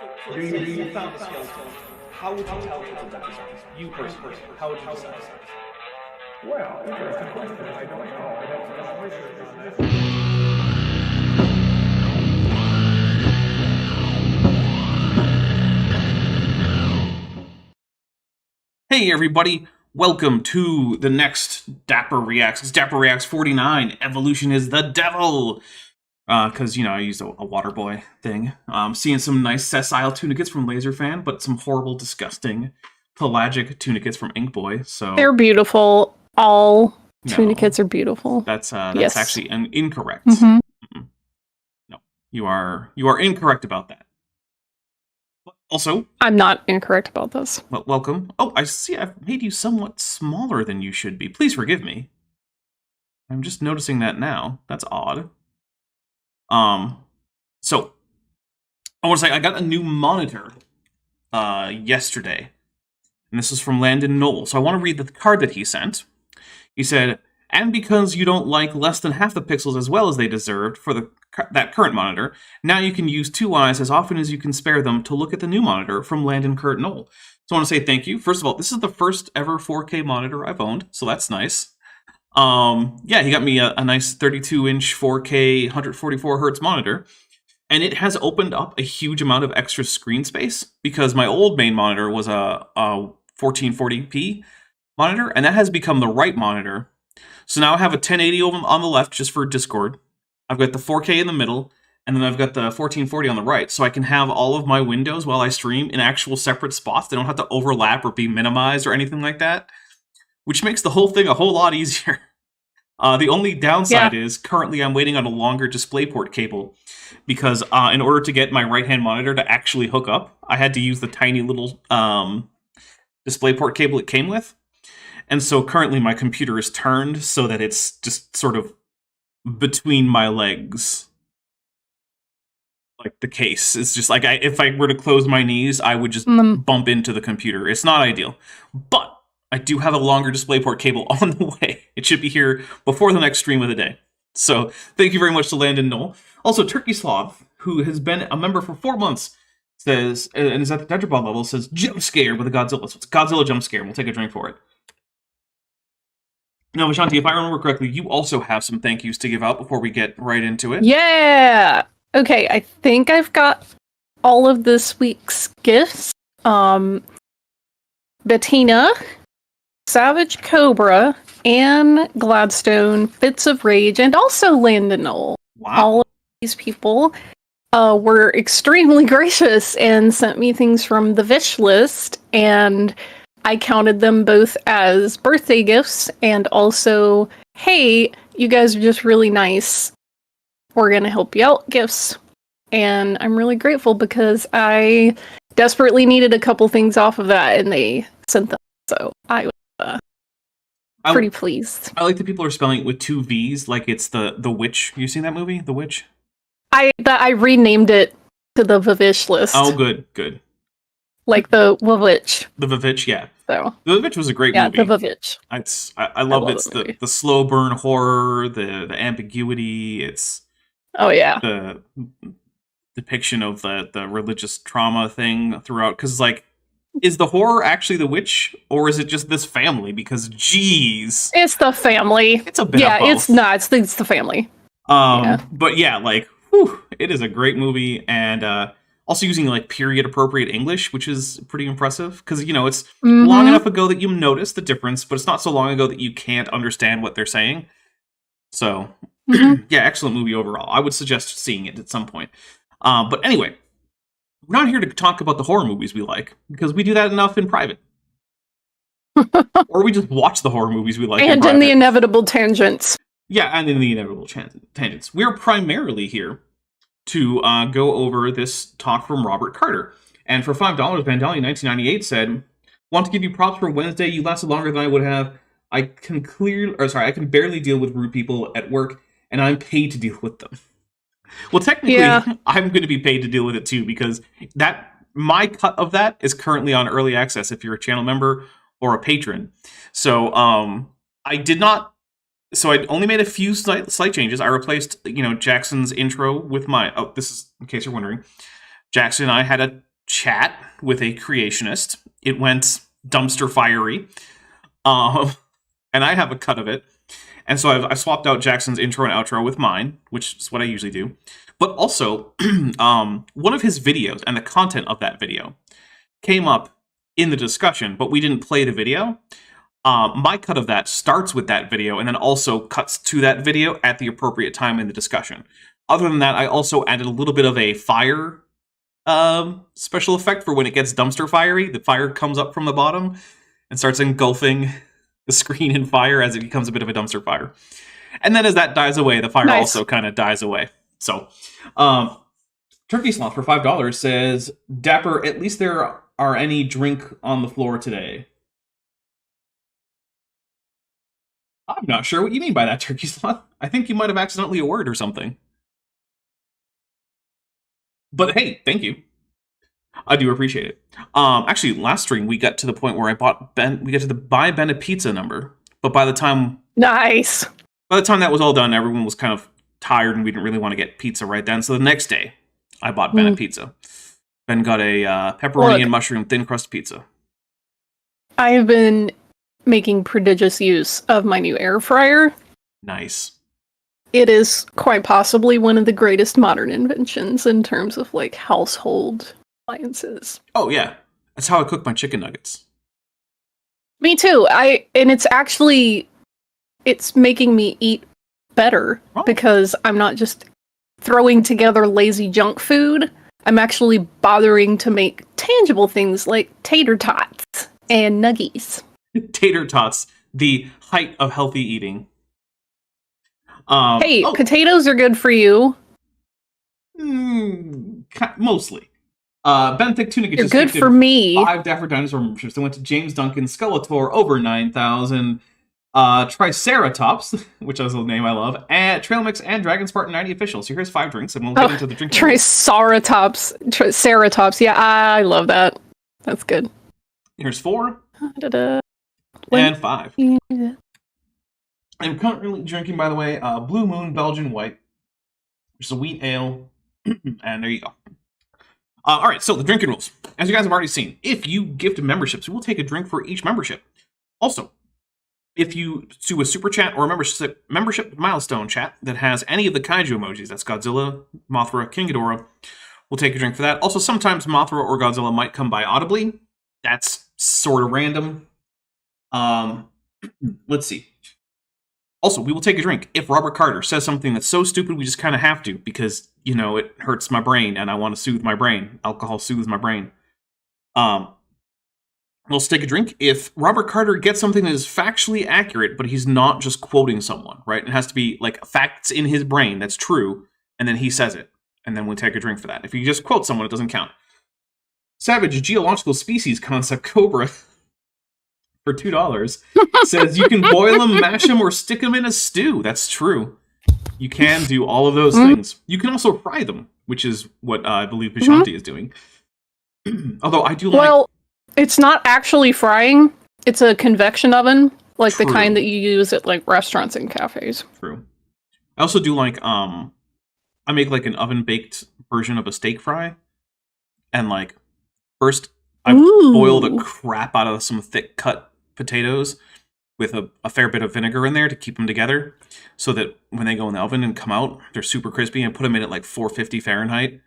So let's say you found a skeleton. How would you tell it's a dinosaur? You personally, how would you decide? Well, interesting question. I don't know. I'd have to do some research on this. Hey everybody, welcome to the next Dapper Reacts. It's Dapper Reacts 49, Evolution is the Devil! Because, I used a water boy thing. Seeing some nice sessile tunicates from Laserfan, but some horrible, disgusting pelagic tunicates from Inkboy, so... They're beautiful. All tunicates are beautiful. That's yes. actually incorrect. Mm-hmm. No, you are incorrect about that. Also, I'm not incorrect about this. Well, welcome. Oh, I see I've made you somewhat smaller than you should be. Please forgive me. I'm just noticing that now. That's odd. So, I want to say I got a new monitor yesterday. And this is from Landon Knoll. So I want to read the card that he sent. He said, and because you don't like less than half the pixels as well as they deserved for that current monitor, now you can use two eyes as often as you can spare them to look at the new monitor from Landon Kurt Knoll. So I want to say thank you. First of all, this is the first ever 4K monitor I've owned, so that's nice. Yeah, he got me a nice 32-inch 4K 144 hertz monitor, and it has opened up a huge amount of extra screen space because my old main monitor was a 1440p monitor, and that has become the right monitor. So now I have a 1080 on the left just for Discord. I've got the 4K in the middle, and then I've got the 1440 on the right, so I can have all of my windows while I stream in actual separate spots. They don't have to overlap or be minimized or anything like that, which makes the whole thing a whole lot easier. The only downside is currently I'm waiting on a longer DisplayPort cable because in order to get my right-hand monitor to actually hook up, I had to use the tiny little DisplayPort cable it came with. And so currently my computer is turned so that it's just sort of between my legs. Like the case. It's just like if I were to close my knees, I would just bump into the computer. It's not ideal. But I do have a longer DisplayPort cable on the way. It should be here before the next stream of the day. So thank you very much to Landon Knoll. Also, Turkey Sloth, who has been a member for 4 months, says, and is at the Tetrapod level, says, jump scare with a Godzilla. So it's a Godzilla jump scare. We'll take a drink for it. Now, Vishanti, if I remember correctly, you also have some thank yous to give out before we get right into it. Yeah! Okay, I think I've got all of this week's gifts. Bettina, Savage Cobra, Anne Gladstone, Fits of Rage, and also Landon Knoll. Wow. All of these people were extremely gracious and sent me things from the wish list, and I counted them both as birthday gifts and also, hey, you guys are just really nice. We're going to help you out gifts. And I'm really grateful because I desperately needed a couple things off of that and they sent them. So I was pretty pleased. I like that people are spelling it with two V's like it's the Witch. You seen that movie, The Witch? I renamed it to the Vivish list. Oh, good. Like the Vivitch. The Vivitch, yeah. So The Vivitch was a great movie. Yeah, the Vivitch. I love it's the slow burn horror, the ambiguity. It's the depiction of the religious trauma thing throughout. Because is the horror actually the witch, or is it just this family? Because geez, it's the family. It's a bit of both. It's the family. But yeah, it is a great movie, and also using period appropriate English, which is pretty impressive because it's long enough ago that you notice the difference, but it's not so long ago that you can't understand what they're saying. So yeah, excellent movie overall. I would suggest seeing it at some point. But anyway, we're not here to talk about the horror movies we like because we do that enough in private. Or we just watch the horror movies we like and in the inevitable tangents. Yeah, and in the inevitable tangents. We're primarily here to go over this talk from Robert Carter. And for $5, Vandalian1998 said, want to give you props for Wednesday. You lasted longer than I would have. I can barely deal with rude people at work, and I'm paid to deal with them. Well, technically, I'm going to be paid to deal with it too, because my cut of that is currently on early access if you're a channel member or a patron. So So I only made a few slight changes. I replaced, Jackson's intro with my... Oh, this is, in case you're wondering. Jackson and I had a chat with a creationist. It went dumpster fiery. And I have a cut of it. And so I swapped out Jackson's intro and outro with mine, which is what I usually do. But also, one of his videos and the content of that video came up in the discussion, but we didn't play the video. My cut of that starts with that video and then also cuts to that video at the appropriate time in the discussion. Other than that, I also added a little bit of a fire special effect for when it gets dumpster fiery. The fire comes up from the bottom and starts engulfing the screen in fire as it becomes a bit of a dumpster fire. And then as that dies away, the fire also kind of dies away. So, Turkey Sloth for $5 says, Dapper, at least there are any drink on the floor today. I'm not sure what you mean by that, Turkey Sloth. I think you might have accidentally a word or something. But hey, thank you. I do appreciate it. Actually, last stream we got to the point where I bought Ben. We got to the buy Ben a pizza number, but by the time that was all done, everyone was kind of tired, and we didn't really want to get pizza right then. So the next day, I bought Ben a pizza. Ben got a pepperoni and mushroom thin crust pizza. I have been making prodigious use of my new air fryer. Nice. It is quite possibly one of the greatest modern inventions in terms of like household appliances. Oh yeah, that's how I cook my chicken nuggets. Me too. It's making me eat better because I'm not just throwing together lazy junk food. I'm actually bothering to make tangible things like tater tots and nuggies. Tater tots, the height of healthy eating. Potatoes are good for you. Mostly. Ben Thick Tunic They're good for me. 5 Dapper Dinosaur memberships. They went to James Duncan, Skeletor, over 9,000. Triceratops, which is a name I love, and Trail Mix and Dragon Spartan 90 officials. So here's 5 drinks, and we'll get into the drinking. Triceratops. Yeah, I love that. That's good. Here's 4. Da-da. And 5. Yeah. I'm currently drinking, by the way, Blue Moon Belgian White, which is a wheat ale, and there you go. All right, so the drinking rules. As you guys have already seen, if you gift memberships, we will take a drink for each membership. Also, if you do a super chat or a membership milestone chat that has any of the kaiju emojis, that's Godzilla, Mothra, King Ghidorah, we'll take a drink for that. Also, sometimes Mothra or Godzilla might come by audibly. That's sort of random. Let's see. Also, we will take a drink if Robert Carter says something that's so stupid we just kind of have to because, you know, it hurts my brain and I want to soothe my brain. Alcohol soothes my brain. We'll take a drink if Robert Carter gets something that is factually accurate, but he's not just quoting someone, right? It has to be like facts in his brain that's true, and then he says it, and then we'll take a drink for that. If you just quote someone, it doesn't count. Savage Geological Species Concept Cobra for $2 says you can boil them, mash them, or stick them in a stew. That's true. You can do all of those things. You can also fry them, which is what I believe Vishanti is doing. Although I do like... Well, it's not actually frying. It's a convection oven, like the kind that you use at like restaurants and cafes. True. I also do like, I make like an oven-baked version of a steak fry. And like, first I boil the crap out of some thick cut potatoes with a fair bit of vinegar in there to keep them together so that when they go in the oven and come out, they're super crispy, and put them in at like 450 Fahrenheit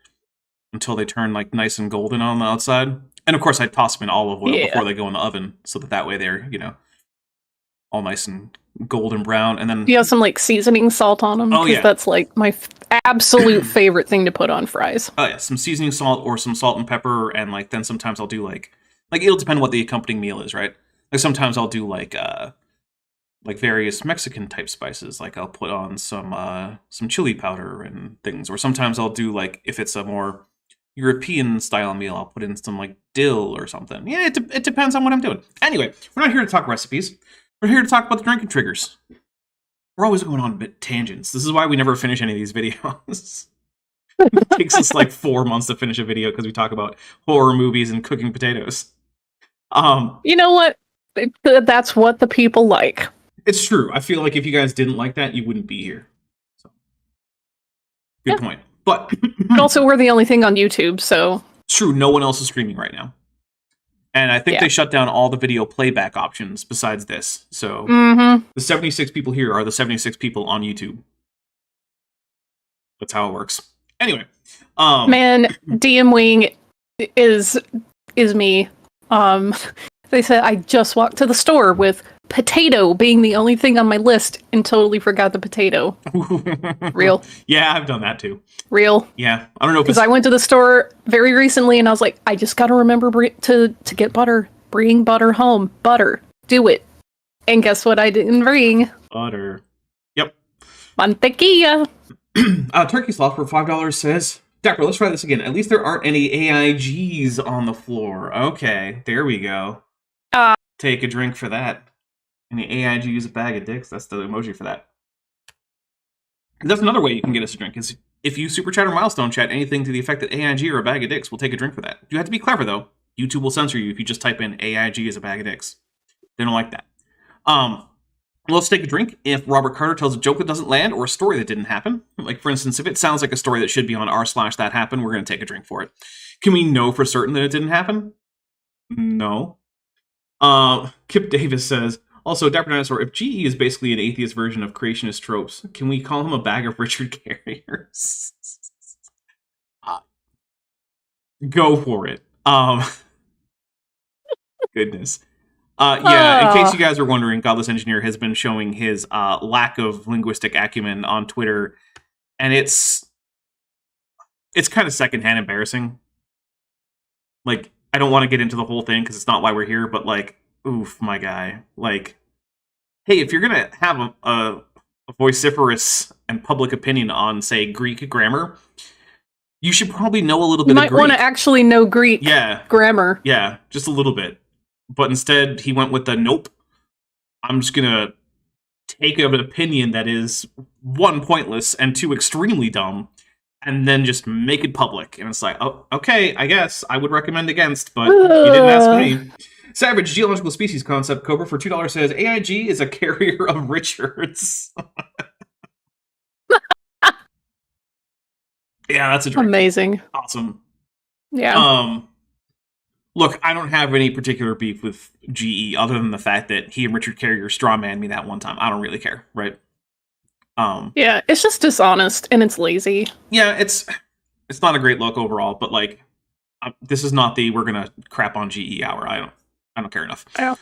until they turn like nice and golden on the outside. And of course I toss them in olive oil before they go in the oven so that way they're, you know, all nice and golden brown. And then you have some like seasoning salt on them. Oh yeah. That's like my absolute favorite thing to put on fries. Oh yeah, some seasoning salt or some salt and pepper, and like then sometimes I'll do like it'll depend what the accompanying meal is, right? Like sometimes I'll do like various Mexican type spices. Like I'll put on some chili powder and things. Or sometimes I'll do like, if it's a more European style meal, I'll put in some like dill or something. Yeah, it depends on what I'm doing. Anyway, we're not here to talk recipes. We're here to talk about the drinking triggers. We're always going on bit tangents. This is why we never finish any of these videos. It takes us like 4 months to finish a video because we talk about horror movies and cooking potatoes. You know what? That's what the people like. It's true. I feel like if you guys didn't like that, you wouldn't be here. So, good point. But also, we're the only thing on YouTube, so It's true, no one else is streaming right now. And I think they shut down all the video playback options besides this. So the 76 people here are the 76 people on YouTube. That's how it works. Anyway. Man, DM Wing is me. They said I just walked to the store with potato being the only thing on my list and totally forgot the potato. Real. Yeah, I've done that too. Real. Yeah. I don't know if because I went to the store very recently and I was like, I just got to remember to get butter. Bring butter home. Butter. Do it. And guess what I didn't bring? Butter. Yep. Mantequilla. Turkey Sloth for $5 says, Dapper, let's try this again. At least there aren't any AIGs on the floor. Okay, there we go. Take a drink for that. Any AIGs a bag of dicks? That's the emoji for that. That's another way you can get us a drink, is if you super chat or milestone chat anything to the effect that AIG or a bag of dicks, we'll take a drink for that. You have to be clever, though. YouTube will censor you if you just type in AIG as a bag of dicks. They don't like that. Let's take a drink if Robert Carter tells a joke that doesn't land or a story that didn't happen. Like, for instance, if it sounds like a story that should be on r/that happened, we're going to take a drink for it. Can we know for certain that it didn't happen? No. Kip Davis says, also, Dapper Dinosaur, if GE is basically an atheist version of creationist tropes, can we call him a bag of Richard Carriers? Go for it. Goodness. In case you guys are wondering, Godless Engineer has been showing his lack of linguistic acumen on Twitter, and it's kind of secondhand embarrassing. Like, I don't want to get into the whole thing because it's not why we're here, but like, oof, my guy. Like, hey, if you're gonna have a vociferous and public opinion on, say, Greek grammar, you should probably know a little bit of Greek. You might want to actually know Greek grammar. Yeah, just a little bit. But instead, he went with the, nope, I'm just gonna take an opinion that is, one, pointless, and two, extremely dumb, and then just make it public. And it's like, oh, okay, I guess I would recommend against, but you didn't ask me. Savage Geological Species Concept Cobra for $2 says, AIG is a carrier of Richards. Yeah, that's a drink. Amazing. Awesome. Yeah. Look, I don't have any particular beef with GE other than the fact that he and Richard Carrier strawmanned me that one time. I don't really care, right? Yeah, it's just dishonest and it's lazy. Yeah, it's not a great look overall, but like, this is not the we're gonna crap on GE hour. I don't care enough. Yeah.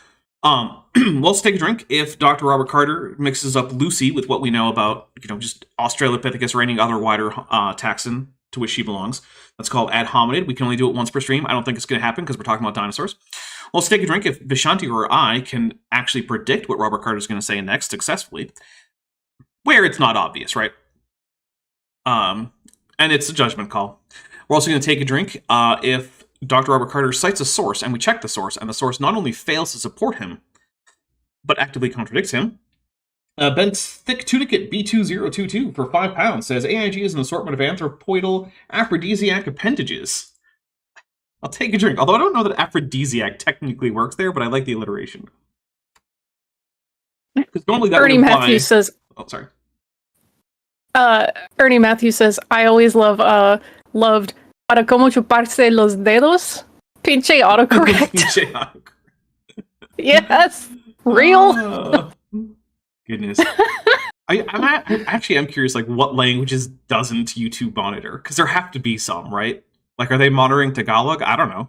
Let's take a drink if Dr. Robert Carter mixes up Lucy with what we know about, just Australopithecus or any other wider taxon to which she belongs. That's called ad hominid. We can only do it once per stream. I don't think it's going to happen because we're talking about dinosaurs. Well, let's take a drink if Vishanti or I can actually predict what Robert Carter is going to say next successfully, where it's not obvious, right? And it's a judgment call. We're also going to take a drink if Dr. Robert Carter cites a source and we check the source, and the source not only fails to support him, but actively contradicts him. Bent's Thick Tunicate B2022 for £5 says, AIG is an assortment of anthropoidal aphrodisiac appendages. I'll take a drink, although I don't know that aphrodisiac technically works there, but I like the alliteration. Because normally that Ernie would imply... Matthews says... Oh, sorry. Ernie Matthews says, I always loved para como chuparse los dedos. Pinche autocorrect. Pinche autocorrect. Yes. Real. Goodness. I'm curious, like, what languages doesn't YouTube monitor? Because there have to be some, right? Like, are they monitoring Tagalog? I don't know.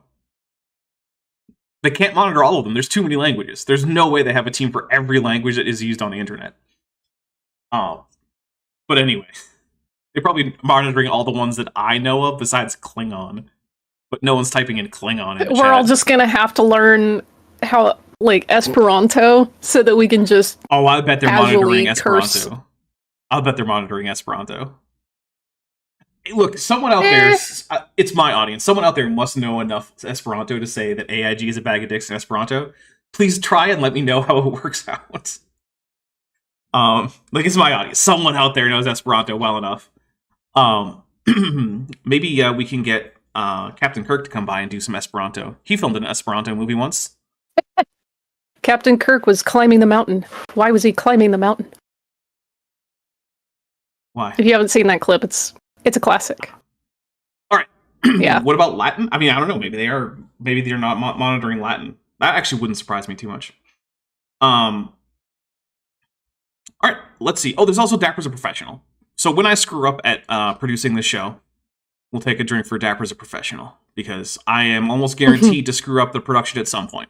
They can't monitor all of them. There's too many languages. There's no way they have a team for every language that is used on the internet. But anyway, they're probably monitoring all the ones that I know of besides Klingon. But no one's typing in Klingon in We're chat. all just gonna have to learn how, like, Esperanto so that we can just I bet they're monitoring Esperanto. curse. I'll bet they're monitoring Esperanto. Hey, look, someone out there, it's my audience, someone out there must know enough Esperanto to say that AIG is a bag of dicks in Esperanto. Please try and let me know how it works out. Like, it's my audience. Someone out there knows Esperanto well enough. Maybe we can get Captain Kirk to come by and do some Esperanto. He filmed an Esperanto movie once. Captain Kirk was climbing the mountain. Why was he climbing the mountain? Why? If you haven't seen that clip, it's a classic. All right. Yeah. What about Latin? I mean, I don't know. Maybe they are. Maybe they're not monitoring Latin. That actually wouldn't surprise me too much. All right, let's see. Oh, there's also Dapper's a professional. So when I screw up at producing this show, we'll take a drink for Dapper's a professional, because I am almost guaranteed to screw up the production at some point.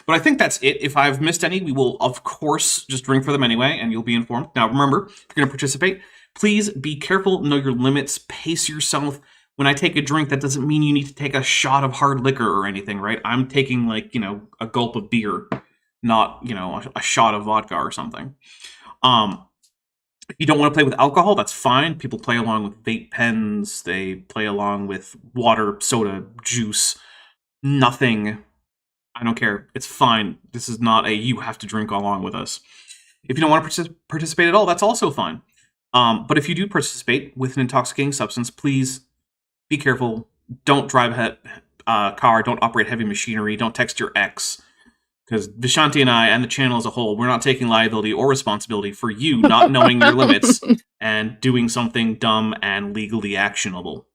But I think that's it. If I've missed any, we will, of course, just drink for them anyway, and you'll be informed. Now, remember, if you're going to participate, please be careful, know your limits, pace yourself. When I take a drink, that doesn't mean you need to take a shot of hard liquor or anything, right? I'm taking, like, a gulp of beer, not, a shot of vodka or something. If you don't want to play with alcohol, that's fine. People play along with vape pens. They play along with water, soda, juice. Nothing. I don't care. It's fine. This is not a you have to drink along with us. If you don't want to participate at all, that's also fine. But if you do participate with an intoxicating substance, please be careful. Don't drive a car. Don't operate heavy machinery. Don't text your ex. Because Vishanti and I, and the channel as a whole, we're not taking liability or responsibility for you not knowing your limits and doing something dumb and legally actionable.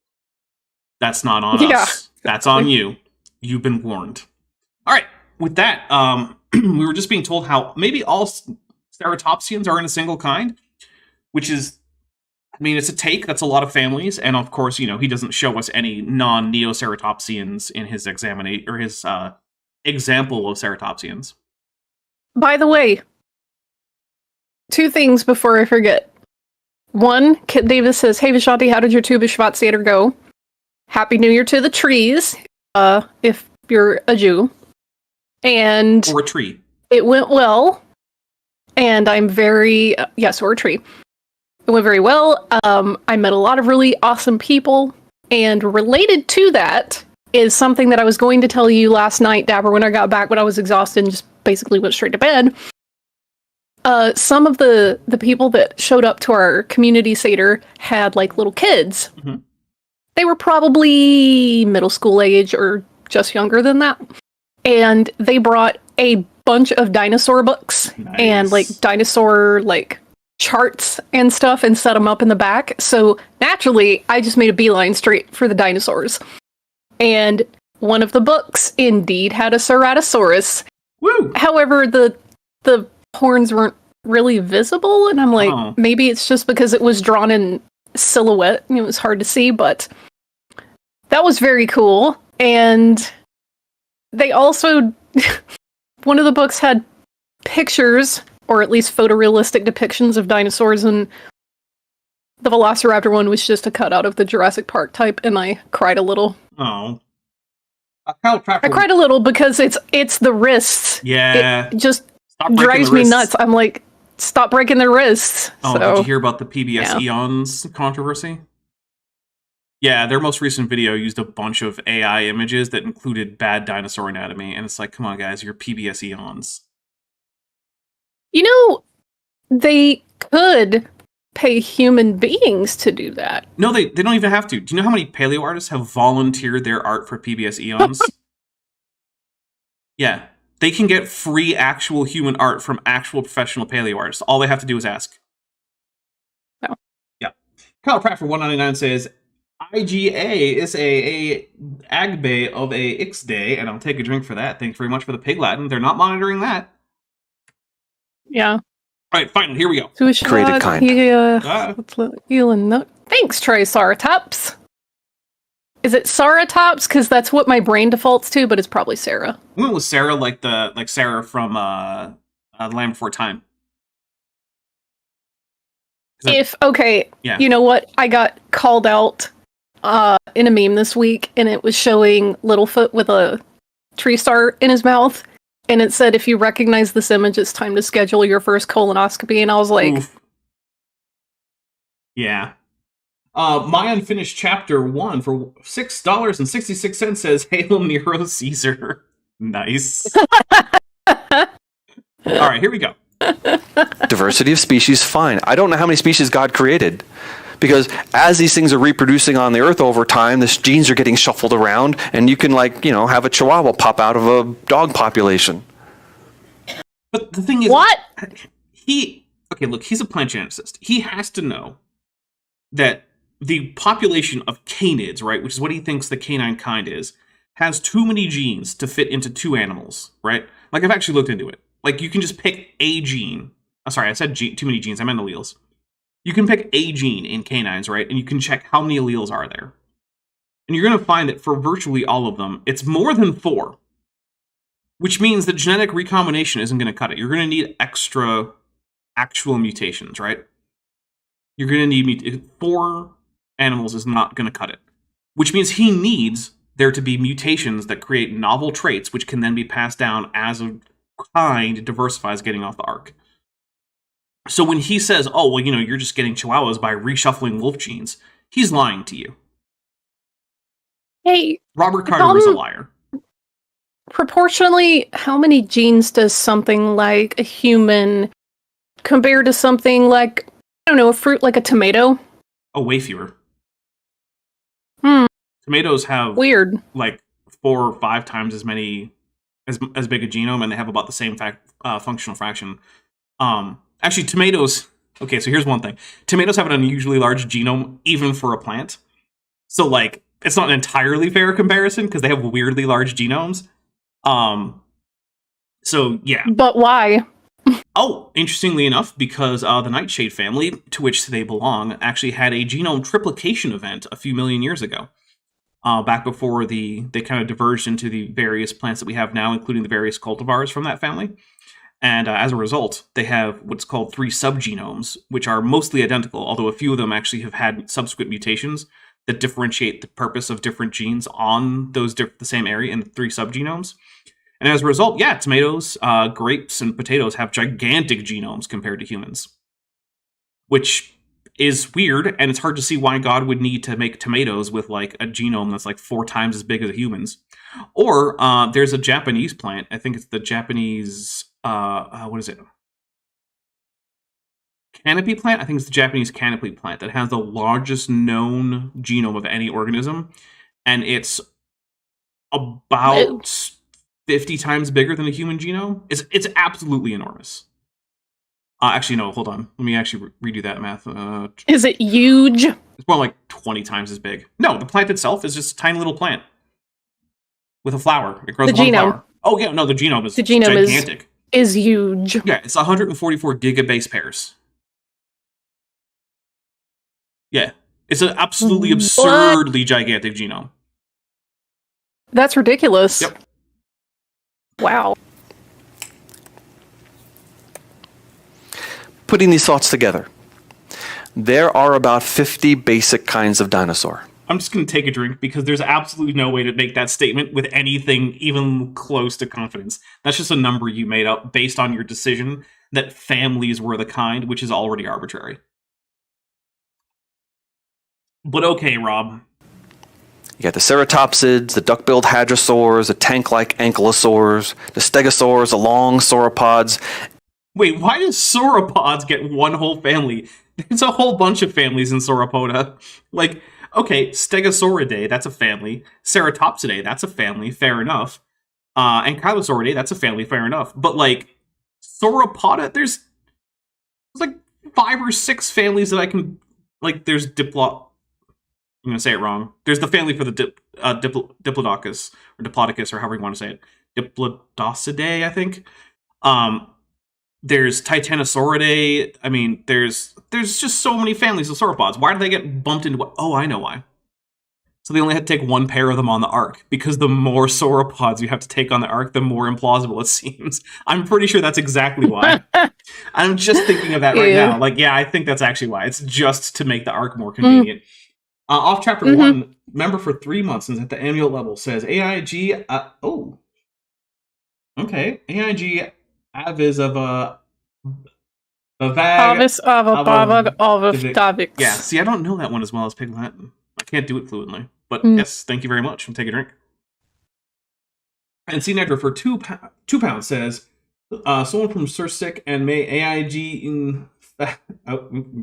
That's not on us. That's on you. You've been warned. All right. With that, we were just being told how maybe all ceratopsians are in a single kind, which is, I mean, it's a take. That's a lot of families. And of course, he doesn't show us any non-neoceratopsians in his examination or his example of ceratopsians. By the way, 2 things before I forget. 1, Kit Davis says, "Hey Vishanti, how did your Tu B'Shvat Seder go? Happy New Year to the trees, if you're a Jew." And or a tree. It went well, and I'm very yes, or a tree. It went very well. I met a lot of really awesome people, and related to that is something that I was going to tell you last night, Dapper, when I got back, but I was exhausted and just basically went straight to bed. Some of the people that showed up to our community Seder had, like, little kids. Mm-hmm. They were probably middle school age or just younger than that. And they brought a bunch of dinosaur books and, like, dinosaur, like, charts and stuff and set them up in the back. So, naturally, I just made a beeline straight for the dinosaurs. And one of the books indeed had a Ceratosaurus. Woo! However, the horns weren't really visible, and I'm like, maybe it's just because it was drawn in silhouette and it was hard to see, but that was very cool. And they also, one of the books had pictures, or at least photorealistic depictions of dinosaurs, and the Velociraptor one was just a cutout of the Jurassic Park type, and I cried a little. Oh. I cried a little because it's the wrists. Yeah. It just drives me nuts. I'm like, stop breaking their wrists. Oh, so, did you hear about the PBS Eons controversy? Yeah, their most recent video used a bunch of AI images that included bad dinosaur anatomy, and it's like, come on, guys, you're PBS Eons. They could pay human beings to do that. No, they don't even have to. Do you know how many paleo artists have volunteered their art for PBS Eons? Yeah. They can get free actual human art from actual professional paleo artists. All they have to do is ask. No. Yeah. Kyle Pratt for 199 says, IGA is a agbe of a Ixday, and I'll take a drink for that. Thanks very much for the pig Latin. They're not monitoring that. Yeah. All right, finally, here we go. Created kind. Thanks, Triceratops. Is it Saratops? Because that's what my brain defaults to, but it's probably Sarah. I went with Sarah, like Sarah from The Land Before Time. You know what? I got called out in a meme this week, and it was showing Littlefoot with a tree star in his mouth. And it said, if you recognize this image, it's time to schedule your first colonoscopy. And I was like... Oof. Yeah. My Unfinished Chapter 1 for $6.66 says, Hail Nero Caesar. Nice. All right, here we go. Diversity of species, fine. I don't know how many species God created. Because as these things are reproducing on the Earth over time, the genes are getting shuffled around, and you can, have a chihuahua pop out of a dog population. But the thing is... What? He's a plant geneticist. He has to know that the population of canids, right, which is what he thinks the canine kind is, has too many genes to fit into 2 animals, right? Like, I've actually looked into it. Like, you can just pick a gene. Oh, sorry, I said too many genes. I meant alleles. You can pick a gene in canines, right? And you can check how many alleles are there. And you're going to find that for virtually all of them, it's more than 4. Which means that genetic recombination isn't going to cut it. You're going to need extra actual mutations, right? You're going to need 4 animals is not going to cut it. Which means he needs there to be mutations that create novel traits, which can then be passed down as a kind diversifies getting off the ark. So when he says, oh, well, you're just getting chihuahuas by reshuffling wolf genes, he's lying to you. Hey, Robert Carter is a liar. proportionally, how many genes does something like a human compare to something like, I don't know, a fruit like a tomato? Oh, way fewer. Hmm. Tomatoes have Weird. like 4 or 5 times as many as big a genome, and they have about the same functional fraction. Actually, tomatoes. Okay, so here's one thing: tomatoes have an unusually large genome, even for a plant. So, like, it's not an entirely fair comparison because they have weirdly large genomes. So yeah. But why? Oh, interestingly enough, because the nightshade family, to which they belong, actually had a genome triplication event a few million years ago. Back before they kind of diverged into the various plants that we have now, including the various cultivars from that family. And as a result, they have what's called 3 subgenomes, which are mostly identical, although a few of them actually have had subsequent mutations that differentiate the purpose of different genes on those the same area in the 3 subgenomes. And as a result, yeah, tomatoes, grapes, and potatoes have gigantic genomes compared to humans. Which is weird, and it's hard to see why God would need to make tomatoes with like a genome that's like 4 times as big as humans. Or there's a Japanese plant. I think it's the Japanese what is it? Canopy plant? I think it's the Japanese canopy plant that has the largest known genome of any organism, and it's about 50 times bigger than a human genome. It's absolutely enormous. Actually, no, hold on. Let me actually redo that math. Is it huge? It's more like 20 times as big. No, the plant itself is just a tiny little plant with a flower. It grows The a lot of genome. flower. Oh, yeah, no, the genome is The genome gigantic. is huge. Yeah, it's 144 gigabase pairs. Yeah, it's an absolutely absurdly gigantic genome. That's ridiculous. Yep. Wow. Putting these thoughts together, there are about 50 basic kinds of dinosaur. I'm just going to take a drink because there's absolutely no way to make that statement with anything even close to confidence. That's just a number you made up based on your decision that families were the kind, which is already arbitrary. But okay, Rob. You got the ceratopsids, the duck-billed hadrosaurs, the tank-like ankylosaurs, the stegosaurs, the long sauropods. Wait, why does sauropods get one whole family? There's a whole bunch of families in Sauropoda. Like, okay, Stegosauridae, that's a family. Ceratopsidae, that's a family, fair enough. Ankylosauridae, that's a family, fair enough. But, like, Sauropoda, there's like 5 or 6 families that I can... Like, there's I'm going to say it wrong. There's the family for the Diplodocus, or Diplodocus, or however you want to say it. Diplodocidae, I think. There's Titanosauridae. I mean, there's just so many families of sauropods. Why do they get bumped into what? Oh, I know why. So they only had to take 1 pair of them on the ark, because the more sauropods you have to take on the ark, the more implausible it seems. I'm pretty sure that's exactly why. I'm just thinking of that right now. Like, yeah, I think that's actually why. It's just to make the ark more convenient. Off chapter 1, member for 3 months and at the annual level says AIG. Okay, AIG avis of a vag. Avis of a babag of a davix. Yeah, see, I don't know that one as well as Pig Latin. I can't do it fluently. But yes, thank you very much. And take a drink. And C. Nedra for £2 says, someone from Sursic and may AIG in...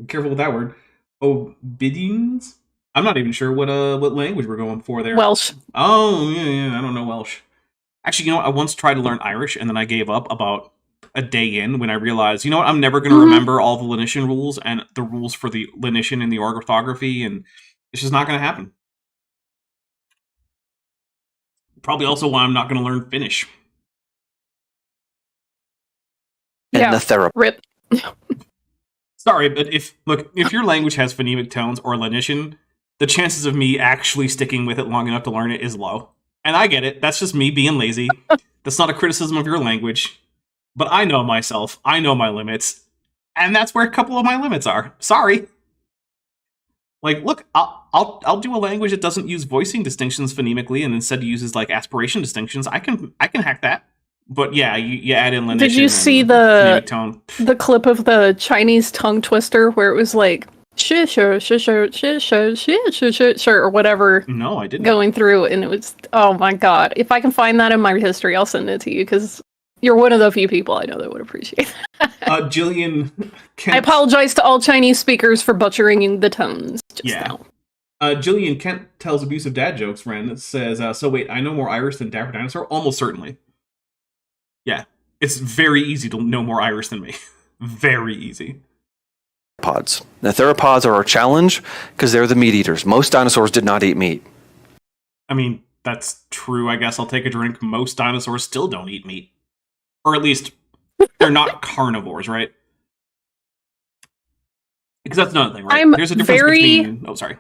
careful with that word. Obedience? I'm not even sure what language we're going for there. Welsh. Oh, yeah, I don't know Welsh. Actually, you know what? I once tried to learn Irish, and then I gave up about a day in when I realized, you know what, I'm never going to remember all the Linician rules and the rules for the Linician and the orthography, and it's just not going to happen. Probably also why I'm not going to learn Finnish. And the Theropod. Rip. Sorry, but if your language has phonemic tones or Linician, the chances of me actually sticking with it long enough to learn it is low. And I get it. That's just me being lazy. That's not a criticism of your language. But I know myself. I know my limits. And that's where a couple of my limits are. Sorry. Like, look, I'll do a language that doesn't use voicing distinctions phonemically and instead uses like aspiration distinctions. I can hack that. But yeah, you add in Linician. Did you see the clip of the Chinese tongue twister where it was like sure or whatever? No, I didn't. Going through, and it was, oh my god. If I can find that in my history, I'll send it to you because you're one of the few people I know that would appreciate that. Jillian Kent, I apologize to all Chinese speakers for butchering the tones just now. Jillian Kent tells abusive dad jokes, Ren. Says, so wait, I know more Irish than Dapper Dinosaur? Almost certainly. Yeah, it's very easy to know more Irish than me. Very easy. Theropods. The theropods are our challenge because they're the meat eaters. Most dinosaurs did not eat meat. I mean, that's true. I guess I'll take a drink. Most dinosaurs still don't eat meat. Or at least, they're not carnivores, right? Because that's another thing, right? There's a difference between... Oh, sorry.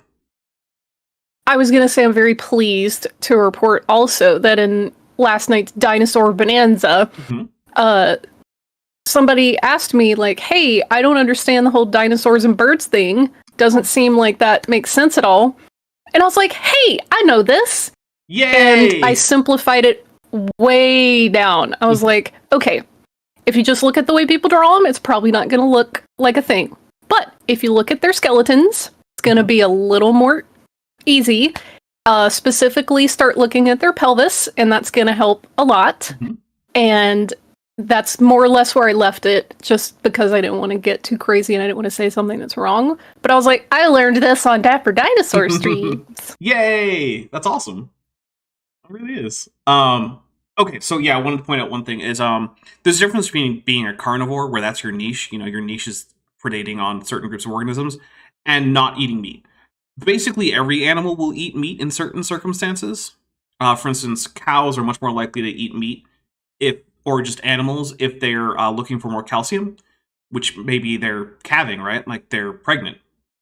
I was going to say I'm very pleased to report also that in last night's Dinosaur Bonanza, somebody asked me, like, hey, I don't understand the whole dinosaurs and birds thing. Doesn't seem like that makes sense at all. And I was like, hey, I know this. Yay! And I simplified it way down. I was like, okay, if you just look at the way people draw them, it's probably not going to look like a thing. But if you look at their skeletons, it's going to be a little more easy. Specifically start looking at their pelvis, and that's going to help a lot. And that's more or less where I left it, just because I didn't want to get too crazy and I didn't want to say something that's wrong. But I was like, I learned this on Dapper Dinosaur streams. Yay! That's awesome. It really is. Okay, so yeah, I wanted to point out one thing is there's a difference between being a carnivore, where that's your niche, you know, your niche is predating on certain groups of organisms, and not eating meat. Basically, every animal will eat meat in certain circumstances. For instance, cows are much more likely to eat meat, or just animals, if they're looking for more calcium, which maybe they're calving, right? Like they're pregnant.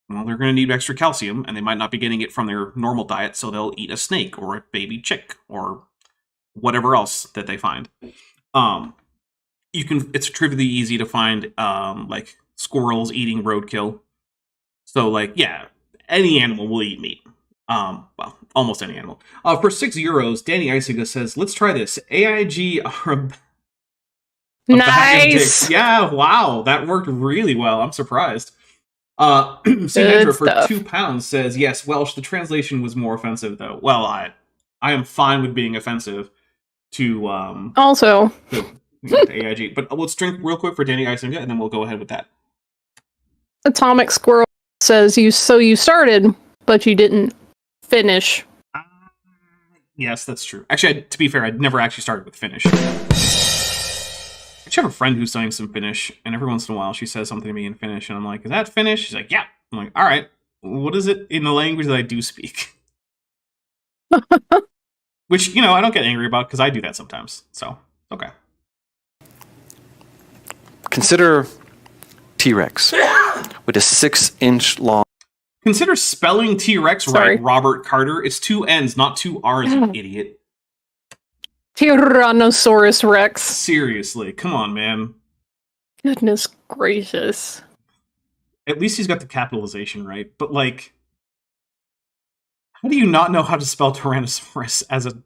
Well, they're going to need extra calcium, and they might not be getting it from their normal diet, so they'll eat a snake or a baby chick or whatever else that they find. It's trivially easy to find like squirrels eating roadkill. So like, yeah. Any animal will eat meat. Well, almost any animal. For €6, Danny Isiga says, let's try this. AIG are nice! Yeah, wow. That worked really well. I'm surprised. Sandra for £2 says, yes, Welsh, the translation was more offensive, though. Well, I am fine with being offensive to... also. To AIG. But let's drink real quick for Danny Isiga, and then we'll go ahead with that. Atomic Squirrel says, you started, but you didn't finish. Yes, that's true. Actually, to be fair, I'd never actually started with Finnish. I actually have a friend who's studying some Finnish, and every once in a while she says something to me in Finnish, and I'm like, is that Finnish? She's like, yeah. I'm like, all right, what is it in the language that I do speak? Which, you know, I don't get angry about, because I do that sometimes. So, okay. Consider T-Rex with a 6-inch long. Consider spelling T-Rex right, Robert Carter. It's 2 N's, not 2 R's, you idiot. Tyrannosaurus Rex. Seriously, come on, man. Goodness gracious. At least he's got the capitalization right, but like, how do you not know how to spell Tyrannosaurus as a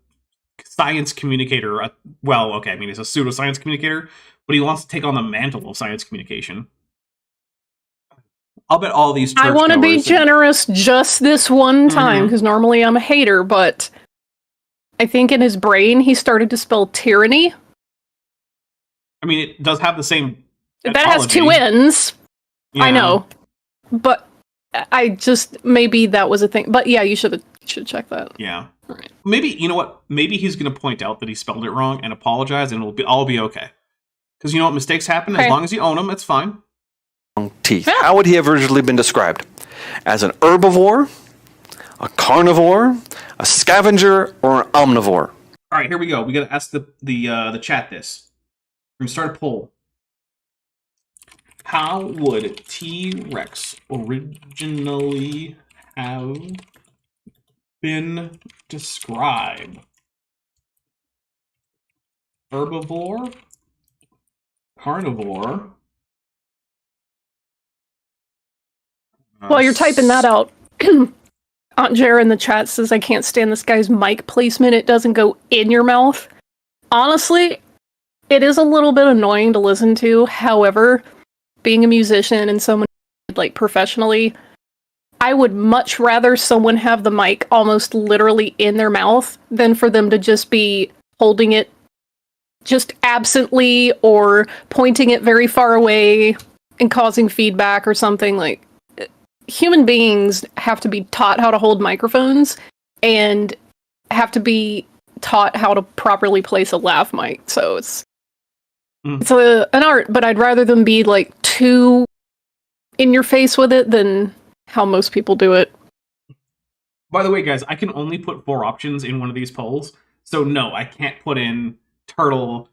science communicator? Well, okay, I mean, he's a pseudoscience communicator, but he wants to take on the mantle of science communication. I'll bet all these I want to be generous just this one time, because normally I'm a hater, but I think in his brain he started to spell tyranny. I mean, it does have the same etymology. That has 2 N's. Yeah. I know. But I just, maybe that was a thing. But yeah, you should check that. Yeah. Right. Maybe, you know what? Maybe he's going to point out that he spelled it wrong and apologize, and it'll all be okay. Because you know what? Mistakes happen. As Okay. long as you own them, it's fine. Teeth. How would he have originally been described? As an herbivore, a carnivore, a scavenger, or an omnivore? All right, here we go. We got to ask the chat this. We're going to start a poll. How would T-Rex originally have been described? Herbivore? Carnivore? While you're typing that out, Aunt Jara in the chat says, I can't stand this guy's mic placement. It doesn't go in your mouth. Honestly, it is a little bit annoying to listen to. However, being a musician and someone like professionally, I would much rather someone have the mic almost literally in their mouth than for them to just be holding it just absently or pointing it very far away and causing feedback or something. Like, human beings have to be taught how to hold microphones and have to be taught how to properly place a lav mic. So it's an art, but I'd rather them be like too in your face with it than how most people do it. By the way, guys, I can only put 4 options in one of these polls. So no, I can't put in turtle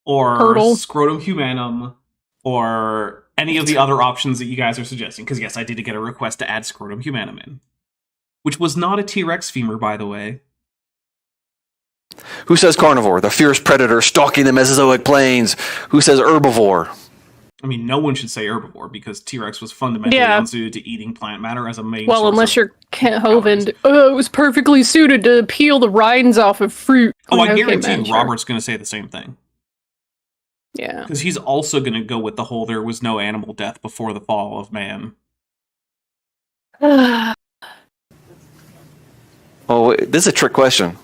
or scrotum humanum or any of the other options that you guys are suggesting. Because yes, I did get a request to add scrotum humanum in. Which was not a T-Rex femur, by the way. Who says carnivore, the fierce predator stalking the Mesozoic plains? Who says herbivore? I mean, no one should say herbivore because T-Rex was fundamentally unsuited to eating plant matter as a main Well, source unless of you're Kent Hovind, it was perfectly suited to peel the rinds off of fruit. Oh, I Okay, guarantee man, you sure. Robert's going to say the same thing. Yeah. Because he's also going to go with the whole there was no animal death before the fall of man. Oh, this is a trick question.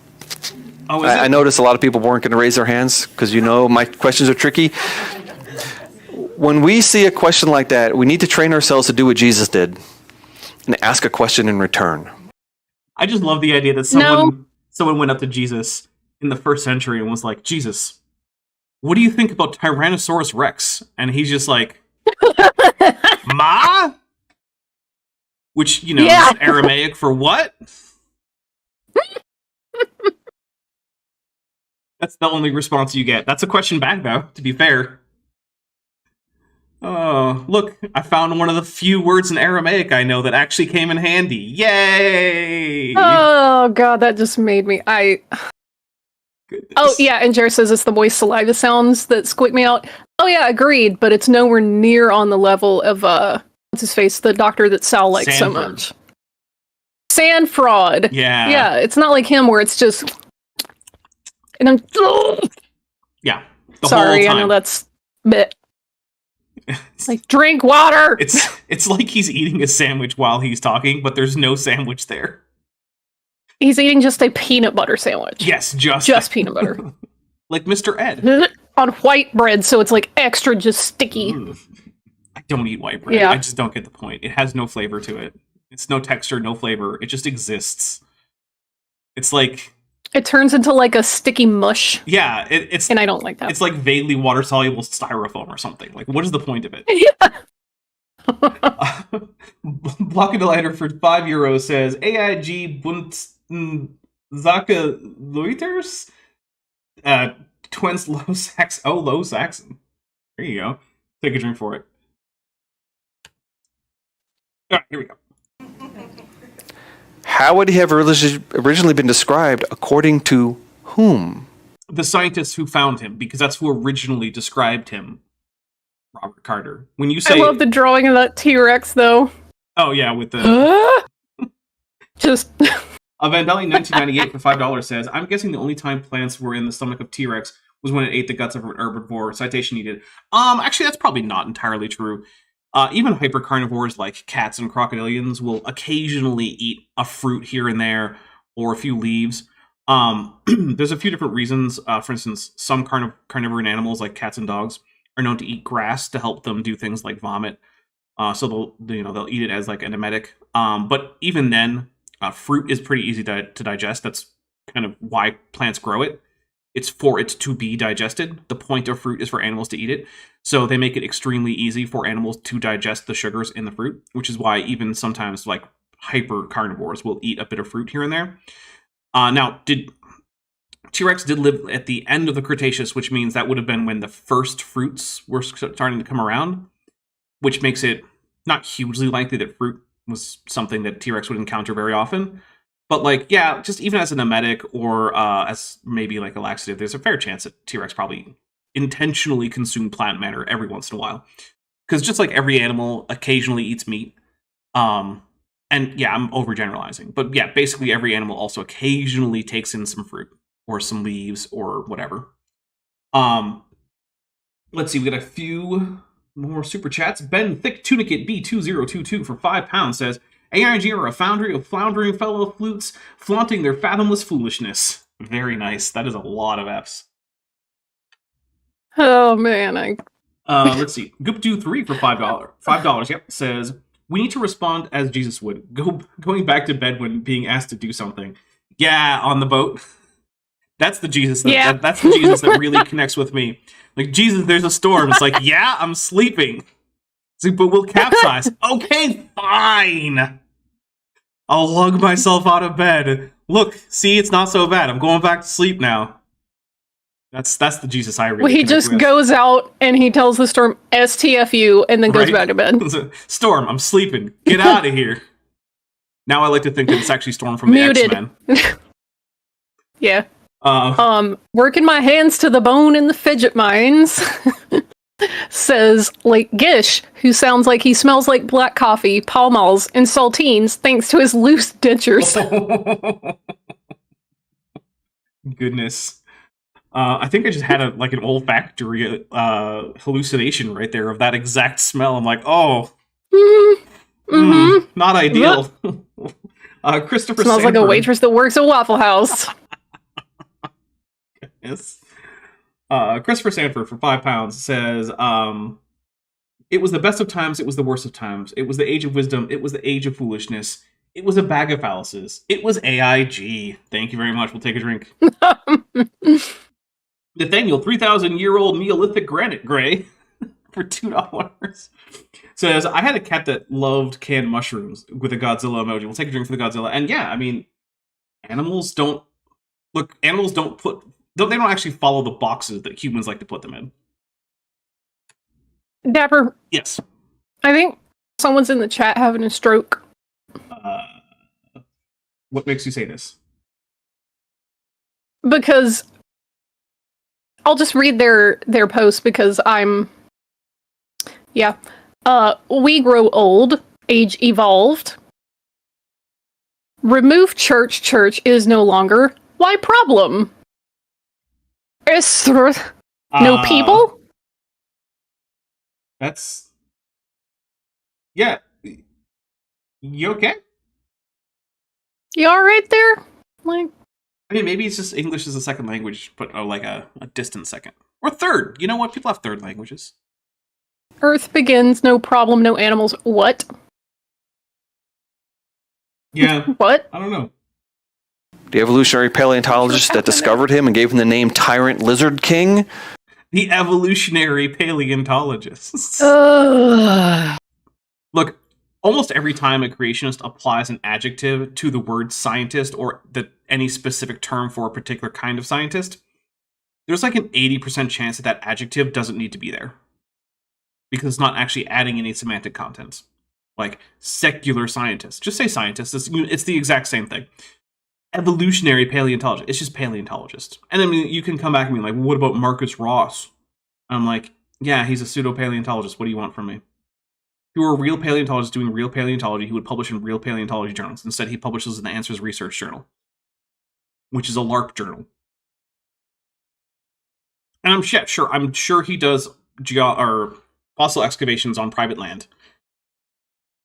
Oh, is I it? noticed a lot of people weren't going to raise their hands because my questions are tricky. When we see a question like that, we need to train ourselves to do what Jesus did and ask a question in return. I just love the idea that someone went up to Jesus in the 1st century and was like, Jesus, what do you think about Tyrannosaurus Rex? And he's just like, Ma? Which, is Aramaic for what? That's the only response you get. That's a question back, though, to be fair. Oh, look, I found one of the few words in Aramaic I know that actually came in handy. Yay! Oh, God, that just made me... Goodness. Oh, yeah, and Jared says it's the moist saliva sounds that squeak me out. Oh, yeah, agreed, but it's nowhere near on the level of, what's his face, the doctor that Sal likes so Sanford. much. Sand fraud. Yeah. Yeah, it's not like him where it's just... And I'm... Yeah. The Sorry, whole I time. know that's... Bit. Like, drink water! It's like he's eating a sandwich while he's talking, but there's no sandwich there. He's eating just a peanut butter sandwich. Yes, Just peanut butter. like Mr. Ed. On white bread, so it's like extra just sticky. I don't eat white bread. Yeah. I just don't get the point. It has no flavor to it. It's no texture, no flavor. It just exists. It's like... It turns into like a sticky mush, Yeah, it's... and I don't like that. It's like vaguely water-soluble styrofoam or something. Like, what is the point of it? Blockadelighter for €5 says, AIG Bundzaka Loiters? Twins Low Sax. Oh, Low Saxon. There you go. Take a drink for it. Alright, here we go. How would he have originally been described according to whom? The scientists who found him, because that's who originally described him. Robert Carter. When you say... I love the drawing of that T-Rex, though. Oh, yeah, with the... Just... Vandali 1998 for $5 says, I'm guessing the only time plants were in the stomach of T-Rex was when it ate the guts of an herbivore. Citation needed. Actually, that's probably not entirely true. Even hypercarnivores like cats and crocodilians will occasionally eat a fruit here and there or a few leaves. There's a few different reasons. For instance, some carnivorous animals like cats and dogs are known to eat grass to help them do things like vomit. So they'll eat it as like an emetic. But even then, fruit is pretty easy to digest. That's kind of why plants grow it. it's for it to be digested. The point of fruit is for animals to eat it. So they make it extremely easy for animals to digest the sugars in the fruit, which is why even sometimes like hyper carnivores will eat a bit of fruit here and there. Now, T-Rex did live at the end of the Cretaceous, which means that would have been when the first fruits were starting to come around, which makes it not hugely likely that fruit was something that T-Rex would encounter very often. But, like, yeah, just even as an emetic or as maybe like a laxative, there's a fair chance that T-Rex probably intentionally consumed plant matter every once in a while. Because just like every animal occasionally eats meat, and yeah, I'm overgeneralizing, but yeah, basically every animal also occasionally takes in some fruit or some leaves or whatever. Let's see, we got a few more super chats. Ben Thick Tunicate B2022 for £5 says, AIG are a foundry of floundering fellow flutes, flaunting their fathomless foolishness. Very nice. That is a lot of Fs. Oh man, Let's see. Goop23 for $5. $5, yep, says, we need to respond as Jesus would. Going back to bed when being asked to do something. Yeah, on the boat. That's the Jesus that's the Jesus that really connects with me. Like, Jesus, there's a storm. It's like, yeah, I'm sleeping. It's like, but we'll capsize. Okay, fine. I'll lug myself out of bed. Look, see, it's not so bad. I'm going back to sleep now. That's the Jesus I really he just goes out and he tells the storm STFU and then goes back to bed. Storm, I'm sleeping. Get out of here. Now I like to think that it's actually Storm from Muted. the X-Men. Yeah. Working my hands to the bone in the fidget mines. Says, like Gish, who sounds like he smells like black coffee, Pall Malls, and saltines thanks to his loose dentures. Goodness. I think I just had an olfactory hallucination right there of that exact smell. I'm like, oh, not ideal. Christopher smells Sanford. like a waitress that works at Waffle House. Yes. Christopher Sanford for £5 says, it was the best of times, it was the worst of times. It was the age of wisdom, it was the age of foolishness. It was a bag of fallacies. It was AIG. Thank you very much. We'll take a drink. Nathaniel, 3,000-year-old Neolithic granite gray for $2 says, I had a cat that loved canned mushrooms with a Godzilla emoji. We'll take a drink for the Godzilla. And yeah, I mean, animals don't actually follow the boxes that humans like to put them in. Dapper. Yes. I think someone's in the chat having a stroke. What makes you say this? Because I'll just read their post because we grow old, age evolved. Remove church is no longer. Why problem? Is no people? That's... Yeah. You okay? You alright there? Like, I mean, maybe it's just English as a second language, but like a distant second. Or third. You know what? People have third languages. Earth begins, no problem, no animals. What? Yeah. What? I don't know. The evolutionary paleontologist that discovered him and gave him the name Tyrant Lizard King. The evolutionary paleontologists. Look, almost every time a creationist applies an adjective to the word scientist or any specific term for a particular kind of scientist, there's like an 80% chance that adjective doesn't need to be there. Because it's not actually adding any semantic content. Like, secular scientist. Just say scientist. It's the exact same thing. Evolutionary paleontologist. It's just paleontologist. And I mean, you can come back and be like, what about Marcus Ross? And I'm like, yeah, he's a pseudo-paleontologist. What do you want from me? If he were a real paleontologist doing real paleontology, he would publish in real paleontology journals. Instead, he publishes in the Answers Research Journal, which is a LARP journal. And I'm sure he does fossil excavations on private land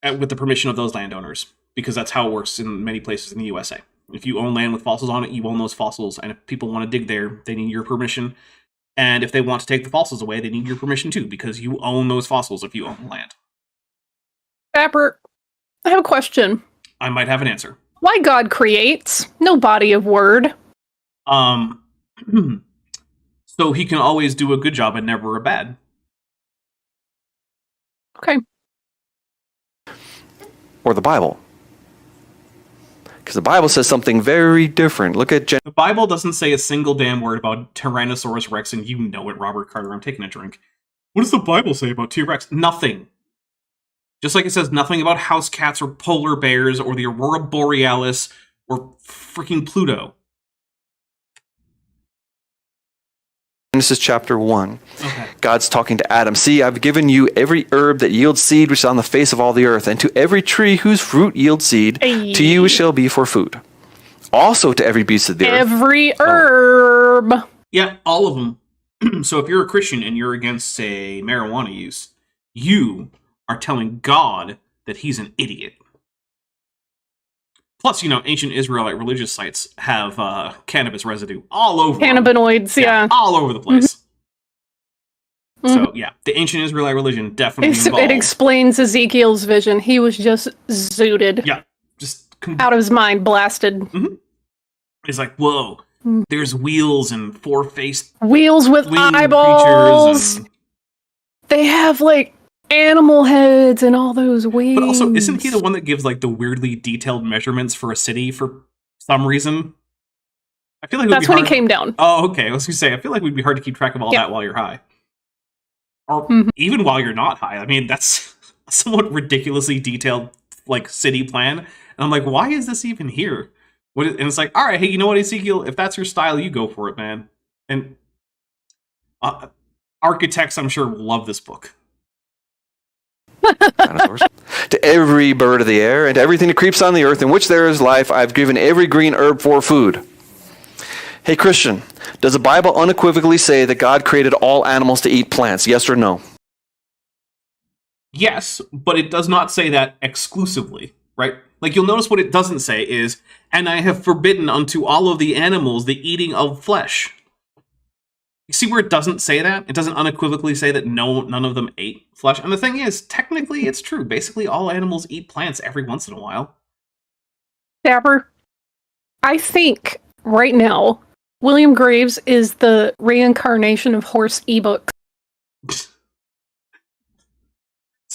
with the permission of those landowners, because that's how it works in many places in the USA. If you own land with fossils on it, you own those fossils, and if people want to dig there, they need your permission. And if they want to take the fossils away, they need your permission too, because you own those fossils if you own the land. Dapper, I have a question. I might have an answer. Why God creates, no body of word? So he can always do a good job and never a bad. Okay. Or the Bible. Because the Bible says something very different. Look at The Bible doesn't say a single damn word about Tyrannosaurus Rex, and you know it, Robert Carter. I'm taking a drink. What does the Bible say about T-Rex? Nothing. Just like it says nothing about house cats or polar bears or the Aurora Borealis or freaking Pluto. Genesis chapter 1. Okay. God's talking to Adam. See, I've given you every herb that yields seed which is on the face of all the earth, and to every tree whose fruit yields seed, to you it shall be for food. Also to every beast of the earth. Every herb. Yeah, all of them. So if you're a Christian and you're against, say, marijuana use, you are telling God that he's an idiot. Plus, ancient Israelite religious sites have cannabis residue all over. Cannabinoids, yeah. All over the place. So, yeah, the ancient Israelite religion definitely involved. It explains Ezekiel's vision. He was just zooted. Yeah, just out of his mind, blasted. Mm-hmm. It's like, whoa, there's wheels and four-faced wheels with eyeballs. And... They have, animal heads and all those wings. But also, isn't he the one that gives, the weirdly detailed measurements for a city for some reason? I feel like that's when he came down. Oh, okay. I was going to say, I feel like it would be hard to keep track of all that while you're high. Or even while you're not high. I mean, that's a somewhat ridiculously detailed, city plan. And I'm like, why is this even here? And it's like, all right, hey, you know what, Ezekiel? If that's your style, you go for it, man. And architects, I'm sure, will love this book. Dinosaurs. To every bird of the air and to everything that creeps on the earth in which there is life, I've given every green herb for food. Hey, Christian, does the Bible unequivocally say that God created all animals to eat plants? Yes or no? Yes, but it does not say that exclusively, right? You'll notice what it doesn't say is, and I have forbidden unto all of the animals the eating of flesh. You see where it doesn't say that? It doesn't unequivocally say that none of them ate flesh. And the thing is, technically it's true. Basically, all animals eat plants every once in a while. Dapper, I think right now, William Graves is the reincarnation of Horse ebook.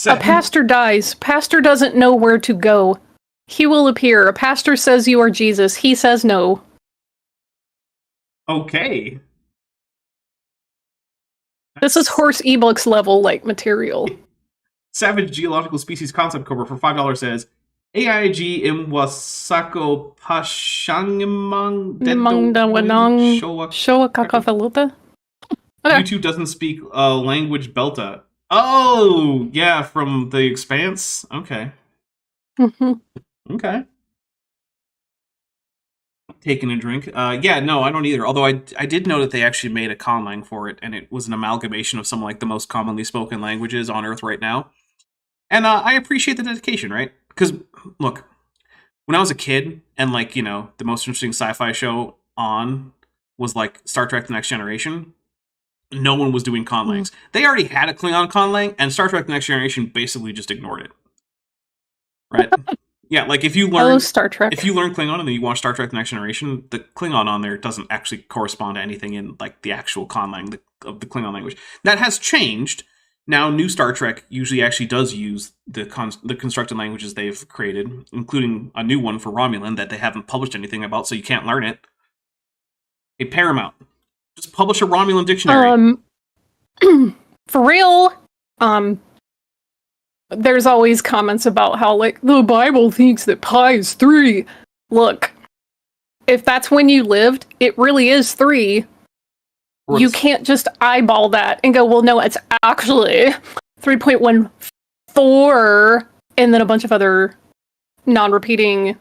A pastor dies. Pastor doesn't know where to go. He will appear. A pastor says you are Jesus. He says no. Okay. This is Horse ebooks level material. Savage Geological Species Concept Cover for $5 says AIG imwasako pashangimang Wanong Showa Kakafaluta. YouTube doesn't speak language Belta. Oh, yeah, from The Expanse? Okay. Okay. Taking a drink. Yeah, no, I don't either. Although I did know that they actually made a conlang for it, and it was an amalgamation of some the most commonly spoken languages on Earth right now. And I appreciate the dedication, right? Because, look, when I was a kid, and the most interesting sci-fi show on was Star Trek: The Next Generation, no one was doing conlangs. They already had a Klingon conlang, and Star Trek: The Next Generation basically just ignored it. Right? Yeah, if you learn Star Trek. If you learn Klingon and then you watch Star Trek: The Next Generation, the Klingon on there doesn't actually correspond to anything in the actual conlang of the Klingon language. That has changed. Now, new Star Trek usually actually does use the constructed languages they've created, including a new one for Romulan that they haven't published anything about, so you can't learn it. Hey, Paramount, just publish a Romulan dictionary. For real, there's always comments about how, the Bible thinks that pi is 3. Look, if that's when you lived, it really is 3. You can't just eyeball that and go, well, no, it's actually 3.14, and then a bunch of other non-repeating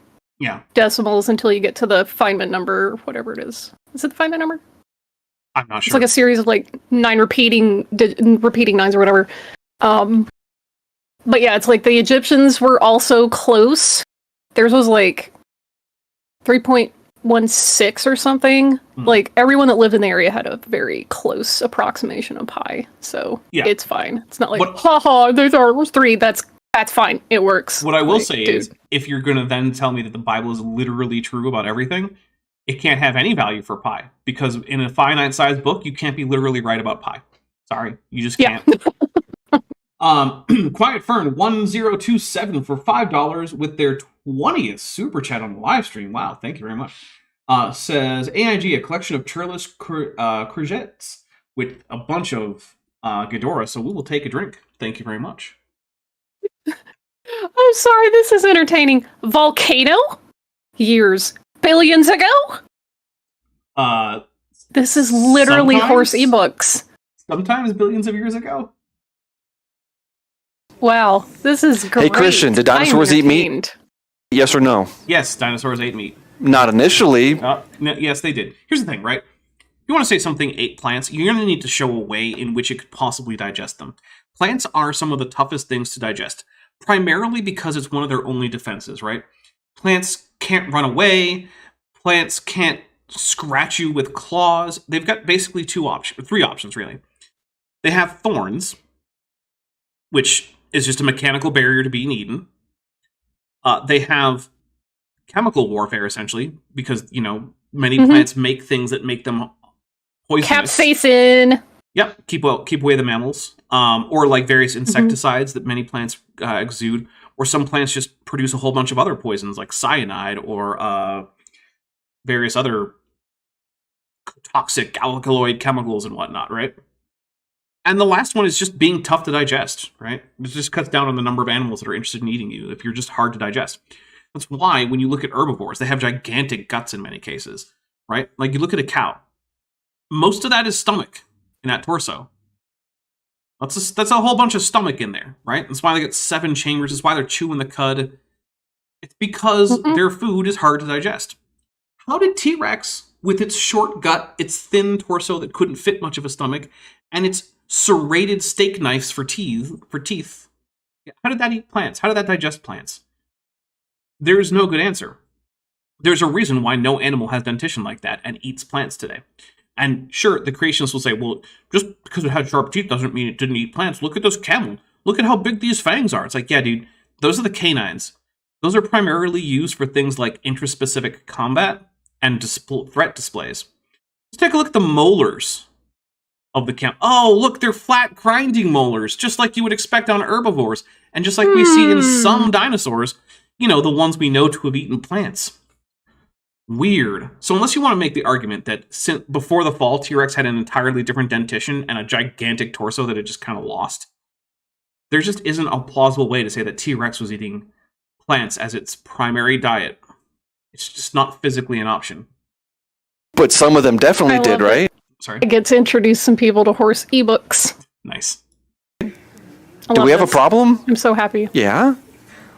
decimals until you get to the Feynman number, or whatever it is. Is it the Feynman number? I'm not sure. It's a series of 9 repeating nines or whatever. But yeah, it's the Egyptians were also close. Theirs was 3.16 or something. Everyone that lived in the area had a very close approximation of pi. So it's fine. It's not haha, there's ours 3. That's fine. It works. What I will say is, if you're going to then tell me that the Bible is literally true about everything, it can't have any value for pi, because in a finite-sized book, you can't be literally right about pi. Sorry, you just can't. Quiet Fern 1027 for $5 with their 20th super chat on the live stream. Wow, thank you very much. Says AIG, a collection of churlish courgettes with a bunch of Ghidorah, so we will take a drink. Thank you very much. I'm sorry, this is entertaining. Volcano? Years. Billions ago? This is literally horse ebooks. Sometimes billions of years ago. Wow, this is great. Hey, Christian, did dinosaurs eat meat? Yes or no? Yes, dinosaurs ate meat. Not initially. No, yes, they did. Here's the thing, right? If you want to say something ate plants, you're going to need to show a way in which it could possibly digest them. Plants are some of the toughest things to digest, primarily because it's one of their only defenses, right? Plants can't run away. Plants can't scratch you with claws. They've got basically three options, really. They have thorns, which is just a mechanical barrier to being eaten. They have chemical warfare, essentially, because, many plants make things that make them poisonous. Capsaicin. Yep, keep away the mammals. Or like various insecticides that many plants exude. Or some plants just produce a whole bunch of other poisons, like cyanide or various other toxic alkaloid chemicals and whatnot, right? And the last one is just being tough to digest, right? It just cuts down on the number of animals that are interested in eating you if you're just hard to digest. That's why when you look at herbivores, they have gigantic guts in many cases, right? Like you look at a cow. Most of that is stomach in that torso. That's a whole bunch of stomach in there, right? That's why they get 7 chambers. That's why they're chewing the cud. It's because their food is hard to digest. How did T-Rex, with its short gut, its thin torso that couldn't fit much of a stomach, and its serrated steak knives for teeth, how did that eat plants? How did that digest plants? There's no good answer. There's a reason why no animal has dentition like that and eats plants today. And sure, the creationists will say, well, just because it had sharp teeth doesn't mean it didn't eat plants. Look at this camel. Look at how big these fangs are. It's like, yeah, dude, those are the canines. Those are primarily used for things like intraspecific combat and threat displays. Let's take a look at the molars of the camel. Oh, look, they're flat grinding molars, just like you would expect on herbivores, and just like we see in some dinosaurs, the ones we know to have eaten plants. Weird. So unless you want to make the argument that before the fall, T-Rex had an entirely different dentition and a gigantic torso that it just kind of lost, there just isn't a plausible way to say that T-Rex was eating plants as its primary diet. It's just not physically an option. But some of them definitely did, right? Sorry. I get to introduce some people to horse ebooks. Nice. Do we have a problem? I'm so happy. Yeah.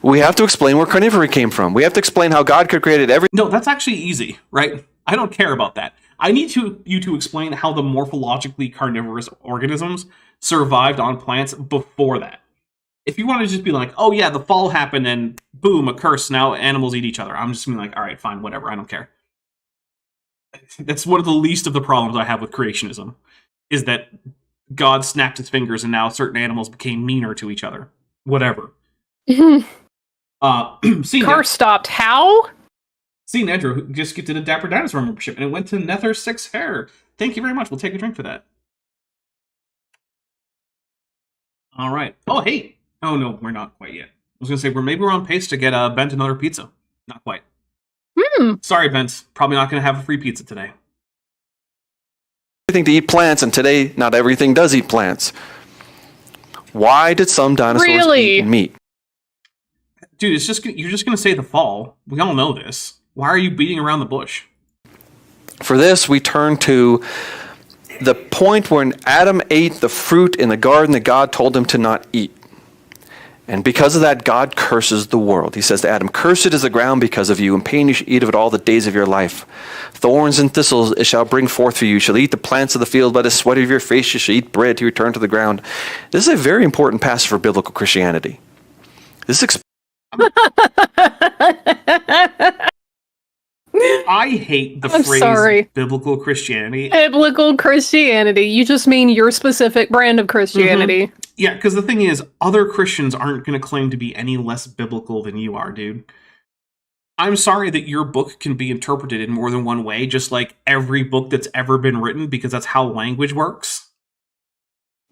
We have to explain where carnivory came from. We have to explain how God could create everything. No, that's actually easy, right? I don't care about that. I need you to explain how the morphologically carnivorous organisms survived on plants before that. If you want to just be like, oh yeah, the fall happened and boom, a curse, now animals eat each other. I'm just going to be like, all right, fine, whatever, I don't care. That's one of the least of the problems I have with creationism, is that God snapped his fingers and now certain animals became meaner to each other. Whatever. Car stopped. How? See, Andrew just gifted a Dapper Dinosaur membership, and it went to Nether 6 Hair. Thank you very much. We'll take a drink for that. All right. Oh, hey. Oh, no, we're not quite yet. I was going to say, maybe we're on pace to get Bent another pizza. Not quite. Sorry, Bent. Probably not going to have a free pizza today. Everything to eat plants, and today, not everything does eat plants. Why did some dinosaurs eat meat? Dude, you're just going to say the fall. We all know this. Why are you beating around the bush? For this, we turn to the point when Adam ate the fruit in the garden that God told him to not eat. And because of that, God curses the world. He says to Adam, "Cursed is the ground because of you, and pain you shall eat of it all the days of your life. Thorns and thistles it shall bring forth for you. You shall eat the plants of the field. By the sweat of your face you shall eat bread to return to the ground." This is a very important passage for biblical Christianity. This is I hate the phrase biblical Christianity. Biblical Christianity. You just mean your specific brand of Christianity. Yeah, because the thing is, other Christians aren't going to claim to be any less biblical than you are, dude. I'm sorry that your book can be interpreted in more than one way, just like every book that's ever been written, because that's how language works.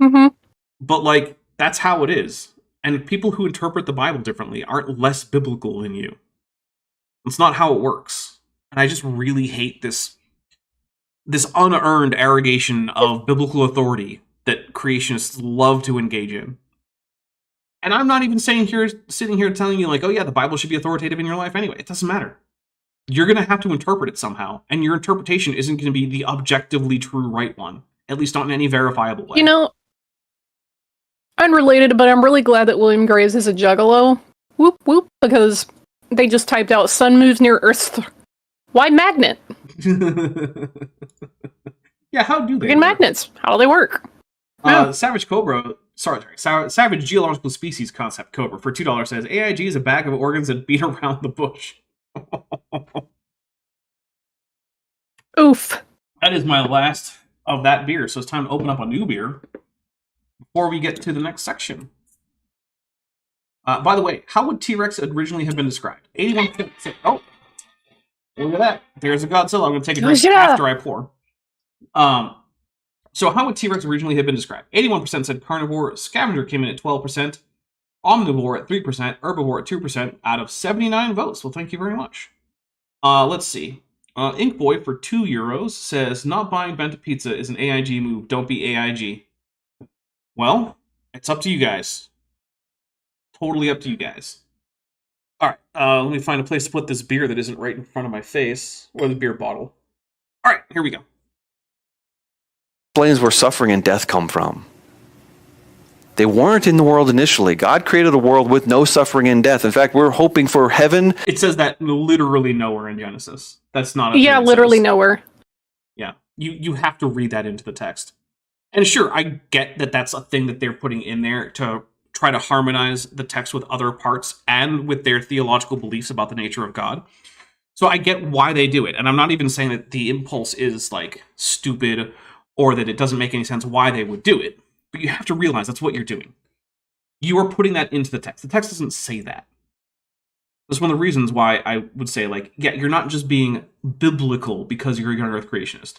Mm-hmm. But, like, that's how it is. And people who interpret the Bible differently aren't less biblical than you. It's not how it works. And I just really hate this unearned arrogation of biblical authority that creationists love to engage in. And I'm not even sitting here telling you, like, oh yeah, the Bible should be authoritative in your life anyway. It doesn't matter. You're going to have to interpret it somehow. And your interpretation isn't going to be the objectively true right one. At least not in any verifiable way. You know, unrelated, but I'm really glad that William Graves is a juggalo. Whoop whoop, because they just typed out sun moves near Earth. Why magnet? Yeah, how do they Freaking magnets. How do they work? Savage Cobra, Savage Geological Species Concept Cobra for $2 says, AIG is a bag of organs that beat around the bush. Oof. That is my last of that beer, so it's time to open up a new beer before we get to the next section. By the way, how would T-Rex originally have been described? 81%. Oh, look at that. There's a Godzilla. I'm going to take a drink after I pour. So how would T-Rex originally have been described? 81% said carnivore. Scavenger came in at 12%. Omnivore at 3%. Herbivore at 2% out of 79 votes. Well, thank you very much. Let's see. Inkboy for €2 says, not buying bento pizza is an AIG move. Don't be AIG. Well, it's up to you guys. Totally up to you guys. Alright, let me find a place to put this beer that isn't right in front of my face. Or the beer bottle. Alright, here we go. Explains where suffering and death come from. They weren't in the world initially. God created a world with no suffering and death. In fact, we're hoping for heaven. It says that literally nowhere in Genesis. That's not a Yeah, literally nowhere. Yeah, you have to read that into the text. And sure, I get that that's a thing that they're putting in there to try to harmonize the text with other parts and with their theological beliefs about the nature of God. So I get why they do it. And I'm not even saying that the impulse is, like, stupid or that it doesn't make any sense why they would do it. But you have to realize that's what you're doing. You are putting that into the text. The text doesn't say that. That's one of the reasons why I would say, like, yeah, you're not just being biblical because you're a young earth creationist.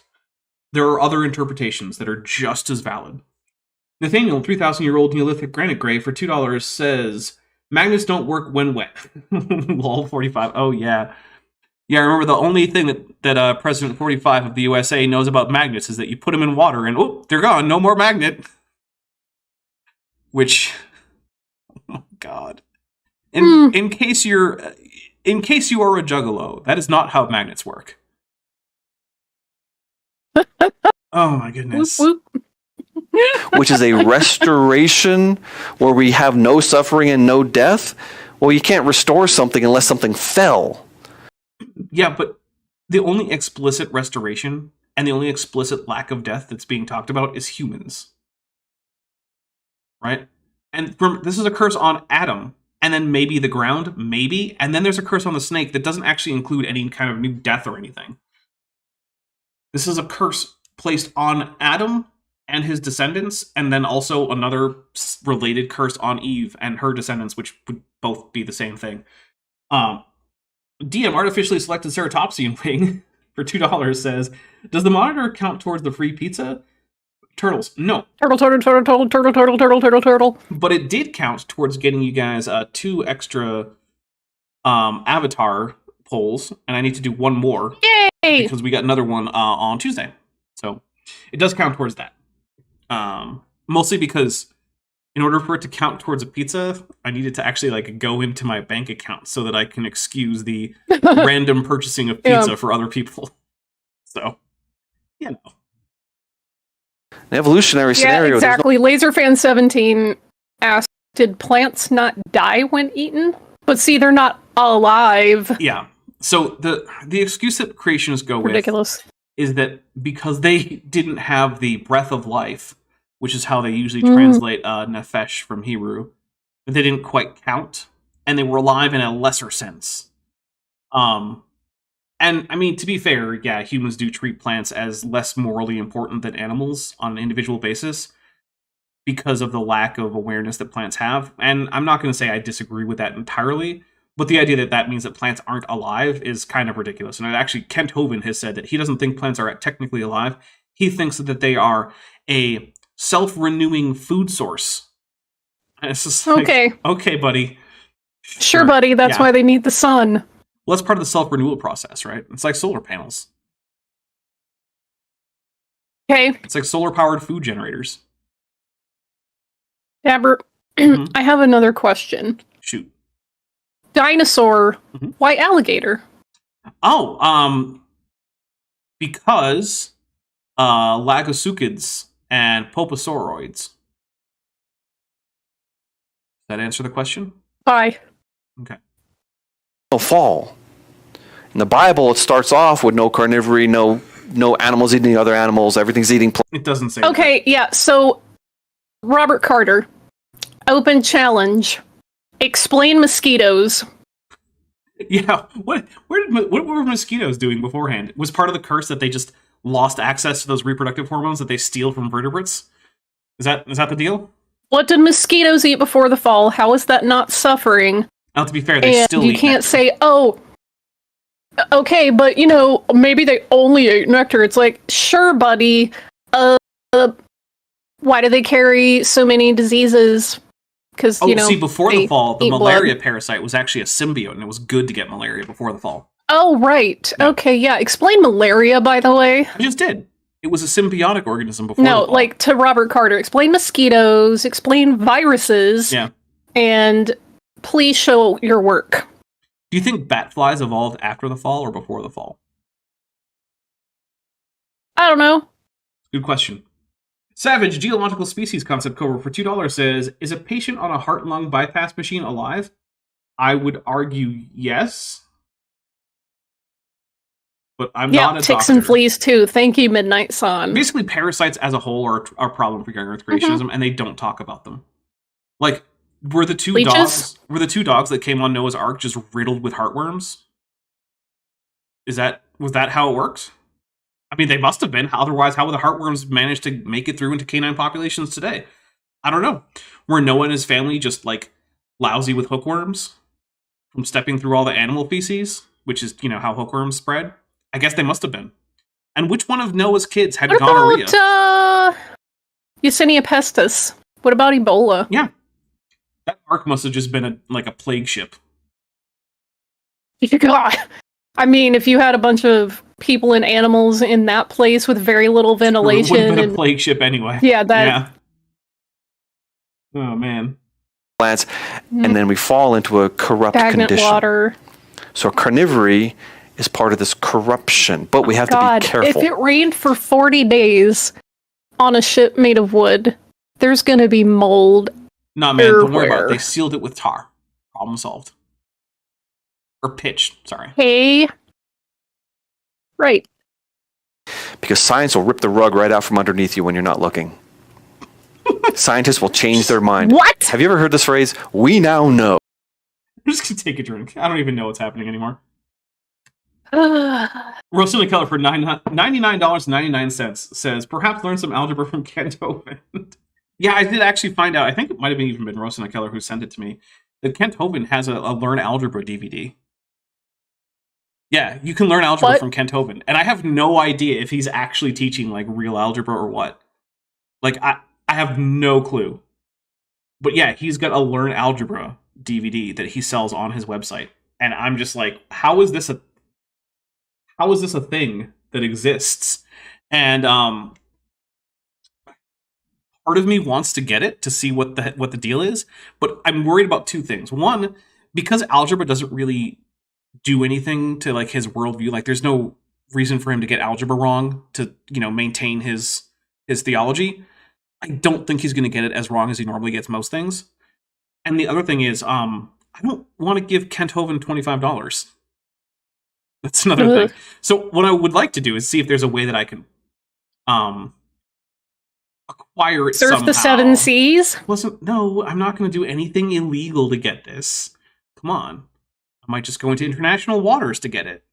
There are other interpretations that are just as valid. Nathaniel, 3,000-year-old Neolithic granite grave for $2 says, magnets don't work when wet. Lol 45. Oh, yeah. Yeah, I remember the only thing that President 45 of the USA knows about magnets is that you put them in water and, oh, they're gone. No more magnet. Which, oh, God. In case you are a juggalo, that is not how magnets work. Oh, my goodness. Whoop, whoop. Which is a restoration where we have no suffering and no death. Well, you can't restore something unless something fell. Yeah, but the only explicit restoration and the only explicit lack of death that's being talked about is humans. Right? And this is a curse on Adam, and then maybe the ground, maybe, and then there's a curse on the snake that doesn't actually include any kind of new death or anything. This is a curse placed on Adam and his descendants, and then also another related curse on Eve and her descendants, which would both be the same thing. DM artificially selected ceratopsian wing for $2 says, does the monitor count towards the free pizza? Turtles, no. Turtle. But it did count towards getting you guys 2 extra avatar polls, and I need to do one more. Yay! Because we got another one on Tuesday. So it does count towards that. Mostly because in order for it to count towards a pizza, I needed to actually, like, go into my bank account so that I can excuse the random purchasing of pizza for other people. So, you know. An evolutionary scenario. Yeah, exactly. LaserFan17 asked, did plants not die when eaten? But see, they're not alive. Yeah. So the excuse that creationists go Ridiculous. with is that because they didn't have the breath of life, which is how they usually translate nefesh from Hebrew, that they didn't quite count, and they were alive in a lesser sense. And, I mean, to be fair, yeah, humans do treat plants as less morally important than animals on an individual basis because of the lack of awareness that plants have. And I'm not going to say I disagree with that entirely, But the idea that that means that plants aren't alive is kind of ridiculous. And actually, Kent Hovind has said that he doesn't think plants are technically alive. He thinks that they are a self-renewing food source. And it's just like, okay, buddy. Sure, buddy. That's why they need the sun. Well, that's part of the self-renewal process, right? It's like solar panels. Okay. It's like solar-powered food generators. Dapper, I have another question. Shoot. Dinosaur, why alligator? Oh, because Lagosuchids and Poposauroids. Does that answer the question? Why? Okay. No fall. In the Bible, it starts off with no carnivory, no animals eating other animals. Everything's eating plants. It doesn't say. Okay, yeah. So, Robert Carter, open challenge. Explain mosquitoes. Yeah. What were mosquitoes doing beforehand? Was part of the curse that they just lost access to those reproductive hormones that they steal from vertebrates? Is that the deal? What did mosquitoes eat before the fall? How is that not suffering? Now, to be fair, they still eat you can't nectar. say, oh, okay, but maybe they only ate nectar. It's like, sure, buddy. Why do they carry so many diseases? Because see, before the fall, the malaria blood. parasite was actually a symbiote, and it was good to get malaria before the fall. Oh, right. Yeah. Okay, yeah. Explain malaria, by the way. I just did. It was a symbiotic organism before. No, the fall. like to Robert Carter. Explain mosquitoes. Explain viruses. Yeah. And please show your work. Do you think bat flies evolved after the fall or before the fall? I don't know. Good question. Savage Geological Species Concept Cobra for $2 says, is a patient on a heart-lung bypass machine alive? I would argue yes. But I'm not a ticks doctor. and fleas too. Thank you, Midnight Sun. Basically, parasites as a whole are a problem for young Earth creationism, and they don't talk about them. Like, were the two Leeches? dogs that came on Noah's Ark just riddled with heartworms? Was that how it worked? I mean, they must have been. Otherwise, how would the heartworms manage to make it through into canine populations today? I don't know. Were Noah and his family just, like, lousy with hookworms from stepping through all the animal feces, which is, how hookworms spread? I guess they must have been. And which one of Noah's kids had What gonorrhea? about Yersinia pestis? What about Ebola? Yeah. That ark must have just been a plague ship. God. I mean, if you had a bunch of people and animals in that place with very little ventilation, It would have been a plague ship anyway. Yeah. Oh man. Plants, and then we fall into a corrupt Stagnant condition. water. So carnivory is part of this corruption, but we have to be careful. If it rained for 40 days on a ship made of wood, there's going to be mold. Nah, man, don't worry about it. Everywhere. They sealed it with tar. Problem solved. Or pitch, sorry. Hey. Right. Because science will rip the rug right out from underneath you when you're not looking. Scientists will change their mind. What? Have you ever heard this phrase? We now know. I'm just gonna take a drink. I don't even know what's happening anymore. Rosina Keller for $99.99 says, perhaps learn some algebra from Kent Hovind. Yeah, I did actually find out, I think it might have even been Rosina Keller who sent it to me, that Kent Hovind has a Learn Algebra DVD. Yeah, you can learn algebra from Kent Hovind. And I have no idea if he's actually teaching, like, real algebra or what. Like, I have no clue. But yeah, he's got a Learn Algebra DVD that he sells on his website. And I'm just like, how is this a thing that exists? And part of me wants to get it to see what the deal is, but I'm worried about two things. One, because algebra doesn't really do anything to like his worldview. Like, there's no reason for him to get algebra wrong to maintain his theology. I don't think he's going to get it as wrong as he normally gets most things. And the other thing is, I don't want to give Kent Hovind $25. That's another thing. So what I would like to do is see if there's a way that I can acquire it somehow. Surf the seven seas? No, I'm not going to do anything illegal to get this. Come on. I might just go into international waters to get it.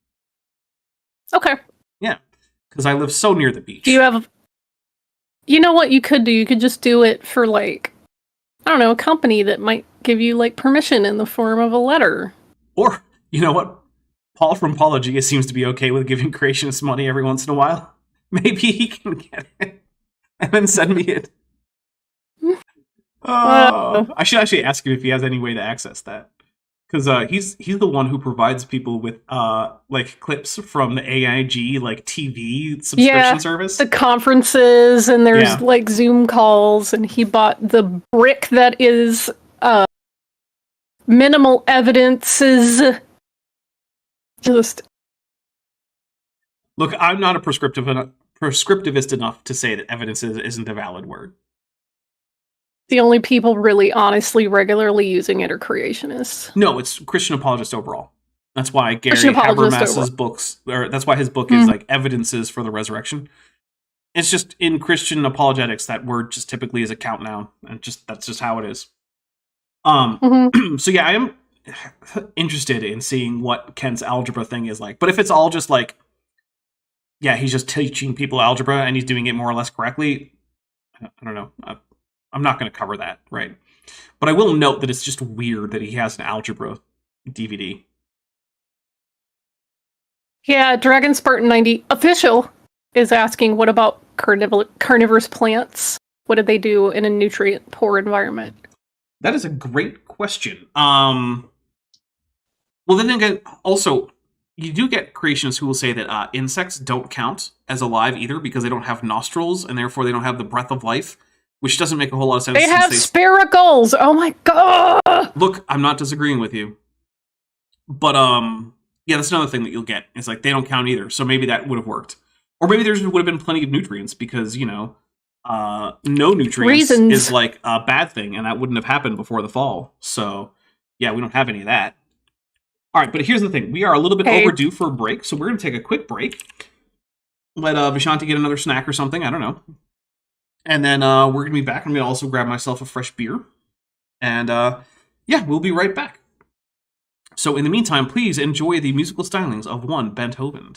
Okay. Yeah, because I live so near the beach. Do you have... You know what you could do? You could just do it for, like, I don't know, a company that might give you, like, permission in the form of a letter. Or, you know what? Paul from Apologia seems to be okay with giving creationists money every once in a while. Maybe he can get it and then send me it. I should actually ask him if he has any way to access that. Because he's the one who provides people with like clips from the AIG like TV subscription service. The conferences, and there's like Zoom calls, and he bought the brick that is minimal evidences. Just look, I'm not a prescriptivist enough to say that evidence isn't a valid word. The only people really honestly regularly using it are creationists. No, it's Christian apologists overall. That's why Gary Habermas's books, or that's why his book is like Evidences for the Resurrection. It's just in Christian apologetics that word just typically is a count noun, and that's just how it is. So yeah, I am interested in seeing what Kent's algebra thing is like. But if it's all just like, yeah, he's just teaching people algebra and he's doing it more or less correctly, I don't know. I'm not going to cover that, right? But I will note that it's just weird that he has an algebra DVD. Yeah, Dragon Spartan 90 official is asking, what about carnivorous plants? What did they do in a nutrient-poor environment? That is a great question. Well, then again, also, you do get creationists who will say that insects don't count as alive either because they don't have nostrils and therefore they don't have the breath of life, which doesn't make a whole lot of sense. They have spiracles! Oh my god! Look, I'm not disagreeing with you. But, yeah, that's another thing that you'll get. It's like, they don't count either, so maybe that would have worked. Or maybe there would have been plenty of nutrients because, you know, no nutrients is like a bad thing, and that wouldn't have happened before the fall. So, yeah, we don't have any of that. All right, but here's the thing. We are a little bit overdue for a break, so we're going to take a quick break. Let Vishanti get another snack or something. I don't know. And then we're going to be back. I'm going to also grab myself a fresh beer. And, yeah, we'll be right back. So in the meantime, please enjoy the musical stylings of one Beethoven.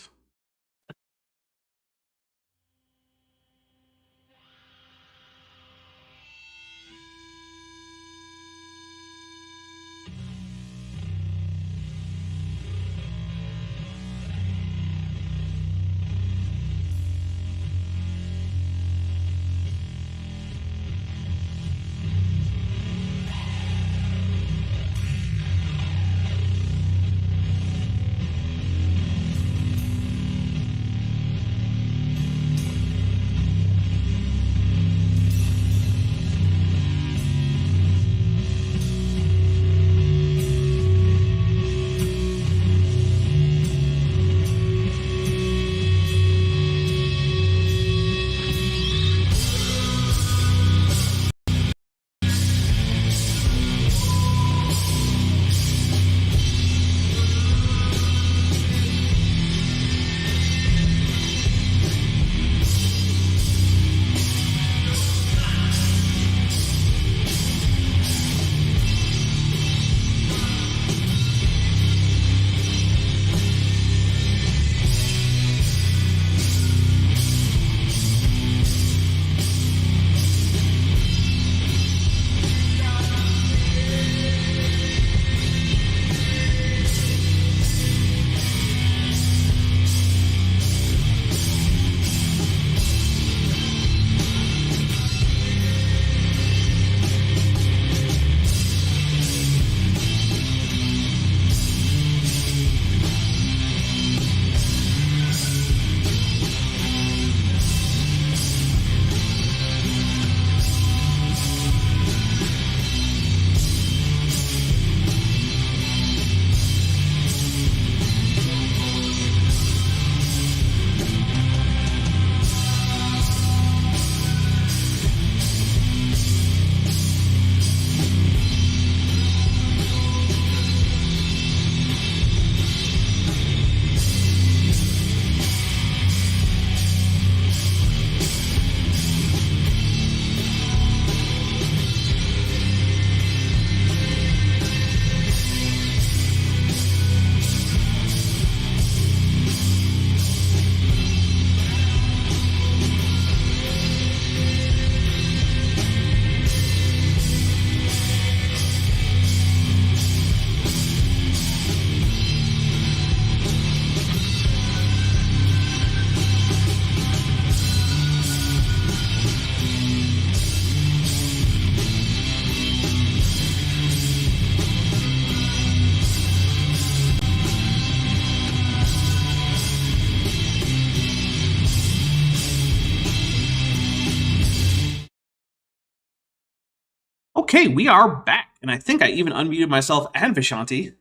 Okay, we are back, and I think I even unmuted myself and Vishanti,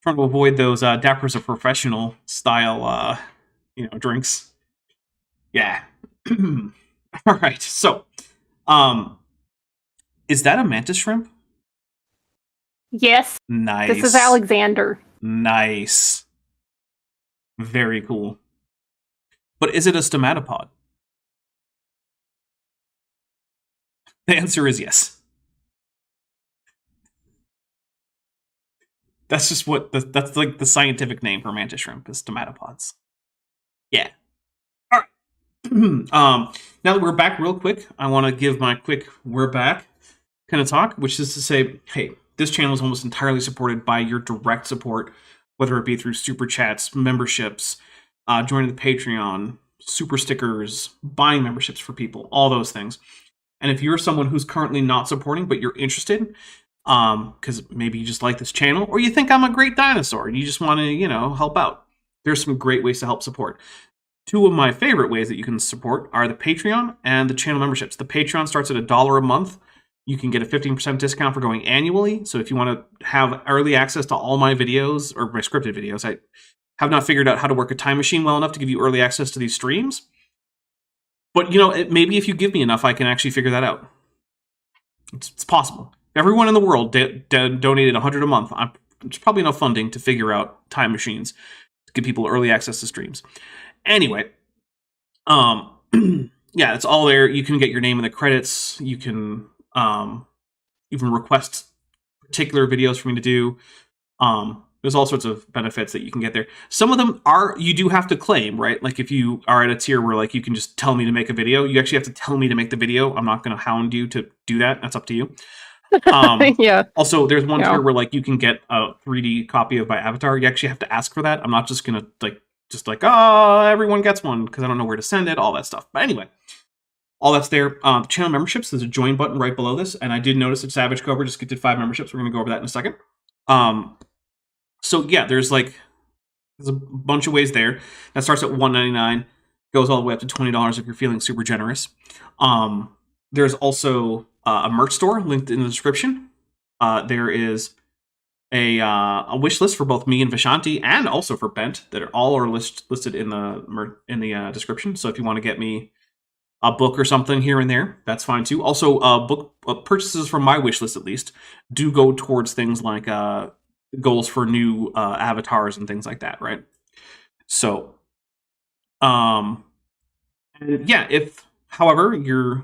trying to avoid those Dapper's a professional style, drinks. Yeah. All right. So, is that a mantis shrimp? Yes. Nice. This is Alexander. Nice. Very cool. But is it a stomatopod? The answer is yes. That's just that's like the scientific name for mantis shrimp is stomatopods. Yeah. All right. Now that we're back real quick, I want to give my quick we're back kind of talk, which is to say, hey, this channel is almost entirely supported by your direct support, whether it be through super chats, memberships, joining the Patreon, super stickers, buying memberships for people, all those things. And if you're someone who's currently not supporting, but you're interested, because maybe you just like this channel, or you think I'm a great dinosaur and you just want to, help out, there's some great ways to help support. Two of my favorite ways that you can support are the Patreon and the channel memberships. The Patreon starts at $1 a month. You can get a 15% discount for going annually. So if you want to have early access to all my videos, or my scripted videos, I have not figured out how to work a time machine well enough to give you early access to these streams. But, maybe if you give me enough, I can actually figure that out. It's possible. Everyone in the world donated $100 a month. It's probably enough funding to figure out time machines to give people early access to streams. Anyway, yeah, it's all there. You can get your name in the credits. You can even request particular videos for me to do. There's all sorts of benefits that you can get there. Some of them you do have to claim, right? Like if you are at a tier where like you can just tell me to make a video, you actually have to tell me to make the video. I'm not going to hound you to do that. That's up to you. Yeah. Also, there's one tier where like you can get a 3D copy of my avatar. You actually have to ask for that. I'm not just going to everyone gets one because I don't know where to send it, all that stuff. But anyway, all that's there. Channel memberships, there's a join button right below this. And I did notice that Savage Cobra just did 5 memberships. We're going to go over that in a second. So yeah, there's a bunch of ways there. That starts at $1.99, goes all the way up to $20 if you're feeling super generous. There's also a merch store linked in the description. There is a wish list for both me and Vishanti, and also for Bent, that are listed in the description. So if you want to get me a book or something here and there, that's fine too. Also, book purchases from my wish list at least do go towards things like goals for new avatars and things like that, right? So, yeah, however,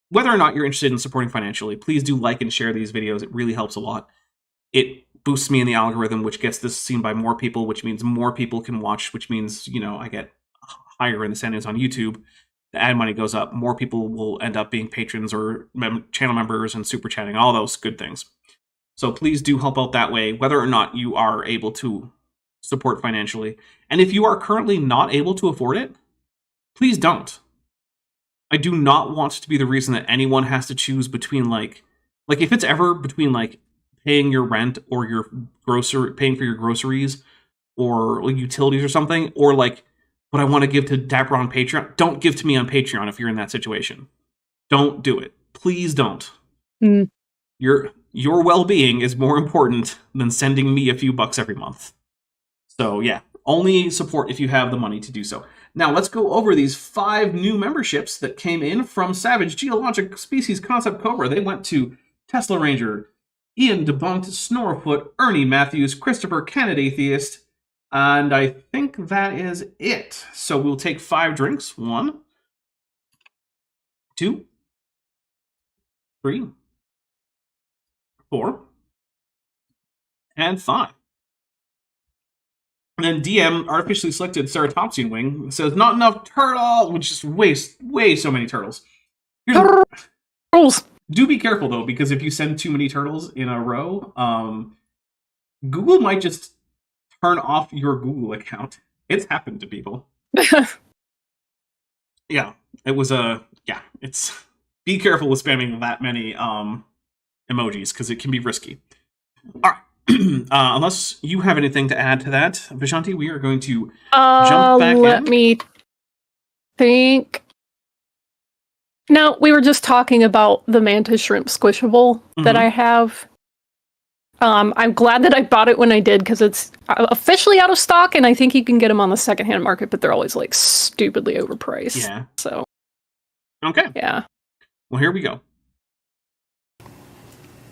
whether or not you're interested in supporting financially, please do like and share these videos. It really helps a lot. It boosts me in the algorithm, which gets this seen by more people, which means more people can watch, which means, I get higher in the standings on YouTube. The ad money goes up. More people will end up being patrons or channel members and super chatting, all those good things. So please do help out that way, whether or not you are able to support financially. And if you are currently not able to afford it, please don't. I do not want to be the reason that anyone has to choose between like if it's ever between like paying your rent or paying for your groceries or like utilities or something, or like what I want to give to Dapper on Patreon, don't give to me on Patreon if you're in that situation. Don't do it. Please don't. Your well-being is more important than sending me a few bucks every month. So yeah, only support if you have the money to do so. Now let's go over these 5 new memberships that came in from Savage Geologic Species Concept Cobra. They went to Tesla Ranger, Ian Debunked, Snorefoot, Ernie Matthews, Christopher Kennedy Atheist, and I think that is it. So we'll take 5 drinks. 1, 2, 3, 4, and 5. And then DM artificially selected Ceratopsian wing says not enough turtle, which is way so many turtles. Turtles. Do be careful though, because if you send too many turtles in a row, Google might just turn off your Google account. It's happened to people. Yeah, it was it's be careful with spamming that many emojis because it can be risky. All right. Unless you have anything to add to that, Vishanti, we are going to jump back in. Let me think. No, we were just talking about the mantis shrimp squishable that I have. I'm glad that I bought it when I did because it's officially out of stock, and I think you can get them on the secondhand market, but they're always like stupidly overpriced. Yeah. So. Okay. Yeah. Well, here we go.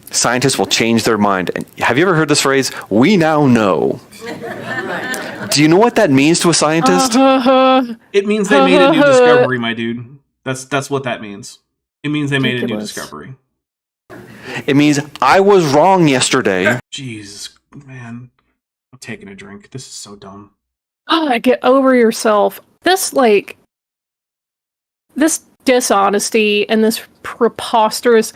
Scientists will change their mind. And have you ever heard this phrase? We now know. Do you know what that means to a scientist? It means they made a new discovery, my dude. That's what that means. It means they made a new discovery. It means I was wrong yesterday. Jesus, man. I'm taking a drink. This is so dumb. Get over yourself. This dishonesty and this preposterous,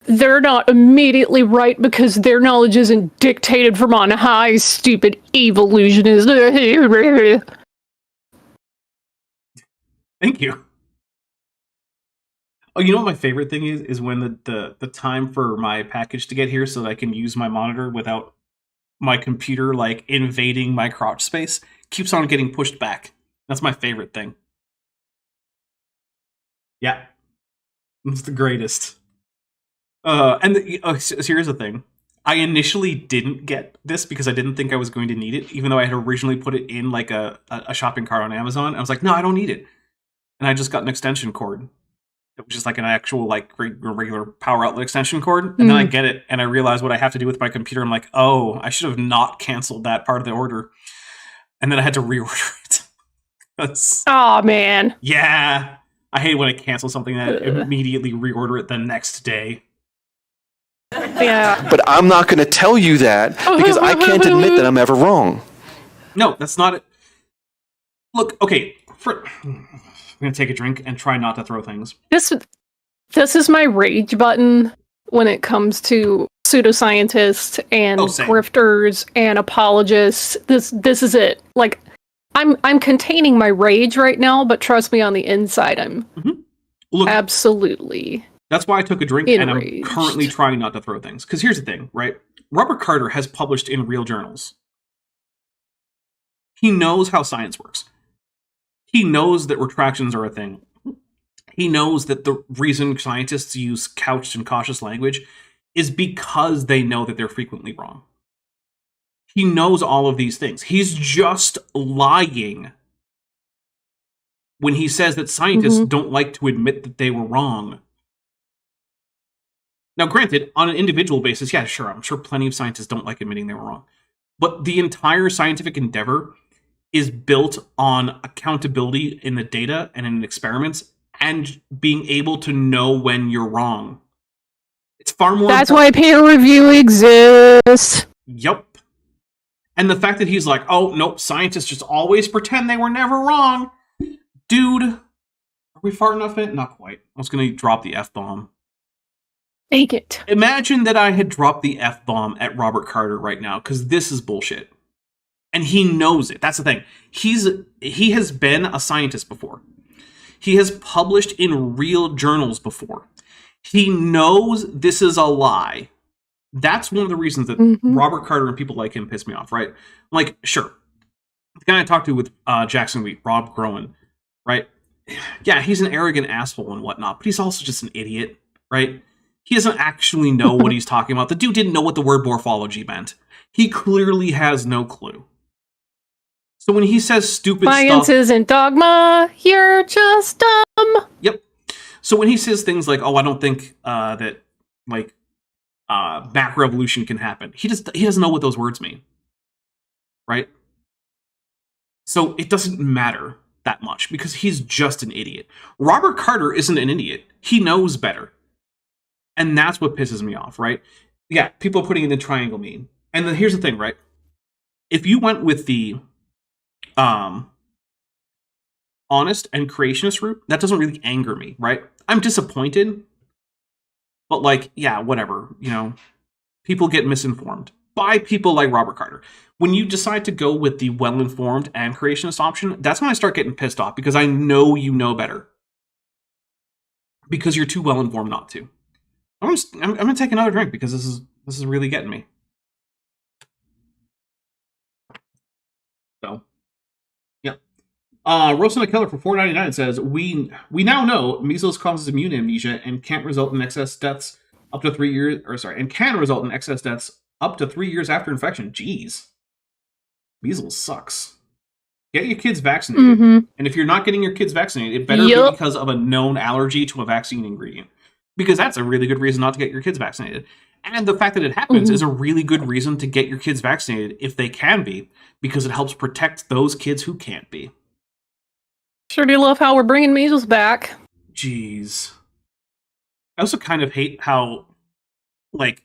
they're not immediately right because their knowledge isn't dictated from on high, stupid evolutionist. Thank you. Oh, you know what my favorite thing is when the time for my package to get here so that I can use my monitor without my computer like invading my crotch space keeps on getting pushed back. That's my favorite thing. Yeah. It's the greatest. So here's the thing. I initially didn't get this because I didn't think I was going to need it, even though I had originally put it in like a shopping cart on Amazon. I was like, no, I don't need it. And I just got an extension cord. It was just like an actual like regular power outlet extension cord. And then I get it and I realize what I have to do with my computer. I'm like, oh, I should have not canceled that part of the order. And then I had to reorder it. Oh, man. Yeah. I hate when I cancel something and immediately reorder it the next day. Yeah. But I'm not going to tell you that because I can't admit that I'm ever wrong. No, that's not it. Look, okay. I'm going to take a drink and try not to throw things. This is my rage button when it comes to pseudoscientists and grifters and apologists. This is it. Like, I'm containing my rage right now, but trust me, on the inside, I'm absolutely. That's why I took a drink enraged. And I'm currently trying not to throw things. Because here's the thing, right? Robert Carter has published in real journals. He knows how science works. He knows that retractions are a thing. He knows that the reason scientists use couched and cautious language is because they know that they're frequently wrong. He knows all of these things. He's just lying when he says that scientists don't like to admit that they were wrong. Now, granted, on an individual basis, yeah, sure, I'm sure plenty of scientists don't like admitting they were wrong. But the entire scientific endeavor is built on accountability in the data and in experiments and being able to know when you're wrong. It's far more That's why peer review exists. Yep. And the fact that he's like, oh, nope, scientists just always pretend they were never wrong. Dude, are we far enough in? Not quite. I was going to drop the F-bomb. Make it. Imagine that I had dropped the F-bomb at Robert Carter right now, because this is bullshit. And he knows it. That's the thing. He has been a scientist before. He has published in real journals before. He knows this is a lie. That's one of the reasons that Robert Carter and people like him piss me off, right? Like, sure. The guy I talked to with Jackson Wheat, Rob Groen, right? Yeah, he's an arrogant asshole and whatnot, but he's also just an idiot, right? He doesn't actually know what he's talking about. The dude didn't know what the word morphology meant. He clearly has no clue. So when he says stupid Science isn't dogma, you're just dumb. Yep. So when he says things like, oh, I don't think that, like, macroevolution can happen, he doesn't know what those words mean. Right? So it doesn't matter that much, because he's just an idiot. Robert Carter isn't an idiot. He knows better. And that's what pisses me off, right? Yeah, people are putting in the triangle mean. And then here's the thing, right? If you went with the honest and creationist route, that doesn't really anger me, right? I'm disappointed, but like, yeah, whatever, you know, people get misinformed by people like Robert Carter. When you decide to go with the well-informed and creationist option, that's when I start getting pissed off, because I know you know better. Because you're too well-informed not to. I'm gonna take another drink, because this is really getting me. So, yeah. Rosana Keller for $4.99 says, we now know measles causes immune amnesia and can't result in excess deaths up to 3 years, and can result in excess deaths up to 3 years after infection. Jeez. Measles sucks. Get your kids vaccinated. Mm-hmm. And if you're not getting your kids vaccinated, it better be because of a known allergy to a vaccine ingredient. Because that's a really good reason not to get your kids vaccinated. And the fact that it happens is a really good reason to get your kids vaccinated if they can be, because it helps protect those kids who can't be. Sure do love how we're bringing measles back. Jeez. I also kind of hate how, like,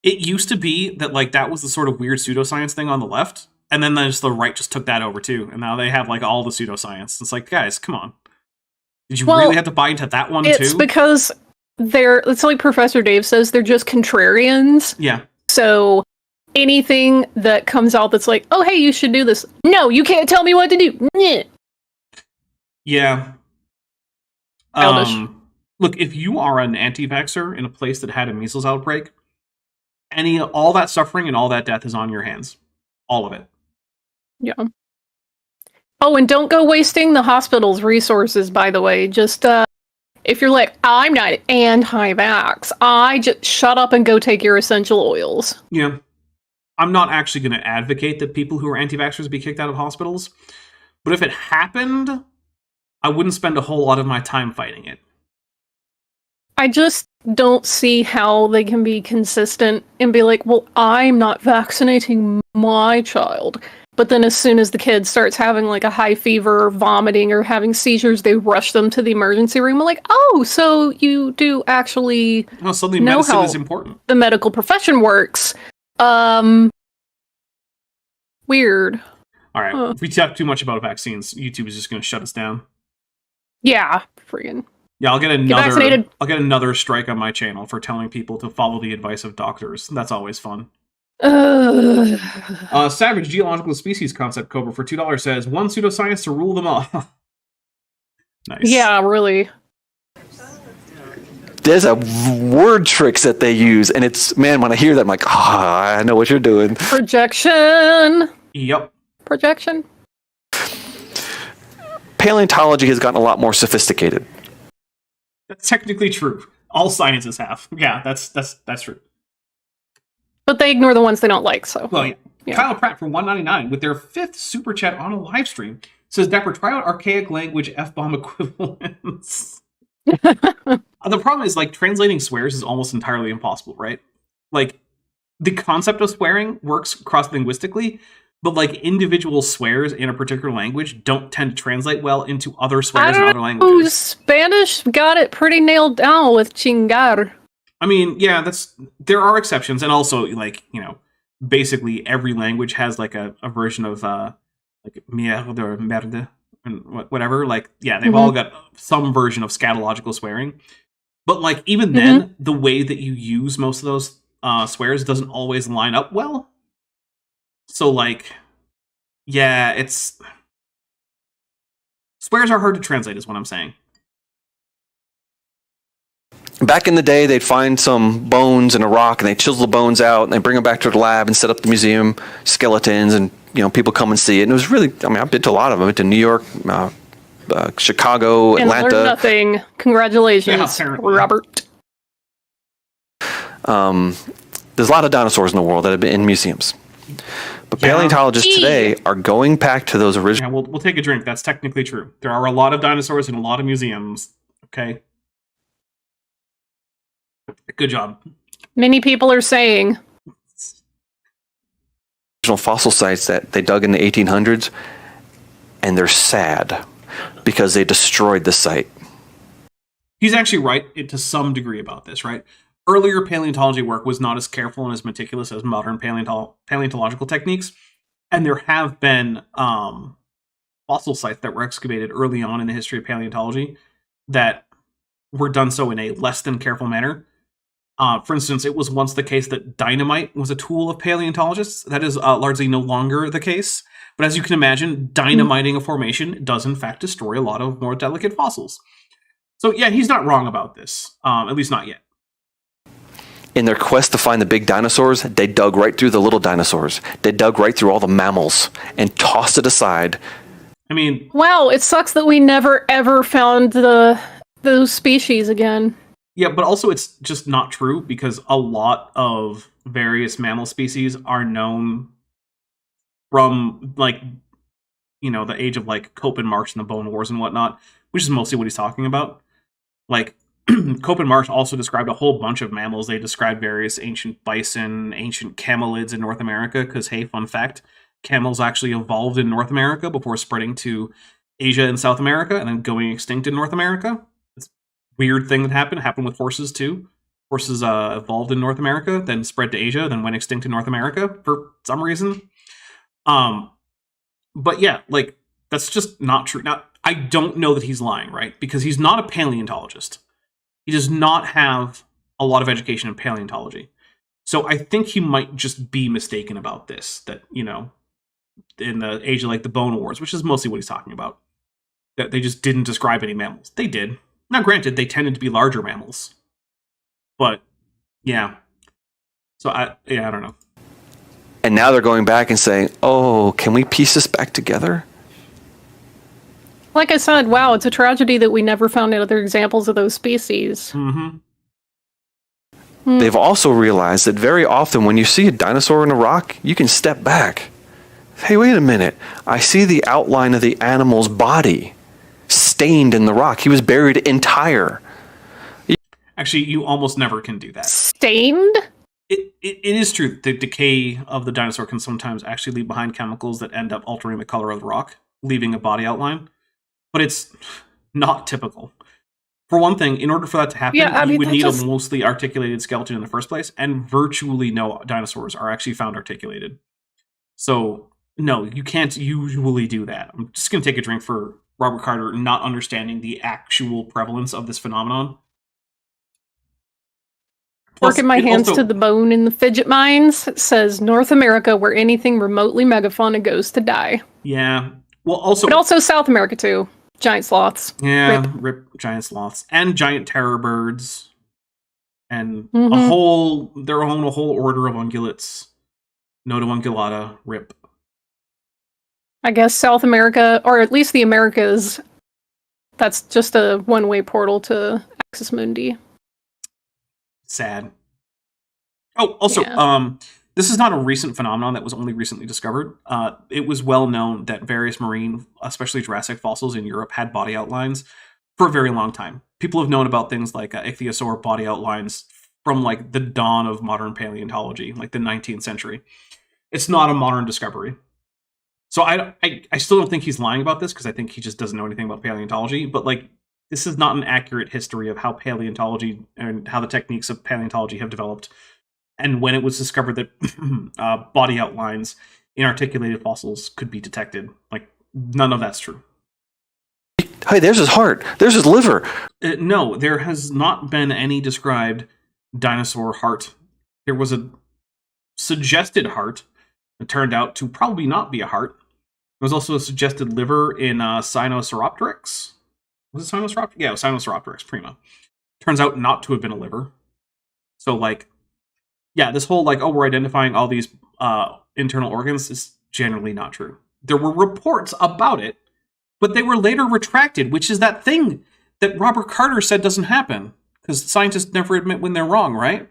it used to be that, like, that was the sort of weird pseudoscience thing on the left, and then the right just took that over too, and now they have, like, all the pseudoscience. It's like, guys, come on. Did you really have to buy into that one too? It's because it's like Professor Dave says, they're just contrarians. Yeah. So anything that comes out that's like, oh, hey, you should do this. No, you can't tell me what to do. Nyeh. Yeah. Look, if you are an anti-vaxxer in a place that had a measles outbreak, all that suffering and all that death is on your hands. All of it. Yeah. Oh, and don't go wasting the hospital's resources, by the way. Just, if you're like, I'm not anti-vax, I just shut up and go take your essential oils. Yeah. I'm not actually going to advocate that people who are anti-vaxxers be kicked out of hospitals. But if it happened, I wouldn't spend a whole lot of my time fighting it. I just don't see how they can be consistent and be like, well, I'm not vaccinating my child. But then as soon as the kid starts having like a high fever, or vomiting, or having seizures, they rush them to the emergency room. I'm like, oh, so you do actually suddenly know medicine how is important. the medical profession works. Weird. All right, if we talk too much about vaccines, YouTube is just going to shut us down. Yeah, friggin'. Yeah, I'll get vaccinated. another strike on my channel for telling people to follow the advice of doctors. That's always fun. Savage Geological Species Concept Cobra for $2 says, one pseudoscience to rule them all. Nice. Yeah, really. There's a word tricks that they use, and it's, man, when I hear that, I'm like, I know what you're doing. Projection. Yep. Projection. Paleontology has gotten a lot more sophisticated. That's technically true. All sciences have. Yeah, that's true. But they ignore the ones they don't like, so. Well, yeah. Kyle Pratt for $1.99 with their 5th super chat on a live stream says, Dapper, try out archaic language F-bomb equivalents. The problem is, like, translating swears is almost entirely impossible, right? Like, the concept of swearing works cross-linguistically, but, like, individual swears in a particular language don't tend to translate well into other swears in other languages. Spanish got it pretty nailed down with chingar. I mean, yeah, there are exceptions, and also, like, you know, basically every language has, like, a version of, like, mierda or merde, and whatever. Like, yeah, they've all got some version of scatological swearing. But, like, even then, the way that you use most of those swears doesn't always line up well. So, like, yeah, swears are hard to translate, is what I'm saying. Back in the day, they'd find some bones in a rock, and they'd chisel the bones out, and they'd bring them back to the lab and set up the museum, skeletons, and, you know, people come and see it. And it was really, I mean, I've been to a lot of them. I've been to New York, Chicago, Atlanta. And learned nothing. Congratulations, Yeah, Robert. There's a lot of dinosaurs in the world that have been in museums. But paleontologists today are going back to those original... Yeah, we'll take a drink. That's technically true. There are a lot of dinosaurs in a lot of museums. Okay? Good job. Many people are saying. Fossil sites that they dug in the 1800s, and they're sad because they destroyed the site. He's actually right to some degree about this, right? Earlier paleontology work was not as careful and as meticulous as modern paleontological techniques, and there have been fossil sites that were excavated early on in the history of paleontology that were done so in a less than careful manner. For instance, it was once the case that dynamite was a tool of paleontologists. That is largely no longer the case. But as you can imagine, dynamiting a formation does in fact destroy a lot of more delicate fossils. So yeah, he's not wrong about this, at least not yet. In their quest to find the big dinosaurs, they dug right through the little dinosaurs. They dug right through all the mammals and tossed it aside I mean, Wow, it sucks that we never ever found those species again. yeah, but also it's just not true because a lot of various mammal species are known from, like, the age of, like, Cope and Marsh and the Bone Wars and whatnot, which is mostly what he's talking about. Like, Cope and Marsh also described a whole bunch of mammals. They described various ancient bison, ancient camelids in North America, because, hey, fun fact, camels actually evolved in North America before spreading to Asia and South America and then going extinct in North America. It's a weird thing that happened. It happened with horses, too. Horses evolved in North America, then spread to Asia, then went extinct in North America for some reason. But yeah, like, that's just not true. Now, I don't know that he's lying, right? Because he's not a paleontologist. He does not have a lot of education in paleontology. So I think he might just be mistaken about this, that, in the age of, like, the Bone Wars, which is mostly what he's talking about, that they just didn't describe any mammals. They did. Now, granted, they tended to be larger mammals. But, yeah. So, I don't know. And now they're going back and saying, oh, can we piece this back together? Like I said, wow, it's a tragedy that we never found other examples of those species. Mm-hmm. They've also realized that very often when you see a dinosaur in a rock, you can step back. Hey, wait a minute. I see the outline of the animal's body stained in the rock. He was buried entire. Actually, you almost never can do that. Stained? It is true. The decay of the dinosaur can sometimes actually leave behind chemicals that end up altering the color of the rock, leaving a body outline. But it's not typical. For one thing, in order for that to happen, you would need a mostly articulated skeleton in the first place, and virtually no dinosaurs are actually found articulated. So, no, you can't usually do that. I'm just going to take a drink for Robert Carter not understanding the actual prevalence of this phenomenon. Working my hands to the bone in the fidget mines says North America, where anything remotely megafauna goes to die. Yeah. Well, also... But also South America, too. Giant sloths. Yeah, rip giant sloths. And giant terror birds. And a whole order of ungulates. Noda ungulata, rip. I guess South America, or at least the Americas, that's just a one-way portal to Axis Mundi. Sad. Oh, also, this is not a recent phenomenon that was only recently discovered. It was well known that various marine, especially Jurassic fossils in Europe, had body outlines for a very long time. People have known about things like ichthyosaur body outlines from, like, the dawn of modern paleontology, like the 19th century. It's not a modern discovery. So I still don't think he's lying about this, because I think he just doesn't know anything about paleontology. But, like, this is not an accurate history of how paleontology and how the techniques of paleontology have developed. And when it was discovered that body outlines in articulated fossils could be detected, like, none of that's true. Hey, there's his heart. There's his liver. No, there has not been any described dinosaur heart. There was a suggested heart that turned out to probably not be a heart. There was also a suggested liver in Sinosauropteryx. Was it Sinosauropteryx? Yeah, it was Sinosauropteryx prima. Turns out not to have been a liver. So, like, yeah, this whole, like, oh, we're identifying all these internal organs is generally not true. There were reports about it, but they were later retracted, which is that thing that Robert Carter said doesn't happen, because scientists never admit when they're wrong, right?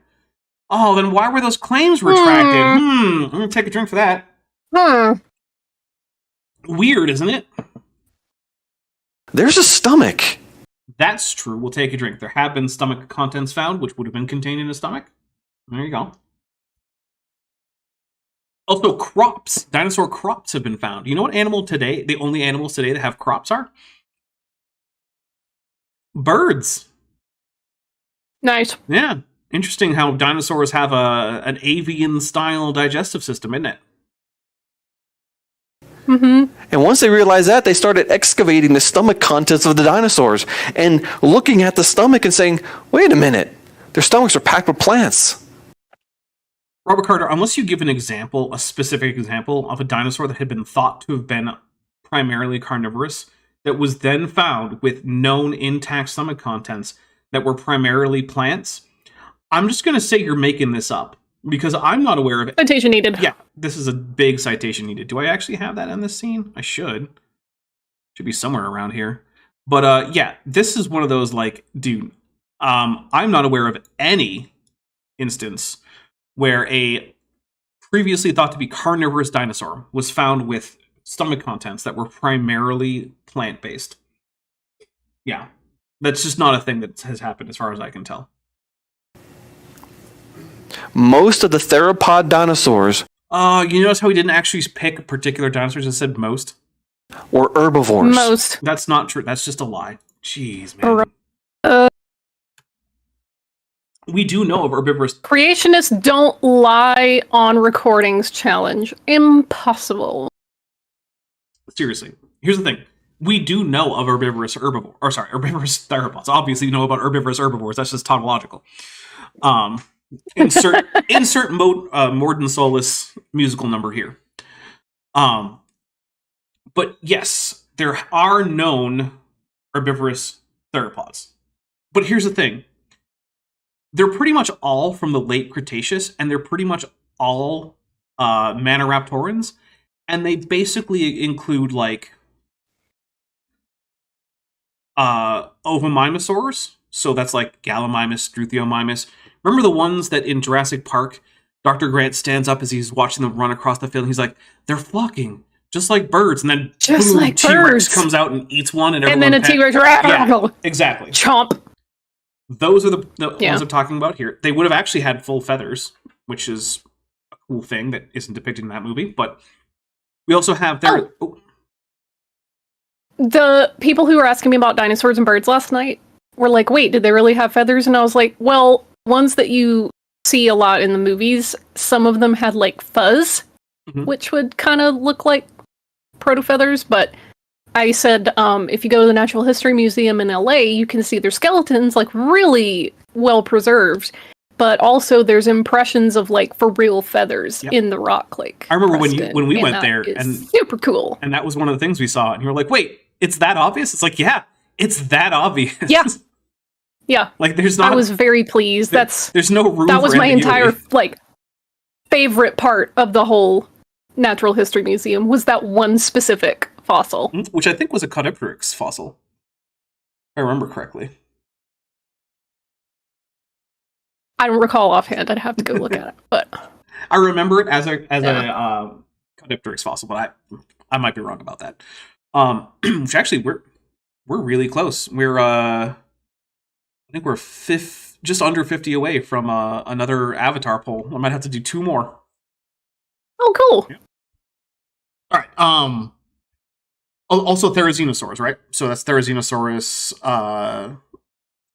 Oh, then why were those claims retracted? I'm going to take a drink for that. Weird, isn't it? There's a stomach. That's true. We'll take a drink. There have been stomach contents found, which would have been contained in a stomach. There you go. Also, crops. Dinosaur crops have been found. You know what animal today, the only animals today that have crops are? Birds. Nice. Yeah. Interesting how dinosaurs have an avian-style digestive system, isn't it? Mm-hmm. And once they realized that, they started excavating the stomach contents of the dinosaurs and looking at the stomach and saying, wait a minute, their stomachs are packed with plants. Robert Carter, unless you give an example, a specific example of a dinosaur that had been thought to have been primarily carnivorous, that was then found with known intact stomach contents that were primarily plants, I'm just going to say you're making this up, because I'm not aware of it. Citation needed. Yeah, this is a big citation needed. Do I actually have that in this scene? I should. Should be somewhere around here. But yeah, this is one of those like, dude, I'm not aware of any instance where a previously thought to be carnivorous dinosaur was found with stomach contents that were primarily plant-based. Yeah. That's just not a thing that has happened as far as I can tell. Most of the theropod dinosaurs You notice how he didn't actually pick particular dinosaurs and said most? were herbivores. Most. That's not true. That's just a lie. Jeez, man. We do know of herbivorous... Creationists don't lie on recordings challenge. Impossible. Seriously. Here's the thing. We do know of herbivorous herbivorous theropods. Obviously, you know about herbivorous herbivores. That's just tautological. Insert Morden Solus musical number here. But yes, there are known herbivorous theropods. But here's the thing. They're pretty much all from the late Cretaceous, and they're pretty much all Maniraptorans, and they basically include, like, Ovomimosaurs, so that's like Gallimimus, Struthiomimus. Remember the ones that in Jurassic Park, Dr. Grant stands up as he's watching them run across the field, and he's like, they're flocking, just like birds, and then Just boom, like T-Rex birds. comes out and eats one, and And then a T-Rex. Yeah, exactly. Chomp. Those are the ones I'm talking about here. They would have actually had full feathers, which is a cool thing that isn't depicted in that movie. But we also have The people who were asking me about dinosaurs and birds last night were like, wait, did they really have feathers? And I was like, well, ones that you see a lot in the movies, some of them had like fuzz, which would kind of look like proto-feathers, but I said, if you go to the Natural History Museum in LA, you can see their skeletons, like, really well preserved. But also there's impressions of, like, for real feathers in the rock, like, I remember Preston, when we and went that there, is and super cool. And that was one of the things we saw, and you were like, wait, it's that obvious? It's like, yeah, it's that obvious. Yeah. Yeah. Like, there's not... I was very pleased. There's no room That was for my ambiguity. entire, like, favorite part of the whole Natural History Museum, was that one specific fossil. Which I think was a Caudipteryx fossil, if I remember correctly. I don't recall offhand. I'd have to go look at it, but I remember it as a Caudipteryx fossil, but I might be wrong about that. Which actually we're really close. We're I think we're just under 50 away from another Avatar poll. I might have to do 2 more. oh, cool. Yeah. All right. Also Therizinosaurs, right? So that's Therizinosaurus,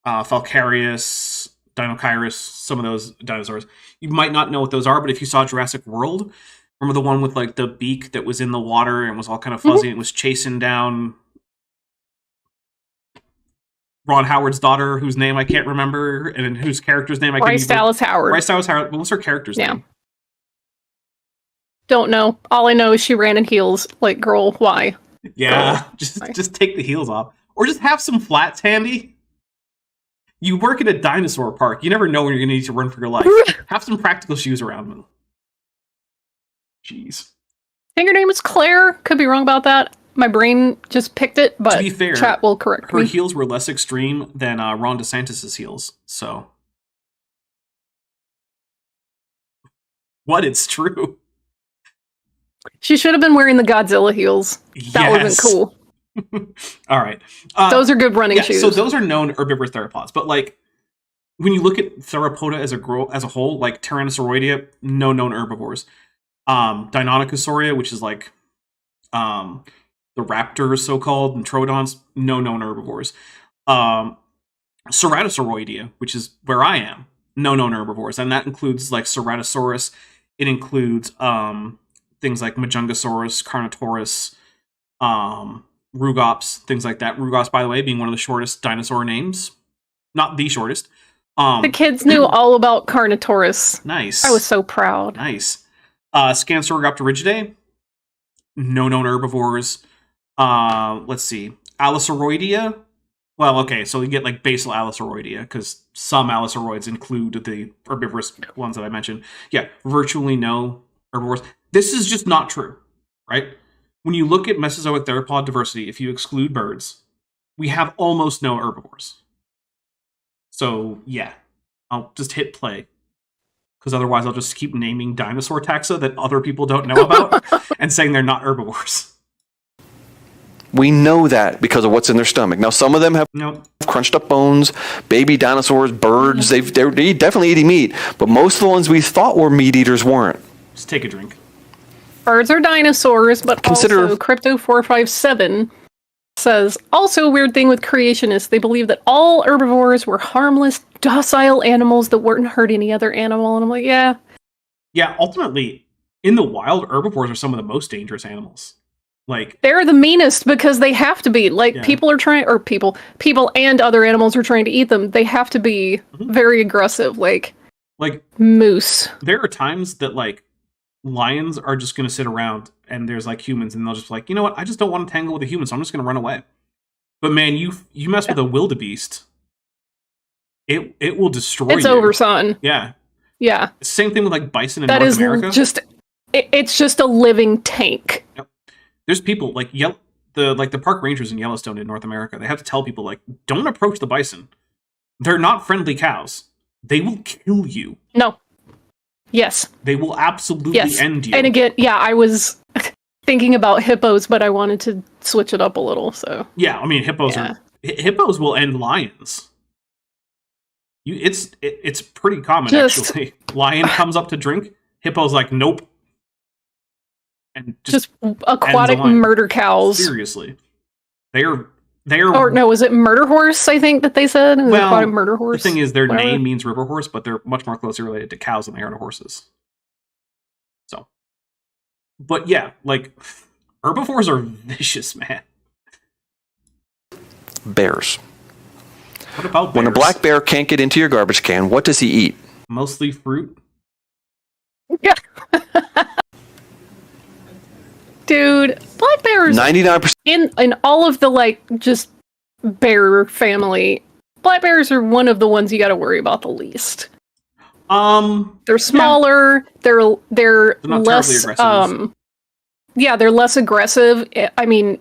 Falcarius, Dinochirus, some of those dinosaurs. You might not know what those are, but if you saw Jurassic World, remember the one with like the beak that was in the water and was all kind of fuzzy and was chasing down Ron Howard's daughter, whose name I can't remember, and whose character's name I can't remember. Bryce Dallas Howard. Bryce Dallas Howard. What was her character's name? Don't know. All I know is she ran in heels. Like, girl, why? Yeah, just take the heels off. Or just have some flats handy. You work at a dinosaur park. You never know when you're going to need to run for your life. Have some practical shoes around. Jeez. I think her name is Claire. Could be wrong about that. My brain just picked it, but to be fair, chat will correct her me. heels were less extreme than Ron DeSantis' heels. So, what? It's true. She should have been wearing the Godzilla heels. That would have been cool. All right. Those are good running shoes. So those are known herbivorous theropods. But like, when you look at Theropoda as a whole, like Tyrannosauroidea, no known herbivores. Deinonychosauria, which is like the raptors, so-called, and Troodons, no known herbivores. Ceratosauroidea, which is where I am, no known herbivores. And that includes like Ceratosaurus. It includes things like Majungasaurus, Carnotaurus, Rugops, things like that. Rugops, by the way, being one of the shortest dinosaur names. Not the shortest. The kids knew all about Carnotaurus. Nice. I was so proud. Nice. Scansauropterygidae, no known herbivores. Let's see. Allosauridia. Well, okay, so you get like basal Allosauridia, because some Allosauroids include the herbivorous ones that I mentioned. Yeah, virtually no herbivores. This is just not true, right? when you look at Mesozoic theropod diversity, if you exclude birds, we have almost no herbivores. So, yeah, I'll just hit play. Because otherwise I'll just keep naming dinosaur taxa that other people don't know about and saying they're not herbivores. We know that because of what's in their stomach. Now, some of them have crunched up bones, baby dinosaurs, birds. They're definitely eating meat. But most of the ones we thought were meat eaters weren't. Just take a drink. Birds are dinosaurs, but also Crypto457 says, also a weird thing with creationists, they believe that all herbivores were harmless, docile animals that wouldn't hurt any other animal. And I'm like, yeah. Yeah, ultimately, in the wild, herbivores are some of the most dangerous animals. Like, they're the meanest because they have to be. Like, people are trying, or people and other animals are trying to eat them. They have to be very aggressive, like moose. There are times that, like, lions are just going to sit around and there's like humans and they'll just be like, you know what, I just don't want to tangle with a human, so I'm just going to run away. But man, you mess with a wildebeest, it will destroy you. It's over, son. Yeah. Yeah. Same thing with like bison in North America. It's just a living tank. Yep. There's people like the park rangers in Yellowstone in North America. They have to tell people like, don't approach the bison. They're not friendly cows. They will kill you. No. Yes. They will absolutely end you. And again, I was thinking about hippos, but I wanted to switch it up a little, so. Yeah, I mean, hippos will end lions. It's pretty common, actually. Lion comes up to drink, hippo's like, nope. And just aquatic murder cows. Seriously. They are. Or no, was it murder horse, I think that they said? Well, aquatic murder horse. The thing is, their name means river horse, but they're much more closely related to cows than they are to horses. So. But yeah, like, herbivores are vicious, man. Bears. What about bears? When a black bear can't get into your garbage can, what does he eat? Mostly fruit. Yeah. Dude, black bears 99% in all of the like just bear family, black bears are one of the ones you got to worry about the least. They're smaller, they're less they're less aggressive. I mean,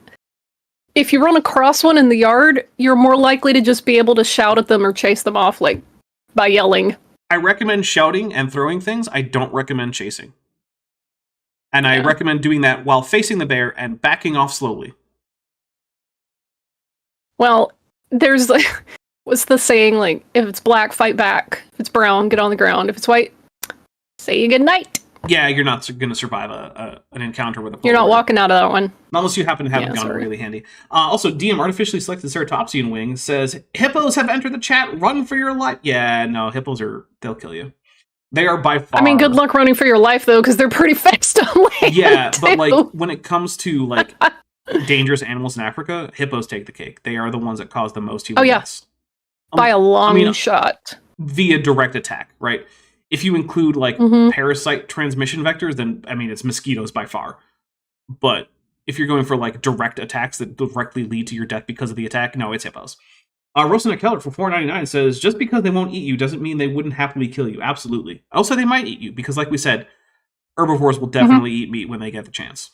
if you run across one in the yard, you're more likely to just be able to shout at them or chase them off like by yelling. I recommend shouting and throwing things. I don't recommend chasing. And I recommend doing that while facing the bear and backing off slowly. Well, there's like, what's the saying? Like, if it's black, fight back. If it's brown, get on the ground. If it's white, say good night. Yeah, you're not going to survive an encounter with a polar You're not bear. walking out of that one. Unless you happen to have a gun really handy. Also, DM artificially selected ceratopsian wing says, hippos have entered the chat. Run for your life. Yeah, no, hippos they'll kill you. They are by far. I mean, good luck running for your life, though, because they're pretty fast on land. Yeah, but like when it comes to like dangerous animals in Africa, hippos take the cake. They are the ones that cause the most human deaths. By a long shot. Via direct attack, right? If you include like parasite transmission vectors, then I mean, it's mosquitoes by far. But if you're going for like direct attacks that directly lead to your death because of the attack, no, it's hippos. Rosana Keller for $4.99 says, just because they won't eat you doesn't mean they wouldn't happily kill you. Absolutely. Also, they might eat you because, like we said, herbivores will definitely eat meat when they get the chance.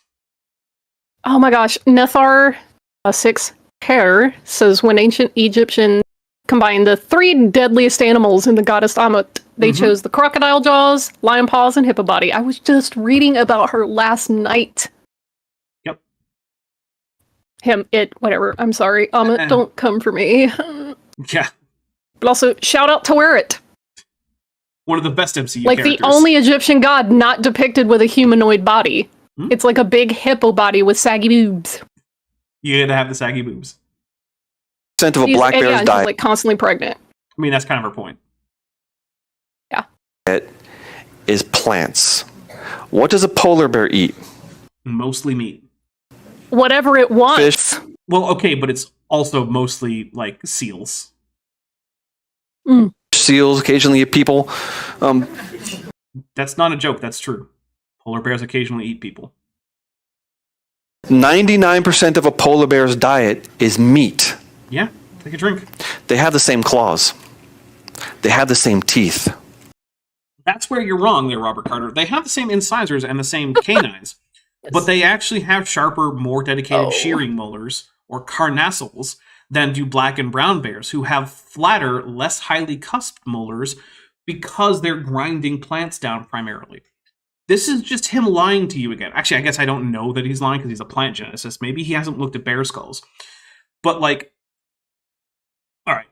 Oh my gosh. Nethar 6 Hair says, when ancient Egyptian combined the 3 deadliest animals in the goddess Ammit, they chose the crocodile jaws, lion paws, and hippo body. I was just reading about her last night. Yep. Whatever. I'm sorry. Ammit, don't come for me. Yeah. But also, shout out to Werit. One of the best MCU like characters. The only Egyptian god not depicted with a humanoid body. It's like a big hippo body with saggy boobs. You gotta have the saggy boobs. Of a black bear's diet she's like constantly pregnant. I mean, that's kind of her point. Yeah. Is plants. What does a polar bear eat? Mostly meat. Whatever it wants. Fish. Well, okay, but it's also mostly like seals. Seals, occasionally eat people. That's not a joke, that's true. Polar bears occasionally eat people. 99% of a polar bear's diet is meat. Yeah, take a drink. They have the same claws. They have the same teeth. That's where you're wrong there, Robert Carter. They have the same incisors and the same canines. But they actually have sharper, more dedicated Oh. shearing molars, or carnassials, than do black and brown bears, who have flatter, less highly cusped molars because they're grinding plants down primarily. This is just him lying to you again. Actually, I guess I don't know that he's lying because he's a plant geneticist. Maybe he hasn't looked at bear skulls. But, like, all right,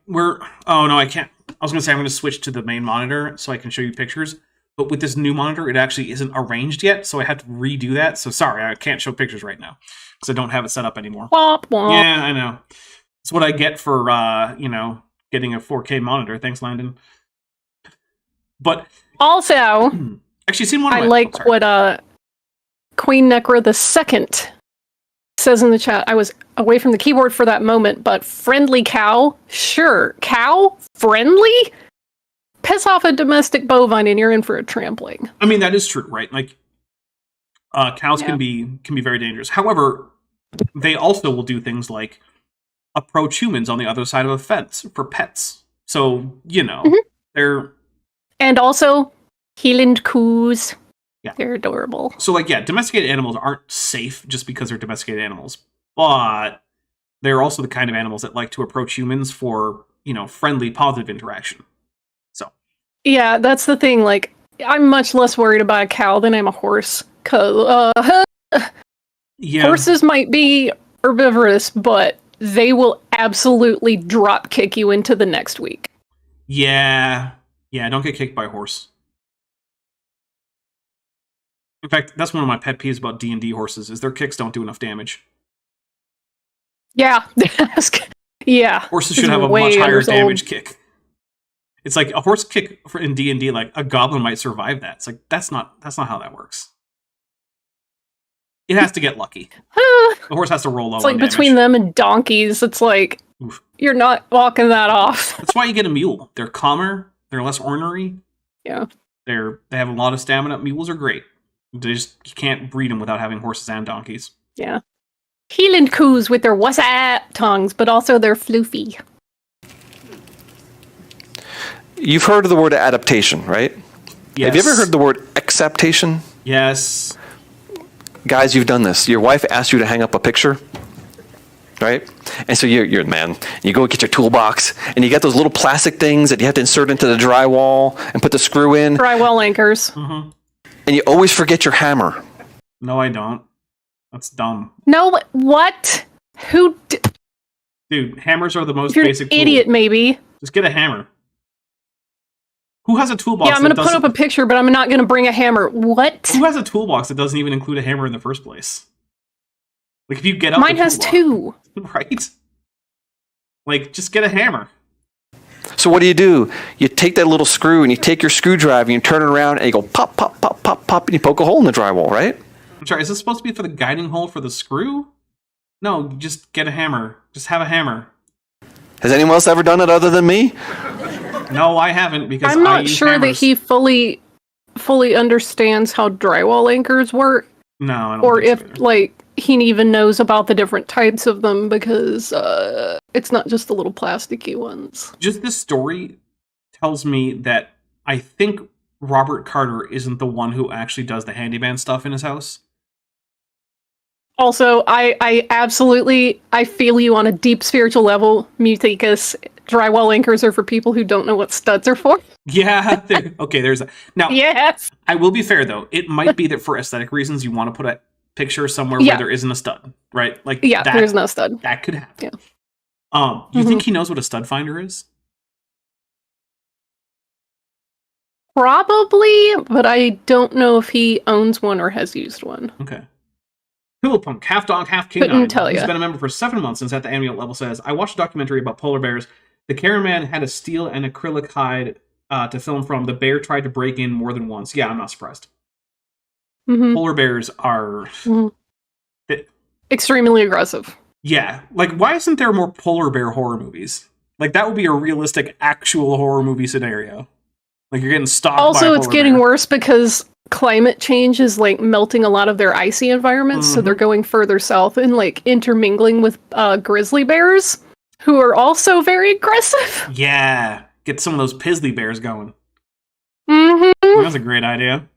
oh no, I can't. I was going to say I'm going to switch to the main monitor so I can show you pictures. But with this new monitor, it actually isn't arranged yet, so I have to redo that. So sorry, I can't show pictures right now because I don't have it set up anymore. Womp womp. Yeah, I know. It's what I get for, getting a 4K monitor. Thanks, Landon. But Also, actually, seen one of I my... like oh, sorry. what Queen Necra II says in the chat. I was away from the keyboard for that moment, but friendly cow? Sure. Cow? Friendly? Piss off a domestic bovine and you're in for a trampling. I mean, that is true, right? Like, cows Yeah. can be very dangerous. However, they also will do things like approach humans on the other side of a fence for pets. So, they're... And also, Healand coos. Yeah. They're adorable. So, like, yeah, domesticated animals aren't safe just because they're domesticated animals. But they're also the kind of animals that like to approach humans for, friendly, positive interaction. So. Yeah, that's the thing. Like, I'm much less worried about a cow than I'm a horse. 'Cause, Yeah. horses might be herbivorous, but they will absolutely drop kick you into the next week. Yeah. Yeah, don't get kicked by a horse. In fact, that's one of my pet peeves about D&D horses, is their kicks don't do enough damage. Yeah. Yeah. Horses It's should have a way much higher undersold. damage kick. It's like a horse kick in D&D, like a goblin might survive that. It's like that's not how that works. It has to get lucky. The horse has to roll low. It's like on between damage. them and donkeys, it's like Oof. you're not walking that off. That's why you get a mule. They're calmer. They're less ornery. Yeah. They have a lot of stamina. Mules are great. You can't breed them without having horses and donkeys. Yeah. Healand coos with their what's up tongues, but also they're floofy. You've heard of the word adaptation, right? Yes. Have you ever heard the word acceptation? Yes. Guys, you've done this. Your wife asked you to hang up a picture, right? And so you're the man. You go get your toolbox, and you get those little plastic things that you have to insert into the drywall and put the screw in, Drywall anchors. Mm-hmm. and you always forget your hammer. No, I don't. That's dumb. No, what? Dude, hammers are the most You're an basic tool. idiot, maybe. Just get a hammer. Who has a toolbox? Yeah, I'm going to put up a picture, but I'm not going to bring a hammer. What? Who has a toolbox that doesn't even include a hammer in the first place? Like, if you get up, Mine has two. right? Like, just get a hammer. So what do? You take that little screw, and you take your screwdriver, and you turn it around, and you go pop, pop, pop, pop, pop, and you poke a hole in the drywall, right? I'm sorry, is this supposed to be for the guiding hole for the screw? No, just get a hammer. Just have a hammer. Has anyone else ever done it other than me? No, I haven't, because I'm I not use sure hammers. that he fully understands how drywall anchors work, No, I don't or think so if either. like he even knows about the different types of them, because it's not just the little plasticky ones. Just this story tells me that I think Robert Carter isn't the one who actually does the handyman stuff in his house. Also, I absolutely feel you on a deep spiritual level, Muticus. Drywall anchors are for people who don't know what studs are for. Yeah, okay, there's that. Now, Yes. I will be fair, though. It might be that for aesthetic reasons, you want to put a picture somewhere Yeah. where there isn't a stud, right? Like, Yeah, that, there's no stud. that could happen. Yeah. You think he knows what a stud finder is? Probably, but I don't know if he owns one or has used one. Okay. Pillow half dog, half Couldn't canine, tell who's ya. been a member for 7 months since at the annual level, says, I watched a documentary about polar bears. The cameraman had a steel and acrylic hide to film from. The bear tried to break in more than once. Yeah, I'm not surprised. Hmm. Polar bears are... Mhm. They- Extremely aggressive. yeah, like, why isn't there more polar bear horror movies? Like, that would be a realistic, actual horror movie scenario. Like, you're getting stalked by a Also, it's polar getting bear. worse because climate change is like melting a lot of their icy environments, so Mhm. they're going further south and like intermingling with grizzly bears, who are also very aggressive. Yeah, get some of those Pizzly bears going. Hmm. That's a great idea.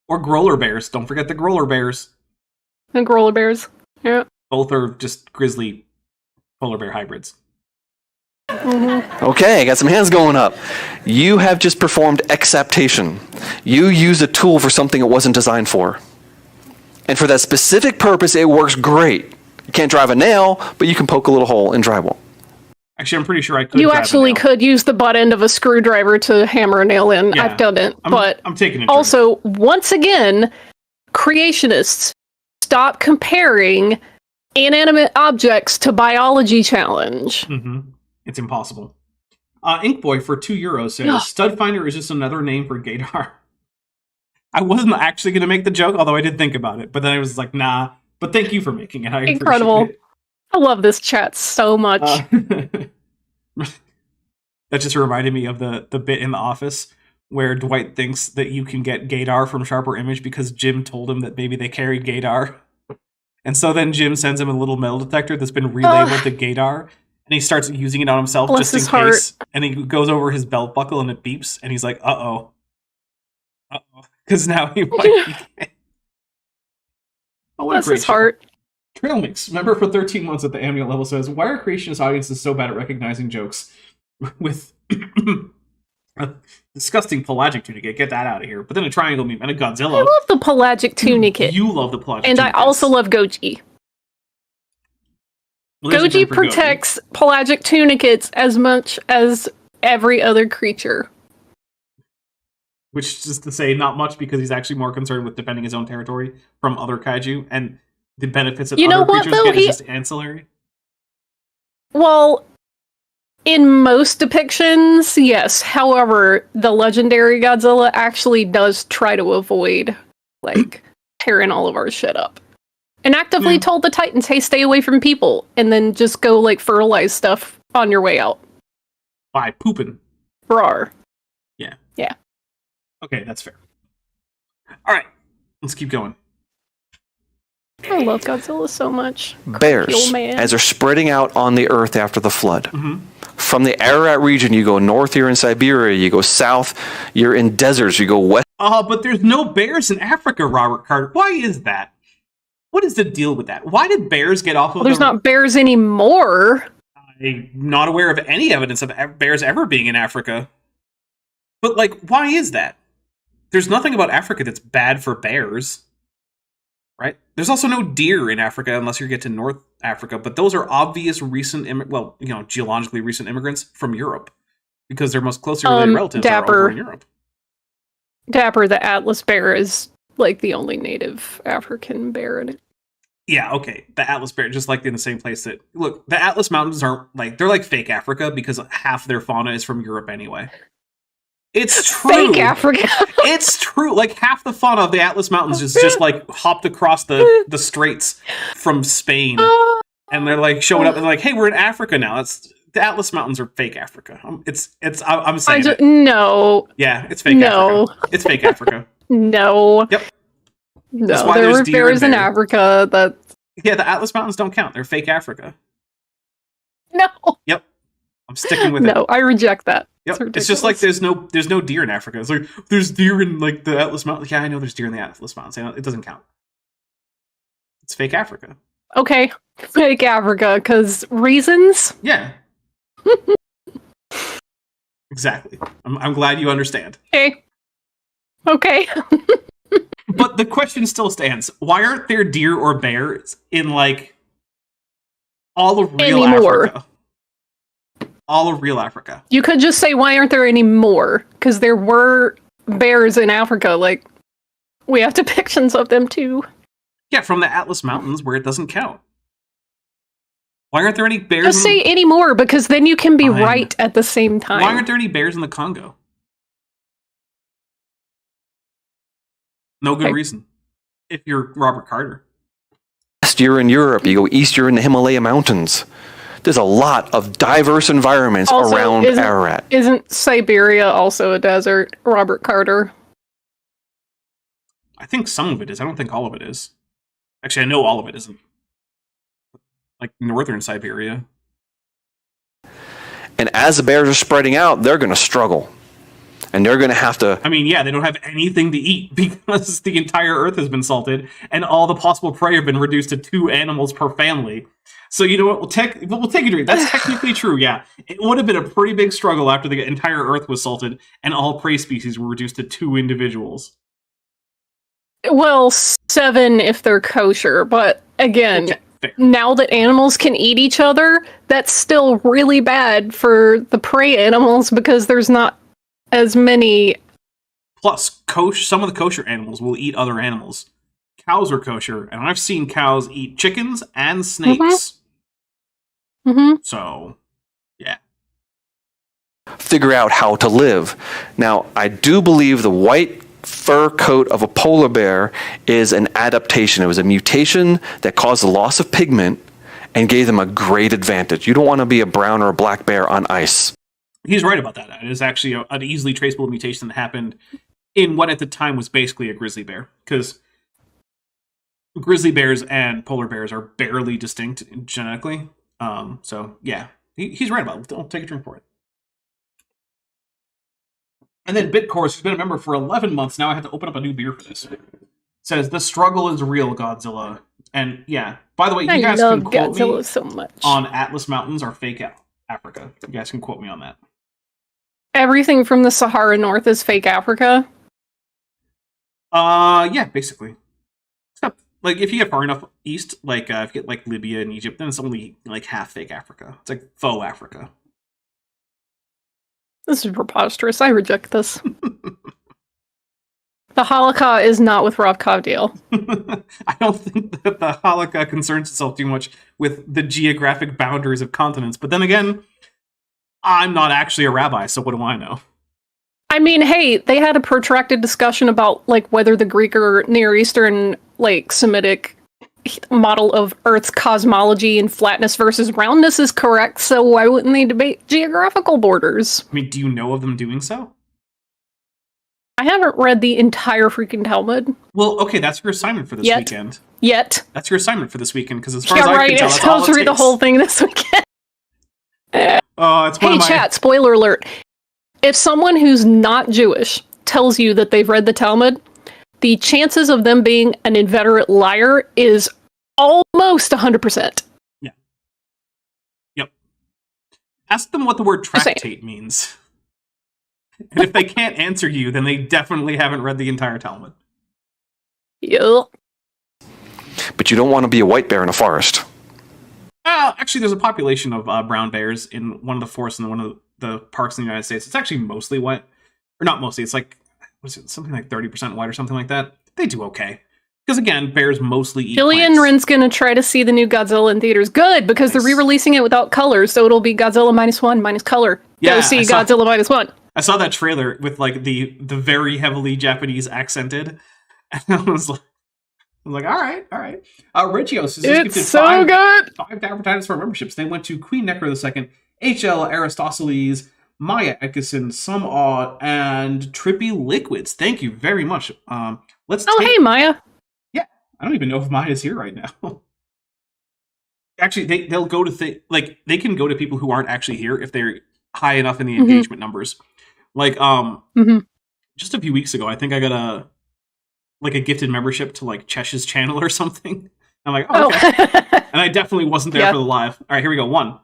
Or growler bears. Don't forget the growler bears. And polar bears. Yeah. Both are just grizzly polar bear hybrids. Okay, I got some hands going up. You have just performed exaptation. You use a tool for something it wasn't designed for. And for that specific purpose, it works great. You can't drive a nail, but you can poke a little hole in drywall. Actually, I'm pretty sure I could. You drive a actually nail. could use the butt end of a screwdriver to hammer a nail in. Yeah. I've done it. I'm taking it. Also, once again, creationists, stop comparing inanimate objects to biology challenge. Mm-hmm. It's impossible. Inkboy for €2 says, Stud Finder is just another name for gaydar. I wasn't actually going to make the joke, although I did think about it. But then I was like, nah. But thank you for making it. I Incredible. appreciate it. I love this chat so much. That just reminded me of the bit in The Office where Dwight thinks that you can get gaydar from Sharper Image because Jim told him that maybe they carried gaydar. And so then Jim sends him a little metal detector that's been relabeled to gaydar. And he starts using it on himself Bless just in his case. And he goes over his belt buckle and it beeps. And he's like, uh-oh. Uh-oh. Because now he might be... Oh, what Bless a great his show. heart. Trail Mix, member for 13 months at the annual level, says, why are creationist audiences so bad at recognizing jokes with a disgusting pelagic tunicate? Get that out of here. But then a triangle meme and a Godzilla. I love the pelagic tunicate. You love the pelagic And I tunicates. also love Goji. Well, there's a Goji term for protects pelagic tunicates as much as every other creature. Which is to say, not much, because he's actually more concerned with defending his own territory from other kaiju, and the benefits that You know other what, creatures though? get is just ancillary. Well, in most depictions, yes. However, the legendary Godzilla actually does try to avoid, like, tearing all of our shit up. And actively told the Titans, hey, stay away from people, and then just go, like, fertilize stuff on your way out. By pooping. Rawr. Yeah. Yeah. Okay, that's fair. Alright, let's keep going. I love Godzilla so much. Bears, Cruel man. as they're spreading out on the earth after the flood. Mm-hmm. From the Ararat region, you go north, you're in Siberia. You go south, you're in deserts. You go west. But there's no bears in Africa, Robert Carter. Why is that? What is the deal with that? Why did bears get off of Well, there's not bears anymore. I'm not aware of any evidence of bears ever being in Africa. But, like, why is that? There's nothing about Africa that's bad for bears. Right? There's also no deer in Africa unless you get to North Africa, but those are obvious recent, geologically recent immigrants from Europe. Because their most closely related relatives are over in Europe. Dapper, the Atlas bear, is, like, the only native African bear in it. Yeah, okay. The Atlas bear, just like in the same place that... Look, the Atlas Mountains aren't, like... They're like fake Africa because half their fauna is from Europe anyway. It's true. Fake Africa. It's true. Like, half the fauna of the Atlas Mountains is just, like, hopped across the straits from Spain. And they're, like, showing up and like, hey, we're in Africa now. The Atlas Mountains are fake Africa. I'm saying it. No. Yeah, it's fake Africa. It's fake Africa. No. Yep. That's No, why there there's were deer bears in there. Africa that... Yeah, the Atlas Mountains don't count. They're fake Africa. No. Yep. I'm sticking with it. No, I reject that. Yep. It's just like there's no deer in Africa. It's like there's deer in like the Atlas Mountains. Yeah, I know there's deer in the Atlas Mountains. It doesn't count. It's fake Africa. Okay, fake Africa, because reasons? Yeah. Exactly. I'm glad you understand. Okay. But the question still stands. Why aren't there deer or bears in, like, all of real Anymore. Africa? All of real Africa. You could just say, why aren't there any more? Because there were bears in Africa. Like, we have depictions of them too. Yeah, from the Atlas Mountains where it doesn't count. Why aren't there any bears? Just say any more, because then you can be Fine. right at the same time. Why aren't there any bears in the Congo? No good Okay. reason. If you're Robert Carter. West, you're in Europe. You go east, you're in the Himalaya Mountains. There's a lot of diverse environments Also, around Ararat. Isn't Siberia also a desert, Robert Carter? I think some of it is. I don't think all of it is. Actually, I know all of it isn't. Like northern Siberia. And as the bears are spreading out, they're going to struggle. and they're going to have to. I mean, yeah, they don't have anything to eat because the entire Earth has been salted, and all the possible prey have been reduced to 2 animals per family. So you know what? We'll take a drink. That's technically true. Yeah, it would have been a pretty big struggle after the entire Earth was salted and all prey species were reduced to 2 individuals. Well, 7 if they're kosher, but again, Okay, now that animals can eat each other, that's still really bad for the prey animals because there's not as many. Plus, some of the kosher animals will eat other animals. Cows are kosher, and I've seen cows eat chickens and snakes. Mm-hmm. So, yeah. Figure out how to live. Now, I do believe the white fur coat of a polar bear is an adaptation. It was a mutation that caused the loss of pigment and gave them a great advantage. You don't want to be a brown or a black bear on ice. He's right about that. It is actually an easily traceable mutation that happened in what at the time was basically a grizzly bear. Because grizzly bears and polar bears are barely distinct genetically. So, yeah, he's right about it. Don't take a drink for it. And then Bitcourse, who's been a member for 11 months now, I had to open up a new beer for this. Says, the struggle is real, Godzilla. And, yeah, by the way, you guys can quote Godzilla me so much. on Atlas Mountains are fake Africa. You guys can quote me on that. Everything from the Sahara North is fake Africa? Yeah, basically. Except, like, if you get far enough east, like, if you get, like, Libya and Egypt, then it's only, like, half fake Africa. It's like faux Africa. This is preposterous. I reject this. The Holocaust is not with Rob Covdale. I don't think that the Holocaust concerns itself too much with the geographic boundaries of continents. But then again, I'm not actually a rabbi, so what do I know? I mean, hey, they had a protracted discussion about like whether the Greek or Near Eastern, like Semitic model of Earth's cosmology and flatness versus roundness is correct, so why wouldn't they debate geographical borders? I mean, do you know of them doing so? I haven't read the entire freaking Talmud. Well, okay, that's your assignment for this weekend. Yet. That's your assignment for this weekend, because as far as I can tell, that's I'll all it read the takes. whole thing this weekend. It's one Hey, of my... chat, spoiler alert. If someone who's not Jewish tells you that they've read the Talmud, the chances of them being an inveterate liar is almost 100%. Yeah. Yep. Ask them what the word tractate means. And if they can't answer you, then they definitely haven't read the entire Talmud. Yup. But you don't want to be a white bear in a forest. Actually, there's a population of brown bears in one of the forests in one of the parks in the United States. It's actually mostly white. Or not mostly, it's like, what is it, something like 30% white or something like that. They do okay. Because again, bears mostly eat Jillian plants. Wren's gonna try to see the new Godzilla in theaters. Good, because they're re-releasing it without color, so it'll be Godzilla -1 minus color. Yeah, Go see I saw- Godzilla -1. I saw that trailer with like the very heavily Japanese accented. And I was like, all right. Regios is It's so good! 5 Dapper Titans for memberships. They went to Queen Necro II, HL Aristoteles, Maya Edkison, Some Odd, and Trippy Liquids. Thank you very much. Hey, Maya. Yeah, I don't even know if Maya's here right now. Actually, they'll go to they can go to people who aren't actually here if they're high enough in the engagement numbers. Like just a few weeks ago, I think I got a gifted membership to like Chesh's channel or something. I'm like, oh, okay. And I definitely wasn't there for the live. All right, here we go. 1,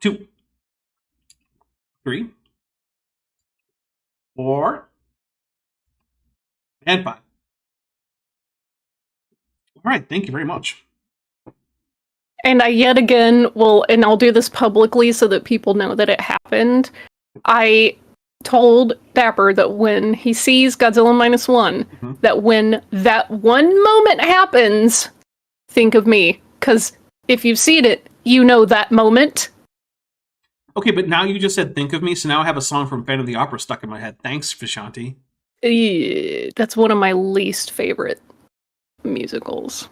2, 3, 4, and 5. All right, thank you very much. And I yet again will, and I'll do this publicly so that people know that it happened. I told Dapper that when he sees Godzilla -1, that when that one moment happens, think of me. Because if you've seen it, you know that moment. Okay, but now you just said think of me, so now I have a song from Phantom of the Opera stuck in my head. Thanks, Vishanti. That's one of my least favorite musicals.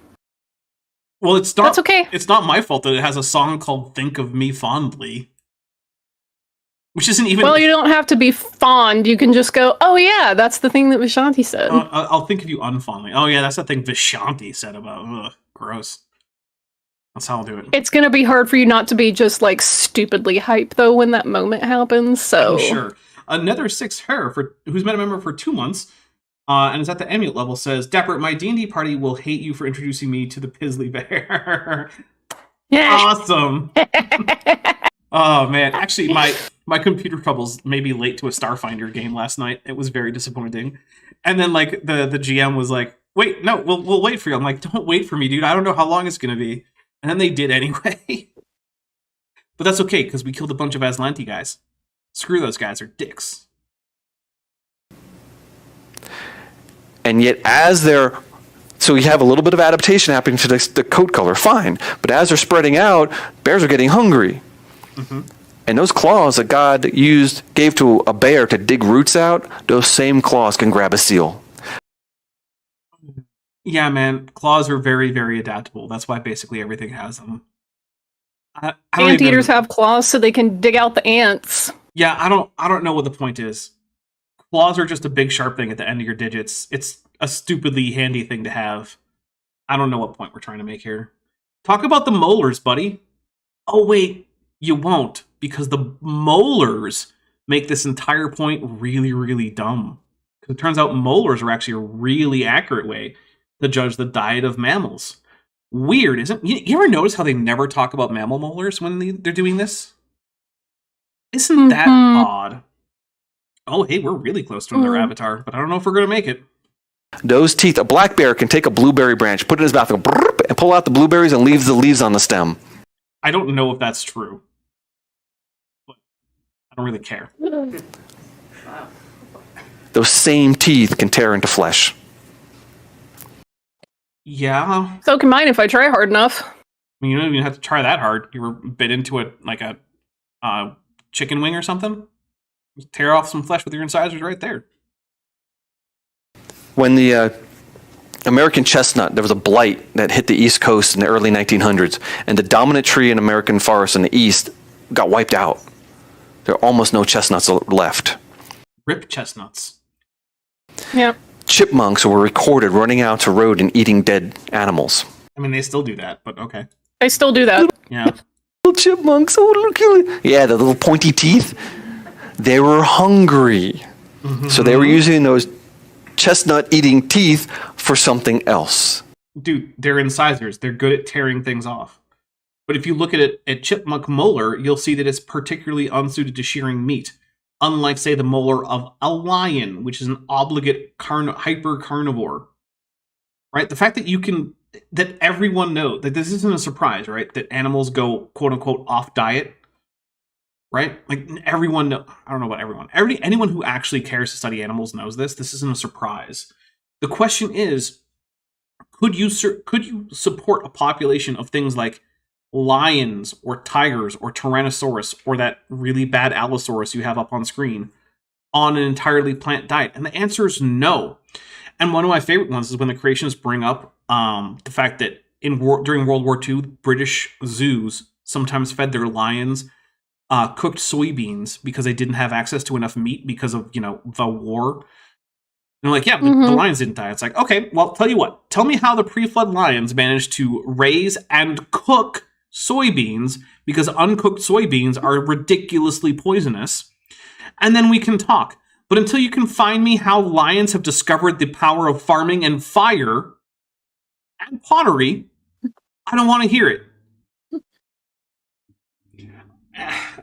Well, it's not. That's okay. It's not my fault that it has a song called "Think of Me Fondly," which isn't even. Well, you don't have to be fond. You can just go, "Oh yeah, that's the thing that Vishanti said." I'll think of you unfondly. Oh yeah, that's the thing Vishanti said about. Ugh, gross. That's how I'll do it. It's gonna be hard for you not to be just like stupidly hype though when that moment happens. So I'm sure. Another 6 her who's been a member for 2 months and is at the amulet level says, Dapper, my D&D party will hate you for introducing me to the Pizzly Bear. Awesome. Oh man, actually my computer troubles made me late to a Starfinder game last night. It was very disappointing. And then like the GM was like, wait, no, we'll wait for you. I'm like, don't wait for me, dude. I don't know how long it's gonna be. And then they did anyway. But that's okay, because we killed a bunch of Aslanti guys. Screw those guys, they're dicks. And yet so you have a little bit of adaptation happening to the coat color, fine. But as they're spreading out, bears are getting hungry. Mm-hmm. And those claws that God gave to a bear to dig roots out, those same claws can grab a seal. Yeah, man, claws are very, very adaptable. That's why basically everything has them. Anteaters have claws so they can dig out the ants. Yeah, I don't know what the point is. Claws are just a big sharp thing at the end of your digits. It's a stupidly handy thing to have. I don't know what point we're trying to make here. Talk about the molars, buddy. Oh wait, you won't, because the molars make this entire point really, really dumb. Because it turns out molars are actually a really accurate way to judge the diet of mammals. Weird, isn't it? You ever notice how they never talk about mammal molars when they're doing this? Isn't that odd? Oh, hey, we're really close to another avatar, but I don't know if we're going to make it. Those teeth, a black bear can take a blueberry branch, put it in his mouth, and pull out the blueberries and leave the leaves on the stem. I don't know if that's true. But I don't really care. Those same teeth can tear into flesh. Yeah. So can mine if I try hard enough. I mean, you don't even have to try that hard. You were bit into a chicken wing or something. Just tear off some flesh with your incisors right there. When the American chestnut, there was a blight that hit the East Coast in the early 1900s, and the dominant tree in American forests in the East got wiped out. There are almost no chestnuts left. Rip chestnuts. Yeah. Chipmunks were recorded running out to road and eating dead animals. I mean, they still do that, but okay. They still do that. Yeah. Little chipmunks, oh look, yeah, the little pointy teeth. They were hungry, so they were using those chestnut-eating teeth for something else. Dude, they're incisors. They're good at tearing things off. But if you look at it at chipmunk molar, you'll see that it's particularly unsuited to shearing meat. Unlike, say, the molar of a lion, which is an obligate hyper-carnivore. Right? The fact that everyone knows, that this isn't a surprise, right? That animals go, quote-unquote, off diet. Right? Like, everyone I don't know about everyone. Anyone who actually cares to study animals knows this. This isn't a surprise. The question is, could you support a population of things like lions or tigers or Tyrannosaurus or that really bad Allosaurus you have up on screen on an entirely plant diet? And the answer is no. And one of my favorite ones is when the creationists bring up the fact that during World War II, British zoos sometimes fed their lions cooked soybeans because they didn't have access to enough meat because of, the war. And they're like, yeah, but the lions didn't die. It's like, okay, well, tell you what. Tell me how the pre-flood lions managed to raise and cook soybeans, because uncooked soybeans are ridiculously poisonous. And then we can talk. But until you can find me how lions have discovered the power of farming and fire and pottery, I don't want to hear it.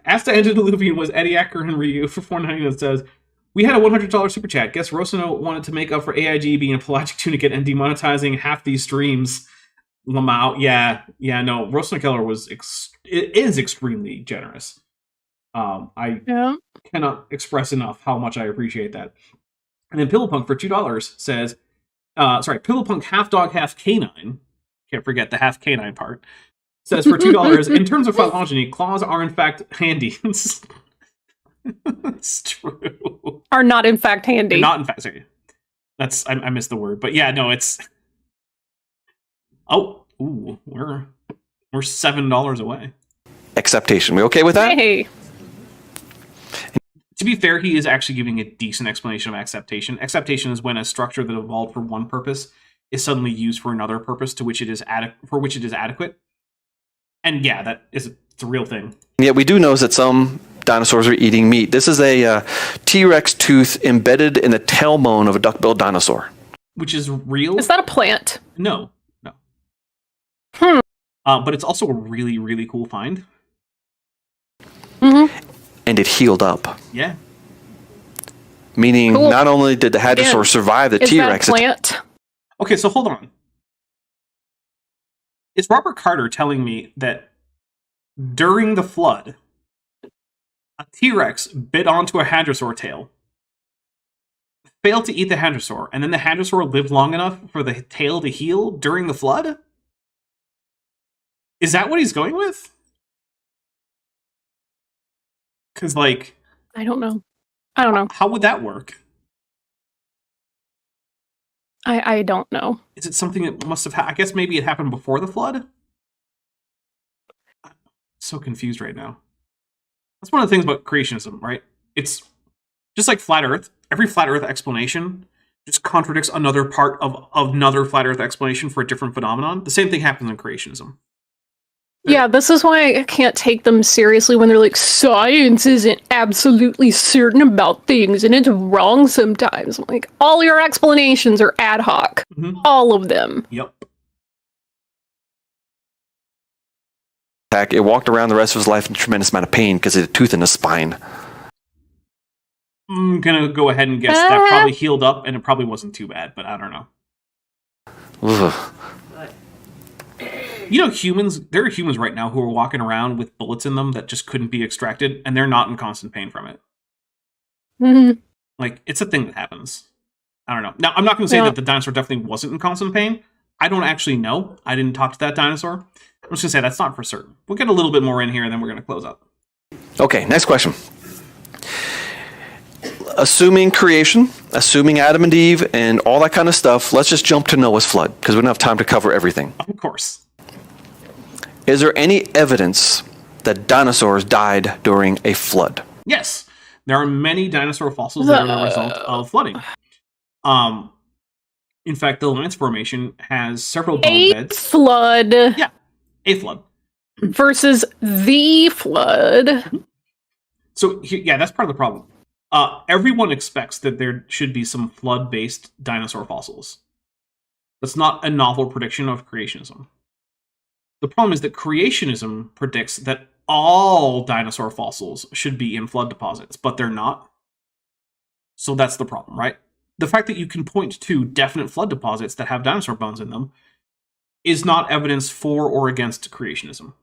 Asked Antediluvian was Eddie Acker and Ryu for $4.99 that says, we had a $100 super chat. Guess Rosano wanted to make up for AIG being a pelagic tunicate and demonetizing half these streams. Lamau, yeah, no. Rosano Keller is extremely generous. I cannot express enough how much I appreciate that. And then Pillowpunk for $2 says, Pillowpunk half dog, half canine. Can't forget the half canine part. Says for $2, in terms of phylogeny, claws are in fact handy. It's true. Are not in fact handy. They're not in fact, sorry. I missed the word. But yeah, no, it's... we're $7 away. Acceptation. We okay with that? Hey. To be fair, he is actually giving a decent explanation of acceptation. Acceptation is when a structure that evolved for one purpose is suddenly used for another purpose for which it is adequate. And yeah, it's a real thing. Yeah, we do know that some dinosaurs are eating meat. This is a T-Rex tooth embedded in the tailbone of a duck-billed dinosaur. Which is real. Is that a plant? No. But it's also a really, really cool find. Mm-hmm. And it healed up. Yeah. Meaning, Cool. not only did the hadrosaur survive the Is T-Rex, that a plant? Okay, so hold on. Is Robert Carter telling me that during the flood, a T-Rex bit onto a hadrosaur tail, failed to eat the hadrosaur, and then the hadrosaur lived long enough for the tail to heal during the flood? Is that what he's going with? Because, like... I don't know. How would that work? I don't know. Is it something that must have I guess maybe it happened before the flood? I'm so confused right now. That's one of the things about creationism, right? It's just like flat Earth. Every flat Earth explanation just contradicts another part of another flat Earth explanation for a different phenomenon. The same thing happens in creationism. Yeah, this is why I can't take them seriously when they're like, science isn't absolutely certain about things and it's wrong sometimes. I'm like, all your explanations are ad hoc. Mm-hmm. All of them. Yep. it walked around the rest of his life in a tremendous amount of pain because it had a tooth in his spine. I'm gonna go ahead and guess that probably healed up and it probably wasn't too bad, but I don't know. Ugh. You know, there are humans right now who are walking around with bullets in them that just couldn't be extracted, and they're not in constant pain from it. Mm-hmm. Like, it's a thing that happens. I don't know. Now, I'm not going to say that the dinosaur definitely wasn't in constant pain. I don't actually know. I didn't talk to that dinosaur. I'm just going to say that's not for certain. We'll get a little bit more in here, and then we're going to close up. Okay, next question. Assuming creation, assuming Adam and Eve, and all that kind of stuff, let's just jump to Noah's flood, because we don't have time to cover everything. Of course. Is there any evidence that dinosaurs died during a flood? Yes. There are many dinosaur fossils that are the result of flooding. In fact, the Lance Formation has several bone beds. Flood. Yeah, a flood. Versus the flood. So, yeah, that's part of the problem. Everyone expects that there should be some flood-based dinosaur fossils. That's not a novel prediction of creationism. The problem is that creationism predicts that all dinosaur fossils should be in flood deposits, but they're not. So that's the problem, right? The fact that you can point to definite flood deposits that have dinosaur bones in them is not evidence for or against creationism.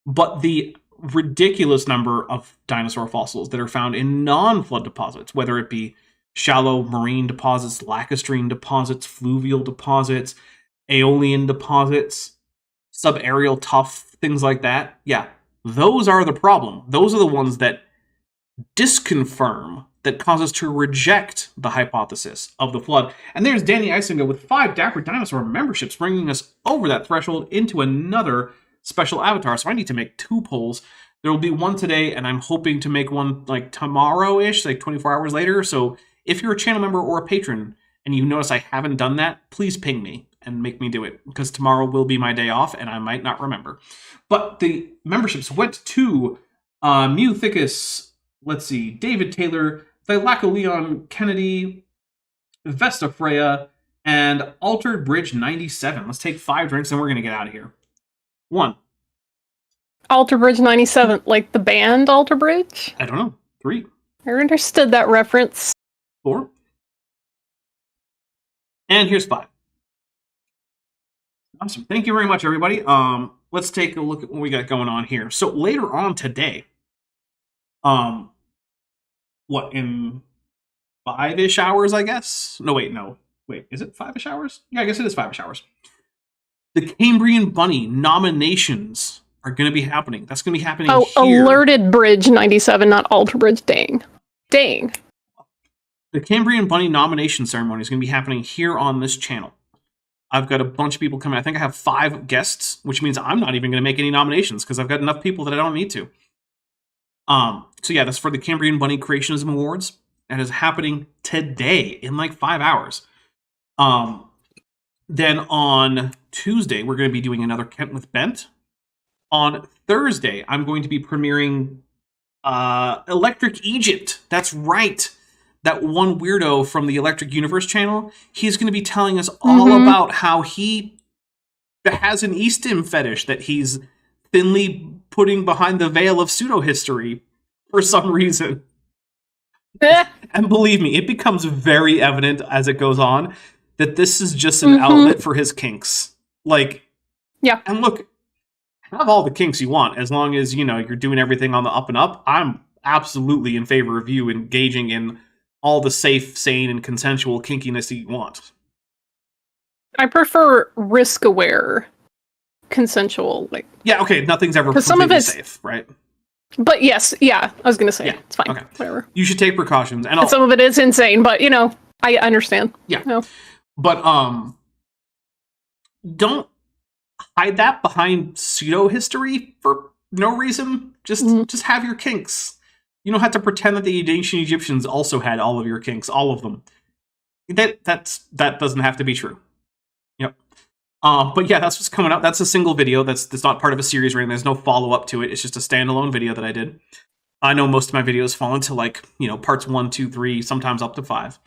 But the ridiculous number of dinosaur fossils that are found in non-flood deposits, whether it be shallow marine deposits, lacustrine deposits, fluvial deposits, aeolian deposits, subaerial tuff, things like that. Yeah, those are the problem. Those are the ones that disconfirm, that cause us to reject the hypothesis of the flood. And there's Danny Isinga with 5 Dapper Dinosaur memberships, bringing us over that threshold into another special avatar. So I need to make 2 polls. There will be one today, and I'm hoping to make one like tomorrow-ish, like 24 hours later. So if you're a channel member or a patron, and you notice I haven't done that, please ping me and make me do it, because tomorrow will be my day off, and I might not remember. But the memberships went to Mew Thickus, let's see, David Taylor, Thylaco Leon Kennedy, Vesta Freya, and Altered Bridge 97. Let's take 5 drinks, and we're going to get out of here. 1. Alter Bridge 97, like the band Alter Bridge? I don't know. 3. I understood that reference. 4. And here's 5. Awesome. Thank you very much, everybody. Let's take a look at what we got going on here. So later on today, what, in 5-ish hours, I guess? No, wait, is it 5-ish hours? Yeah, I guess it is 5-ish hours. The Cambrian Bunny nominations are going to be happening. That's going to be happening here. Alerted Bridge 97, not Alter Bridge. Dang. The Cambrian Bunny nomination ceremony is going to be happening here on this channel. I've got a bunch of people coming. I think I have 5 guests, which means I'm not even going to make any nominations because I've got enough people that I don't need to. So yeah, that's for the Cambrian Bunny Creationism Awards. That is happening today in like 5 hours. Then on Tuesday, we're going to be doing another Kent with Bent. On Thursday, I'm going to be premiering Electric Egypt. That's right. That one weirdo from the Electric Universe channel. He's going to be telling us all about how he has an Eastim fetish that he's thinly putting behind the veil of pseudo-history for some reason. And believe me, it becomes very evident as it goes on that this is just an outlet for his kinks. Like, yeah. And look, have all the kinks you want, as long as, you're doing everything on the up and up. I'm absolutely in favor of you engaging in all the safe, sane, and consensual kinkiness that you want. I prefer risk-aware, consensual, Yeah, okay, nothing's ever some of completely it's safe, right? But yes, yeah, I was gonna say, it's fine, okay. Whatever. You should take precautions. And some of it is insane, but, I understand. Yeah. No. But, don't hide that behind pseudo-history for no reason. Just have your kinks. You don't have to pretend that the ancient Egyptians also had all of your kinks, all of them. That doesn't have to be true. Yep. But yeah, that's what's coming out. That's a single video. That's not part of a series or anything. There's no follow-up to it. It's just a standalone video that I did. I know most of my videos fall into parts 1, 2, 3, sometimes up to 5.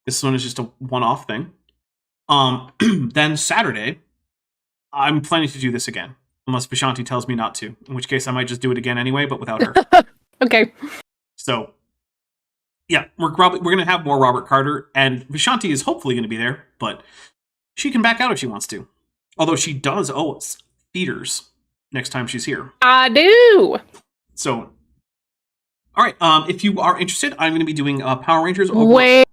This one is just a one-off thing. Then Saturday, I'm planning to do this again, unless Vishanti tells me not to, in which case I might just do it again anyway, but without her. Okay. So, yeah, we're going to have more Robert Carter, and Vishanti is hopefully going to be there, but she can back out if she wants to. Although she does owe us feeders next time she's here. I do! So, all right, if you are interested, I'm going to be doing Power Rangers over... Wait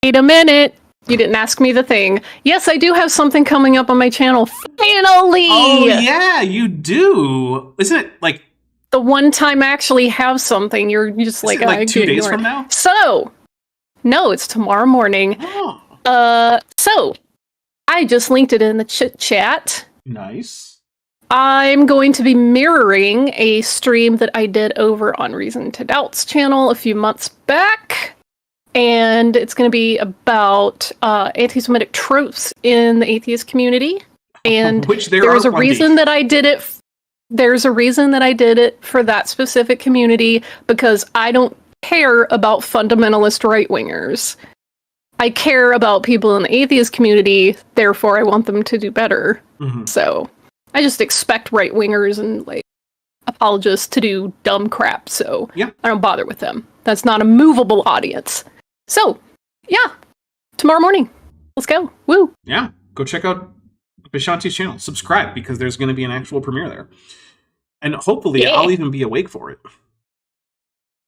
a minute! You didn't ask me the thing. Yes, I do have something coming up on my channel. Finally! Oh, yeah, you do! Isn't it, the one time I actually have something, you're just Is it 2 days from now? So, no, it's tomorrow morning. Oh. So, I just linked it in the chat. Nice. I'm going to be mirroring a stream that I did over on Reason to Doubt's channel a few months back. And it's going to be about anti-Semitic tropes in the atheist community. And there's a reason that I did it. There's a reason that I did it for that specific community, because I don't care about fundamentalist right-wingers. I care about people in the atheist community, therefore I want them to do better. So, I just expect right-wingers and, apologists to do dumb crap, so I don't bother with them. That's not a movable audience. So, yeah, tomorrow morning. Let's go. Woo! Yeah, go check out Vishanti's channel. Subscribe, because there's going to be an actual premiere there. And hopefully I'll even be awake for it.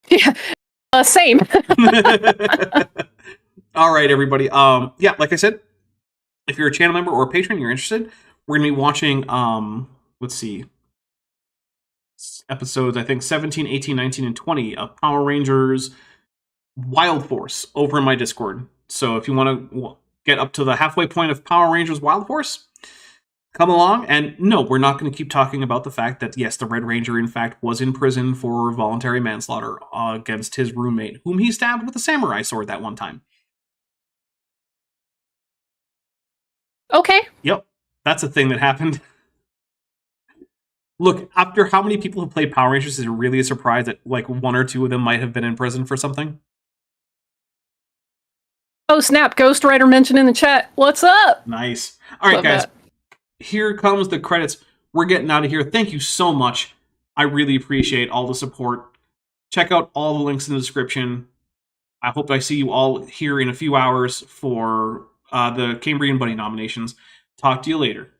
Yeah, same. All right, everybody. Yeah, like I said, if you're a channel member or a patron, you're interested, we're going to be watching, let's see, episodes, I think, 17, 18, 19, and 20 of Power Rangers Wild Force over in my Discord. So if you want to get up to the halfway point of Power Rangers Wild Force, come along. And no, we're not going to keep talking about the fact that, yes, the Red Ranger, in fact, was in prison for voluntary manslaughter against his roommate, whom he stabbed with a samurai sword that one time. Okay. Yep, that's a thing that happened. Look, after how many people have played Power Rangers, is it really a surprise that, 1 or 2 of them might have been in prison for something? Oh, snap. Ghost Rider mentioned in the chat. What's up? Nice. All right, Love guys. that. Here comes the credits. We're getting out of here. Thank you so much. I really appreciate all the support. Check out all the links in the description. I hope I see you all here in a few hours for the Cambrian Buddy nominations. Talk to you later.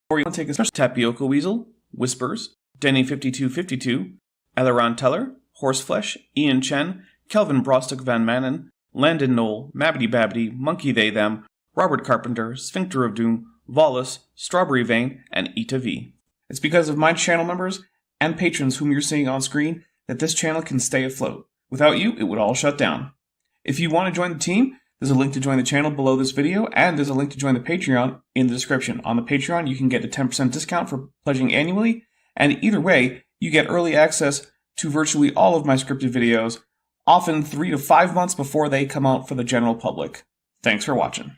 Or you want to take a special Tapioca Weasel, Whispers, Denny5252, Eleron Teller, Horseflesh, Ian Chen, Kelvin Brostock Van Manen, Landon Knoll, Mabbity Babbity, Monkey They Them, Robert Carpenter, Sphincter of Doom, Vollus, Strawberry Vein, and Ita V. It's because of my channel members and patrons whom you're seeing on screen that this channel can stay afloat. Without you, it would all shut down. If you want to join the team, there's a link to join the channel below this video, and there's a link to join the Patreon in the description. On the Patreon, you can get a 10% discount for pledging annually, and either way, you get early access to virtually all of my scripted videos, often 3 to 5 months before they come out for the general public. Thanks for watching.